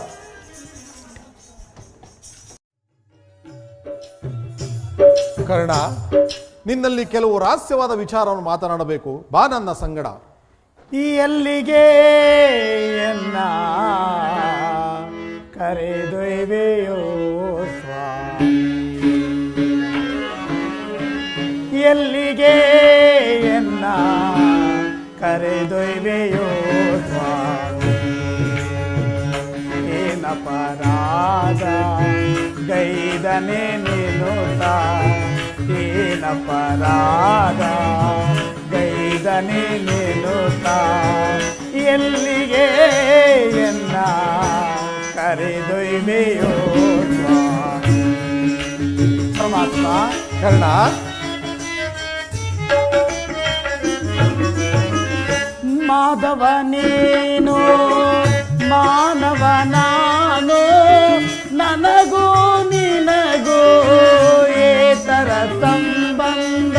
ಕರ್ಣ, ನಿನ್ನಲ್ಲಿ ಕೆಲವು ರಹಸ್ಯವಾದ ವಿಚಾರವನ್ನು ಮಾತನಾಡಬೇಕು. ಬಾ ನನ್ನ ಸಂಗಡ. ಎಲ್ಲಿಗೆ ಎನ್ನ ಕರೆದೊಯ್ವೆಯೋ ಸ್ವಾಮಿ, ಎಲ್ಲಿಗೆ ಎನ್ನ ಕರೆದೊಯ್ವೆಯೋ ಸ್ವಾಮಿ. ಏನಪರಾಧ ಗೈದನೆ ನಿನುತ, ಏನಪರಾಧ ಗೈದನೆ ನಿನುತ, ಎಲ್ಲಿಗೆ ಎನ್ನ ಕರೆದೊಯ್ವೆಯೋ ಸ್ವಾಮಿ. ಪರಮಾತ್ಮ, ಕರ್ಣ, ಮಾಧವ ನೀನು ಮಾನವ ನಾನು, ನನಗೂ ನಿನಗೂ ಏತರ ಸಂಬಂಧ.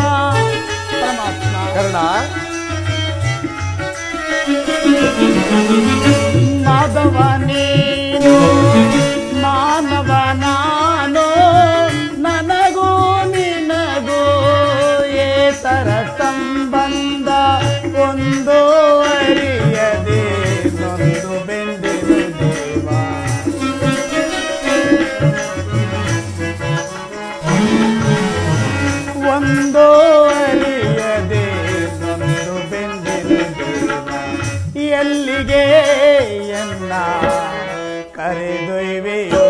ಪರಮಾತ್ಮ, ಕರ್ಣ, ಮಾಧವ ನೀನು ಮಾನವ ನಾನು, ನನಗೂ ನಿನಗೂ ಏತರ ಸಂಬಂಧ. ಒಂದು ಅರಿಯದೆ ನೊಂದು ಬೆಂದೆನು ದೇವ, ಒಂದು ಅರಿಯದೆ ನೊಂದು ಬೆಂದೆನು ದೇವ. ಎಲ್ಲಿಗೆ ಎನ್ನ ಕರೆದೊಯ್ವೆಯೋ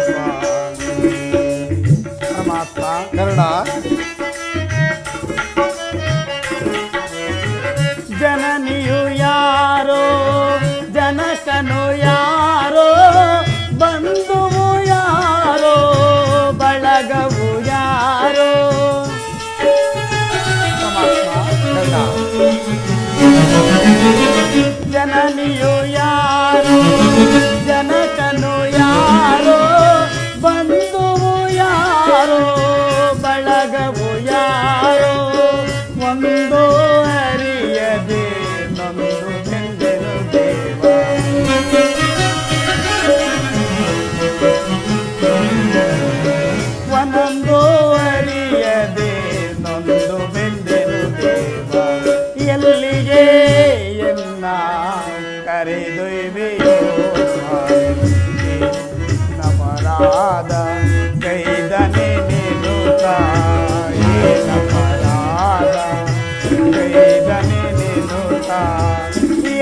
ಸ್ವಾಮಿ. ಪರಮಾತ್ಮ, ಕರ್ಣ, ಜನನಿಯು ಯಾರೋ ಜನಕನು ಯಾರೋ, ಬಂಧುವು ಯಾರೋ ಬಳಗವು ಯಾರೋ. ಜನನಿಯು ಯಾರೋ ಜನಕನು ಯಾರೋ,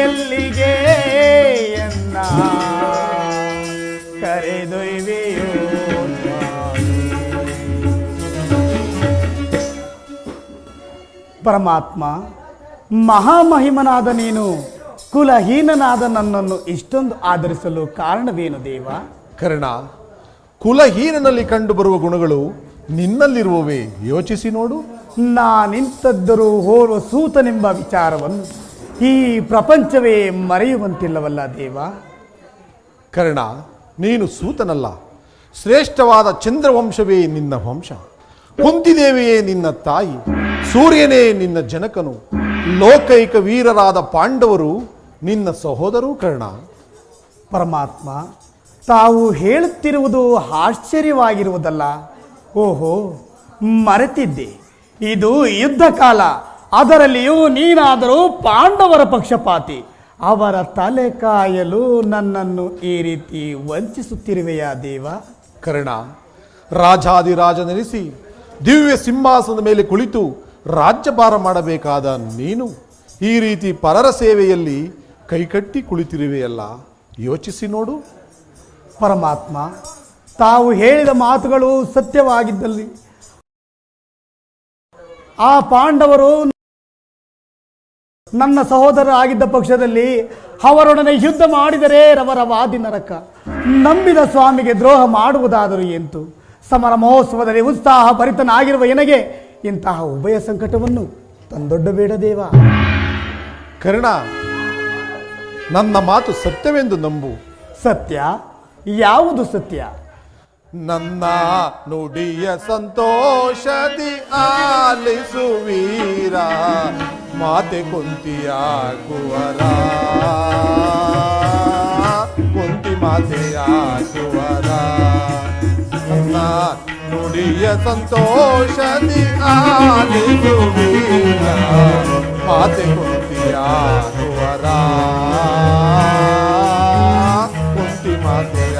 ಎಲ್ಲಿಗೆ ಎನ್ನ ಕರೆದೊಯ್ವೆಯೋ ಪರಮಾತ್ಮ, ಮಹಾಮಹಿಮನಾದ ನೀನು ಕುಲಹೀನನಾದ ನನ್ನನ್ನು ಇಷ್ಟೊಂದು ಆದರಿಸಲು ಕಾರಣವೇನು ದೇವ? ಕರ್ಣ, ಕುಲಹೀನನಲ್ಲಿ ಕಂಡುಬರುವ ಗುಣಗಳು ನಿನ್ನಲ್ಲಿರುವವೇ ಯೋಚಿಸಿ ನೋಡು. ನಾನಿಂತದ್ದರೂ ಓರ್ವ ಸೂತನೆಂಬ ವಿಚಾರವನ್ನು ಈ ಪ್ರಪಂಚವೇ ಮರೆಯುವಂತಿಲ್ಲವಲ್ಲ ದೇವ? ಕರ್ಣ, ನೀನು ಸೂತನಲ್ಲ, ಶ್ರೇಷ್ಠವಾದ ಚಂದ್ರವಂಶವೇ ನಿನ್ನ ವಂಶ, ಕುಂತಿದೇವಿಯೇ ನಿನ್ನ ತಾಯಿ, ಸೂರ್ಯನೇ ನಿನ್ನ ಜನಕನು, ಲೋಕೈಕ ವೀರರಾದ ಪಾಂಡವರು ನಿನ್ನ ಸಹೋದರು. ಕರ್ಣ, ಪರಮಾತ್ಮ, ತಾವು ಹೇಳುತ್ತಿರುವುದು ಆಶ್ಚರ್ಯವಾಗಿರುವುದಲ್ಲ. ಓಹೋ, ಮರೆತಿದ್ದೆ, ಇದು ಯುದ್ಧ ಕಾಲ. ಅದರಲ್ಲಿಯೂ ನೀನಾದರೂ ಪಾಂಡವರ ಪಕ್ಷಪಾತಿ. ಅವರ ತಲೆ ಕಾಯಲು ನನ್ನನ್ನು ಈ ರೀತಿ ವಂಚಿಸುತ್ತಿರುವೆಯಾ ದೇವ? ಕರ್ಣ, ರಾಜಾದಿರಾಜನೆನಿಸಿ ದಿವ್ಯ ಸಿಂಹಾಸನದ ಮೇಲೆ ಕುಳಿತು ರಾಜ್ಯಭಾರ ಮಾಡಬೇಕಾದ ನೀನು ಈ ರೀತಿ ಪರರ ಸೇವೆಯಲ್ಲಿ ಕೈಕಟ್ಟಿ ಕುಳಿತಿರುವೆಯಲ್ಲ, ಯೋಚಿಸಿ ನೋಡು. ಪರಮಾತ್ಮ, ತಾವು ಹೇಳಿದ ಮಾತುಗಳು ಸತ್ಯವಾಗಿದ್ದಲ್ಲಿ ಆ ಪಾಂಡವರು ನನ್ನ ಸಹೋದರರಾಗಿದ್ದ ಪಕ್ಷದಲ್ಲಿ ಅವರೊಡನೆ ಯುದ್ಧ ಮಾಡಿದರೆ ರವರ ವಾದಿ ನರಕ. ನಂಬಿದ ಸ್ವಾಮಿಗೆ ದ್ರೋಹ ಮಾಡುವುದಾದರೂ ಎಂತು? ಸಮರ ಮಹೋತ್ಸವದಲ್ಲಿ ಉತ್ಸಾಹ ಭರಿತನಾಗಿರುವ ನನಗೆ ಇಂತಹ ಉಭಯ ಸಂಕಟವನ್ನು ತಂದೊಡ್ಡಬೇಡ ದೇವ. ಕರ್ಣ, ನನ್ನ ಮಾತು ಸತ್ಯವೆಂದು ನಂಬು. ಸತ್ಯ? ಯಾವುದು ಸತ್ಯ? ನನ್ನ ನುಡಿಯ ಸಂತೋಷದಿ ಆಲಿಸುವೀರ, ಮಾತೆ ಕುಂತಿಯ ಕುವರ, ಕುಂತಿ ಮಾತೆಯ ಕುವರ. ನನ್ನ ನುಡಿಯ ಸಂತೋಷದಿ ಆಲಿಸುವೀರ, ಮಾತೆ ಕುಂತಿಯ ಕುವರ, ಕುಂತಿ ಮಾತೆಯ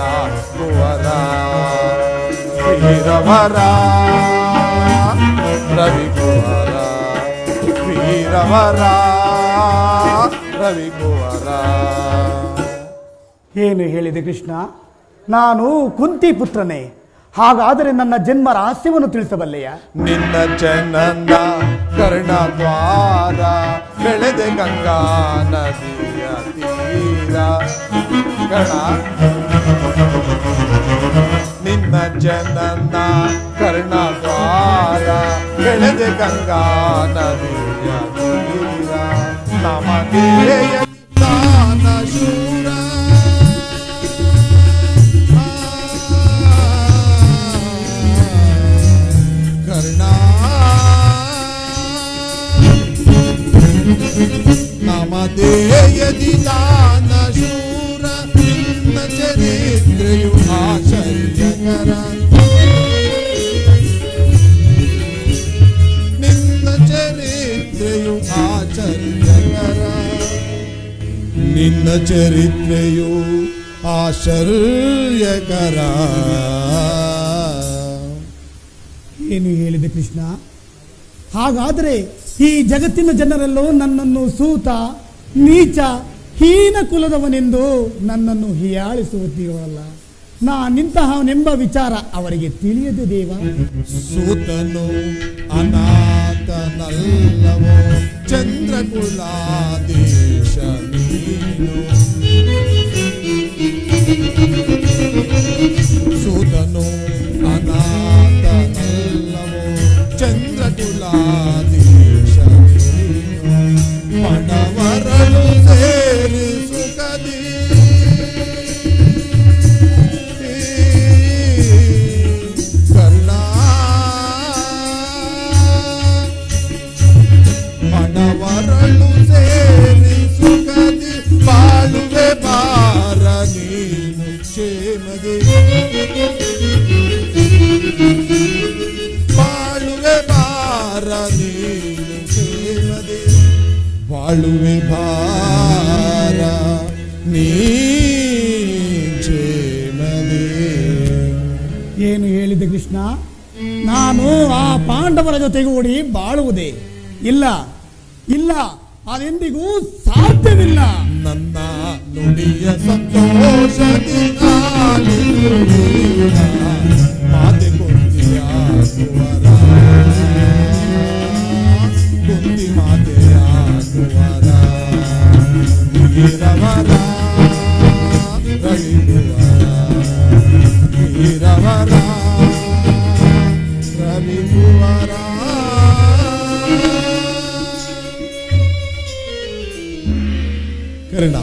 ಕುವರ. ವೀರವರ ರವಿಕುವರ, ವೀರವರ ರವಿಕುವರ. ಏನು ಹೇಳಿದೆ ಕೃಷ್ಣ? ನಾನು ಕುಂತಿ ಪುತ್ರನೇ. ಹಾಗಾದರೆ ನನ್ನ ಜನ್ಮ ರಹಸ್ಯವನ್ನು ತಿಳಿಸಬಲ್ಲೆಯ? ನಿನ್ನ ಜನನ ಕರ್ಣದ್ವಾರ, ಬೆಳೆದೆ ಗಂಗಾ ನದಿಯ ತೀರ. ಕರ್ಣ, ನಿನ್ನ ಜನನ ಕರ್ಣದ್ವಾರ, ಬೆಳೆದೆ ಗಂಗಾ ನದಿಯ ತೀರ. ನಮಗೆ ದಾನ ಶೂರ, ಕರ್ಣ, ನಮದೇಯದಿ ದಾನ ಶೂರ, ನಿನ್ನ ಚರಿತ್ರೆಯು ಆಶ್ಚರ್ಯಕರ. ನಿನ್ನ ಚರಿತ್ರೆಯು ಆಶ್ಚರ್ಯಕರ, ನಿನ್ನ ಚರಿತ್ರೆಯು ಆಶ್ಚರ್ಯಕರ. ಏನು ಹೇಳಿದೆ ಕೃಷ್ಣ? ಹಾಗಾದರೆ ಈ ಜಗತ್ತಿನ ಜನರೆಲ್ಲೋ ನನ್ನನ್ನು ಸೂತ, ನೀಚ, ಹೀನ ಕುಲದವನೆಂದು ನನ್ನನ್ನು ಹೀಯಾಳಿಸುತ್ತೀವಲ್ಲ. ನಾನಿಂತಹವನೆಂಬ ವಿಚಾರ ಅವರಿಗೆ ತಿಳಿಯದೆ ದೇವ. ಸೂತನು ಅನಾಥನಲ್ಲವೋ, ಚಂದ್ರಕುಲಾದೇಶ ನೀನು. ಸೂತನು ಅನಾಥನಲ್ಲವೋ, ಚಂದ್ರಕುಲಾದೇಶ ನೀನು. ಪಡವರಳು ಸೇರಿ ಸುಖದಿ ಕರ್ಣ, ಪಡವರಳು ಸೇರಿ ಸುಖದಿ ಬಾಳುವೆ ಬಾರ ನೀನು ಕ್ಷೇಮದಿ. ಬಾಳುವೆ ಬಾರ ನೀನು ಕ್ಷೇಮದಿ, ಬಾಳುವೆ ಭಾರ ನೀ ಕ್ಷೇಮದಿ. ಏನು ಹೇಳಿದೆ ಕೃಷ್ಣ? ನಾನು ಆ ಪಾಂಡವರ ಜೊತೆಗೂಡಿ ಬಾಳುವುದೇ ಇಲ್ಲ, ಇಲ್ಲ, ಅದೆಂದಿಗೂ ಸಾಧ್ಯವಿಲ್ಲ. ನನ್ನ ನುಡಿಯ ಸಂತೋಷದಿ ಆಲಿಸುವೀರ ಮಾತೆ ಕುಂತಿಯಾಗುವರ ಕುಂತಿ ಮಾತೆಯಾಗುವರ ವೀರವರ ರವಿಗುವರ ವೀರವರ ರವಿಗುವರ. ಕರ್ಣ,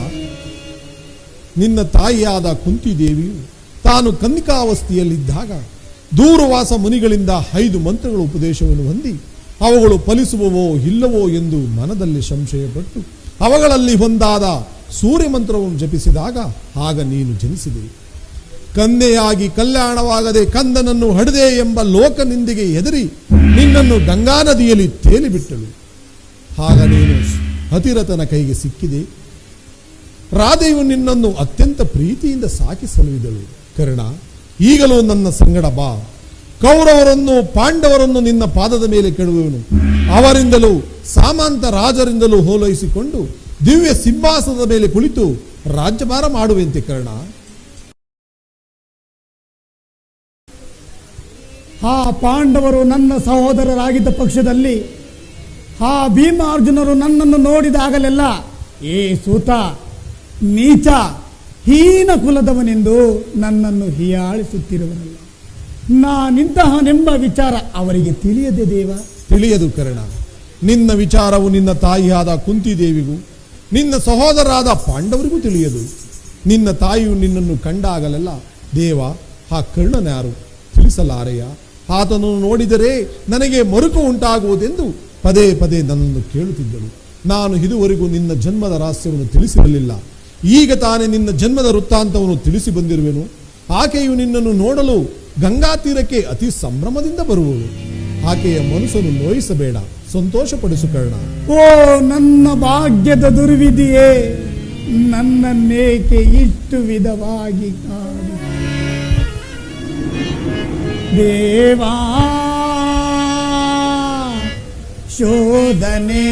ನಿನ್ನ ತಾಯಿಯಾದ ಕುಂತಿದೇವಿಯು ತಾನು ಕನ್ನಿಕಾವಸ್ಥೆಯಲ್ಲಿದ್ದಾಗ ದೂರವಾಸ ಮುನಿಗಳಿಂದ 5 ಮಂತ್ರಗಳ ಉಪದೇಶವನ್ನು ಹೊಂದಿ ಅವುಗಳು ಫಲಿಸುವವೋ ಇಲ್ಲವೋ ಎಂದು ಮನದಲ್ಲಿ ಸಂಶಯಪಟ್ಟು ಅವುಗಳಲ್ಲಿ ಒಂದಾದ ಸೂರ್ಯ ಮಂತ್ರವನ್ನು ಜಪಿಸಿದಾಗ ಆಗ ನೀನು ಜನಿಸಿದೆ. ಕನ್ಯೆಯಾಗಿ ಕಲ್ಯಾಣವಾಗದೆ ಕಂದನನ್ನು ಹಡೆದೆ ಎಂಬ ಲೋಕನಿಂದಿಗೆ ಹೆದರಿ ನಿನ್ನನ್ನು ಗಂಗಾ ನದಿಯಲ್ಲಿ ತೇಲಿಬಿಟ್ಟಳು. ಆಗ ನೀನು ಅತಿರಥನ ಕೈಗೆ ಸಿಕ್ಕಿದೆ. ರಾಧೆಯು ನಿನ್ನನ್ನು ಅತ್ಯಂತ ಪ್ರೀತಿಯಿಂದ ಸಾಕಿ ಸಲುಹಿದಳು. ಕರ್ಣ, ಈಗಲೂ ನನ್ನ ಸಂಗಡ ಬಾ. ಕೌರವರನ್ನು ಪಾಂಡವರನ್ನು ನಿನ್ನ ಪಾದದ ಮೇಲೆ ಕೆಡುವವನು. ಅವರಿಂದಲೂ ಸಾಮಂತ ರಾಜರಿಂದಲೂ ಹೋಲೈಸಿಕೊಂಡು ದಿವ್ಯ ಸಿಂಹಾಸನದ ಮೇಲೆ ಕುಳಿತು ರಾಜ್ಯಭಾರ ಮಾಡುವಂತೆ ಕರ್ಣ. ಆ ಪಾಂಡವರು ನನ್ನ ಸಹೋದರರಾಗಿದ್ದ ಪಕ್ಷದಲ್ಲಿ ಆ ಭೀಮಾರ್ಜುನರು ನನ್ನನ್ನು ನೋಡಿದಾಗಲೆಲ್ಲ ಏ ಸೂತ, ನೀಚ, ಹೀನ ಕುಲದವನೆಂದು ನನ್ನನ್ನು ಹೀಯಾಳಿಸುತ್ತಿರುವನಲ್ಲ. ನಾನಿಂತಹನೆಂಬ ವಿಚಾರ ಅವರಿಗೆ ತಿಳಿಯದೆ ದೇವ? ತಿಳಿಯದು ಕರ್ಣ. ನಿನ್ನ ವಿಚಾರವು ನಿನ್ನ ತಾಯಿಯಾದ ಕುಂತಿದೇವಿಗೂ ನಿನ್ನ ಸಹೋದರರಾದ ಪಾಂಡವರಿಗೂ ತಿಳಿಯದು. ನಿನ್ನ ತಾಯಿಯು ನಿನ್ನನ್ನು ಕಂಡಾಗಲೆಲ್ಲ ದೇವ, ಆ ಕರ್ಣನ್ಯಾರು ತಿಳಿಸಲಾರೆಯ? ಆತನನ್ನು ನೋಡಿದರೆ ನನಗೆ ಮರುಕು ಉಂಟಾಗುವುದೆಂದು ಪದೇ ಪದೇ ನನ್ನನ್ನು ಕೇಳುತ್ತಿದ್ದಳು. ನಾನು ಇದುವರೆಗೂ ನಿನ್ನ ಜನ್ಮದ ರಹಸ್ಯವನ್ನು ತಿಳಿಸಿರಲಿಲ್ಲ. ಈಗ ತಾನೇ ನಿನ್ನ ಜನ್ಮದ ವೃತ್ತಾಂತವನ್ನು ತಿಳಿಸಿ ಬಂದಿರುವೆನು. ಆಕೆಯು ನಿನ್ನನ್ನು ನೋಡಲು ಗಂಗಾ ತೀರಕ್ಕೆ ಅತಿ ಸಂಭ್ರಮದಿಂದ ಬರುವಳು. ಆಕೆಯ ಮನಸ್ಸನ್ನು ನೋಯಿಸಬೇಡ, ಸಂತೋಷಪಡಿಸು ಕರ್ಣ. ಓ ನನ್ನ ಭಾಗ್ಯದ ದುರ್ವಿಧಿಯೇ, ನನ್ನನ್ನೇಕೆ ಇಷ್ಟು ವಿಧವಾಗಿ ಕಾಡಿ ದೇವಾ. ಶೋಧನೆ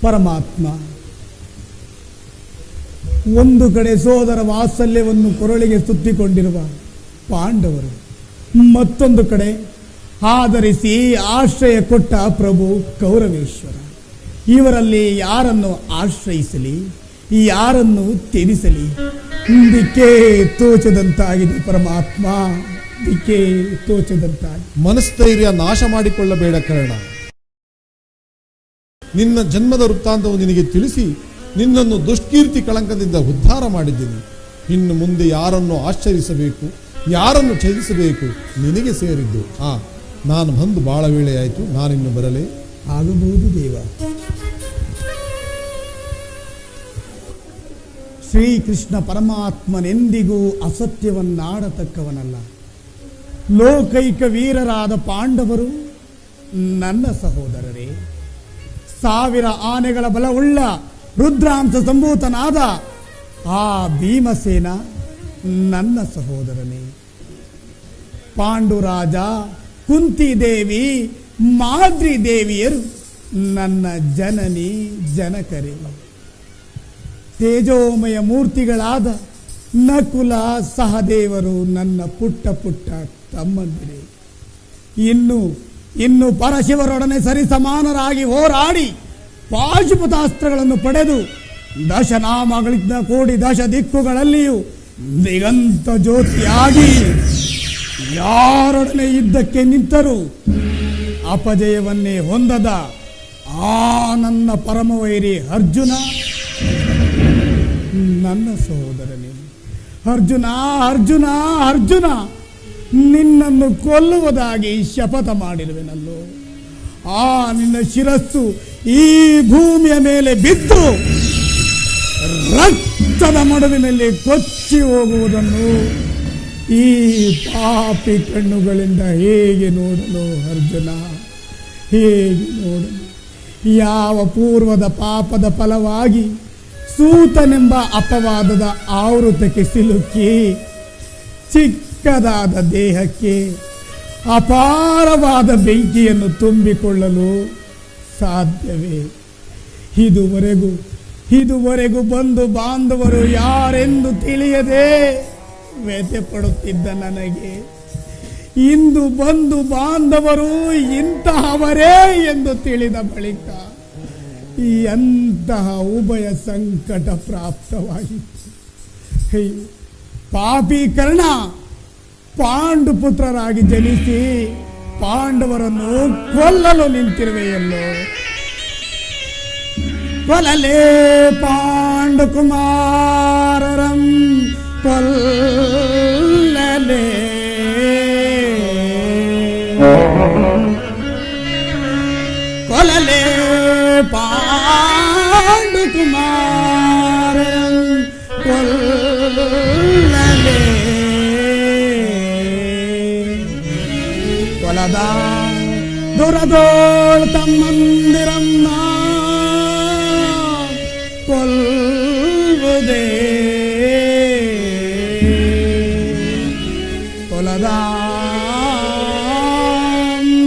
ಪರಮಾತ್ಮ. ಒಂದು ಕಡೆ ಸೋದರ ವಾತ್ಸಲ್ಯವನ್ನು ಕೊರಳಿಗೆ ಸುತ್ತಿಕೊಂಡಿರುವ ಪಾಂಡವರು, ಮತ್ತೊಂದು ಕಡೆ ಆಧರಿಸಿ ಆಶ್ರಯ ಕೊಟ್ಟ ಪ್ರಭು ಕೌರವೇಶ್ವರ. ಇವರಲ್ಲಿ ಯಾರನ್ನು ಆಶ್ರಯಿಸಲಿ, ಯಾರನ್ನು ತ್ಯಜಿಸಲಿ, ದಿಕ್ಕೇ ತೋಚದಂತಾಗಿದೆ ಪರಮಾತ್ಮ, ದಿಕ್ಕೇ ತೋಚದಂತಾಗಿದೆ. ಮನಸ್ಥೈರ್ಯ ನಾಶ ಮಾಡಿಕೊಳ್ಳಬೇಡ ಕರ್ಣ. ನಿನ್ನ ಜನ್ಮದ ವೃತ್ತಾಂತವು ನಿನಗೆ ತಿಳಿಸಿ ನಿನ್ನನ್ನು ದುಷ್ಕೀರ್ತಿ ಕಳಂಕದಿಂದ ಉದ್ಧಾರ ಮಾಡಿದ್ದೀನಿ. ಇನ್ನು ಮುಂದೆ ಯಾರನ್ನು ಆಶ್ರಯಿಸಬೇಕು, ಯಾರನ್ನು ಛೇದಿಸಬೇಕು ನಿನಗೆ ಸೇರಿದ್ದು. ನಾನು ಬಂದು ಬಹಳ ವೇಳೆ ಆಯಿತು, ನಾನಿನ್ನು ಬರಲೇ? ಆಗಬಹುದು ದೇವ. ಶ್ರೀಕೃಷ್ಣ ಪರಮಾತ್ಮನೆಂದಿಗೂ ಅಸತ್ಯವನ್ನಾಡತಕ್ಕವನಲ್ಲ. ಲೋಕೈಕ ವೀರರಾದ ಪಾಂಡವರು ನನ್ನ ಸಹೋದರರೇ. 1000 ಆನೆಗಳ ಬಲವುಳ್ಳ ರುದ್ರಾಂಶ ಸಂಭೂತನಾದ ಆ ಭೀಮಸೇನ ನನ್ನ ಸಹೋದರನೇ. ಪಾಂಡುರಾಜ, ಕುಂತಿದೇವಿ, ಮಾದ್ರಿ ದೇವಿಯರು ನನ್ನ ಜನನಿ ಜನಕರೇ. ತೇಜೋಮಯ ಮೂರ್ತಿಗಳಾದ ನಕುಲ ಸಹದೇವರು ನನ್ನ ಪುಟ್ಟ ಪುಟ್ಟ ತಮ್ಮಂದಿರೇ. ಇನ್ನು ಪರಶಿವರೊಡನೆ ಸರಿಸಮಾನರಾಗಿ ಹೋರಾಡಿ ಪಾಶುಪತಾಸ್ತ್ರಗಳನ್ನು ಪಡೆದು ದಶನಾಮಗಳಿಂದ ಕೂಡಿ 10 ದಿಕ್ಕುಗಳಲ್ಲಿಯೂ ದಿಗಂತ ಜ್ಯೋತಿಯಾಗಿ ಯಾರೊಡನೆ ಯುದ್ಧಕ್ಕೆ ನಿಂತರೂ ಅಪಜಯವನ್ನೇ ಹೊಂದದ ಆ ನನ್ನ ಪರಮವೈರಿ ಅರ್ಜುನ ನನ್ನ ಸಹೋದರನೇ. ಅರ್ಜುನ ಅರ್ಜುನ ಅರ್ಜುನ, ನಿನ್ನನ್ನು ಕೊಲ್ಲುವುದಾಗಿ ಶಪಥ ಮಾಡಿರುವೆನಲ್ಲೋ. ಆ ನಿನ್ನ ಶಿರಸ್ಸು ಈ ಭೂಮಿಯ ಮೇಲೆ ಬಿದ್ದು ರಕ್ತದ ಮಡುವಿನಲ್ಲಿ ಕೊಚ್ಚಿ ಹೋಗುವುದನ್ನು ಈ ಪಾಪಿ ಕಣ್ಣುಗಳಿಂದ ಹೇಗೆ ನೋಡಲು ಅರ್ಜುನ, ಹೇಗೆ ನೋಡಲು? ಯಾವ ಪೂರ್ವದ ಪಾಪದ ಫಲವಾಗಿ ಸೂತನೆಂಬ ಅಪವಾದದ ಆವೃತಕ್ಕೆ ಸಿಲುಕಿ ಚಿಕ್ಕದಾದ ದೇಹಕ್ಕೆ ಅಪಾರವಾದ ಬೆಂಕಿಯನ್ನು ತುಂಬಿಕೊಳ್ಳಲು ಸಾಧ್ಯವೇ? ಇದುವರೆಗೂ ಬಂಧು ಬಾಂಧವರು ಯಾರೆಂದು ತಿಳಿಯದೆ ವ್ಯಥೆ ಪಡುತ್ತಿದ್ದ ನನಗೆ ಇಂದು ಬಂಧು ಬಾಂಧವರು ಇಂತಹವರೇ ಎಂದು ತಿಳಿದ ಬಳಿಕ ಎಂತಹ ಉಭಯ ಸಂಕಟ ಪ್ರಾಪ್ತವಾಯಿತು. ಪಾಪಿ ಕರ್ಣ, ಪಾಂಡುಪುತ್ರರಾಗಿ ಜನಿಸಿ ಪಾಂಡವರನ್ನು ಕೊಲ್ಲಲು ನಿಂತಿರುವೆಯಲ್ಲೋ. ಕೊಲ್ಲಲೇ ಪಾಂಡುಕುಮಾರರಂ ಕೊಲ್ಲಲೇ. ಕೊಲ್ಲಲೇ ಪಾಂಡುಕುಮಾರರಂ ಕೊಲ್ಲಲೇ. ಕೊಲದ ದುರದೋಳ್ ತಮ್ಮಂದಿರಂ ಕೊಲ್ಲುವುದೇ. ಕೊಲದ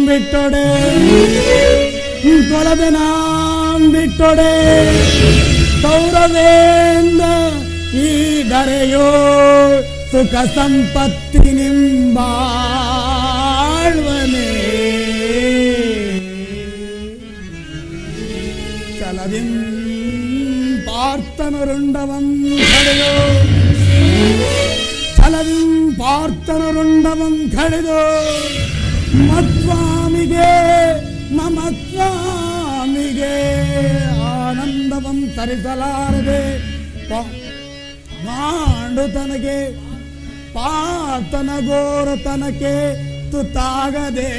ಬಿಟ್ಟೊಡೆ ಕೊಲದೆ ನಾಂ ಬಿಟ್ಟೊಡೆ. ಕೌರವೇಂದ ಈ ಧರೆಯೋ ಸುಖ ಸಂಪತ್ತಿ ನಿಂಬಾಳ್ವನೇ. ಚಲದಿಂ ಪಾರ್ಥನರುಂಡವಂ ಖಡೆಯೋ, ಚಲದಿಂ ಪಾರ್ಥನರುಂಡವಂ ಖಡೆದೋ. ಮತ್ವಾಮಿಗೆ ಮಮ ಸ್ವಾಮಿಗೆ ಆನಂದವಂ ತರಿಸಲಾರದೆ ಪಾಂಡುತನಗೆ ಪಾರ್ಥನ ಘೋರತನಕ್ಕೆ ತುತ್ತಾಗದೆ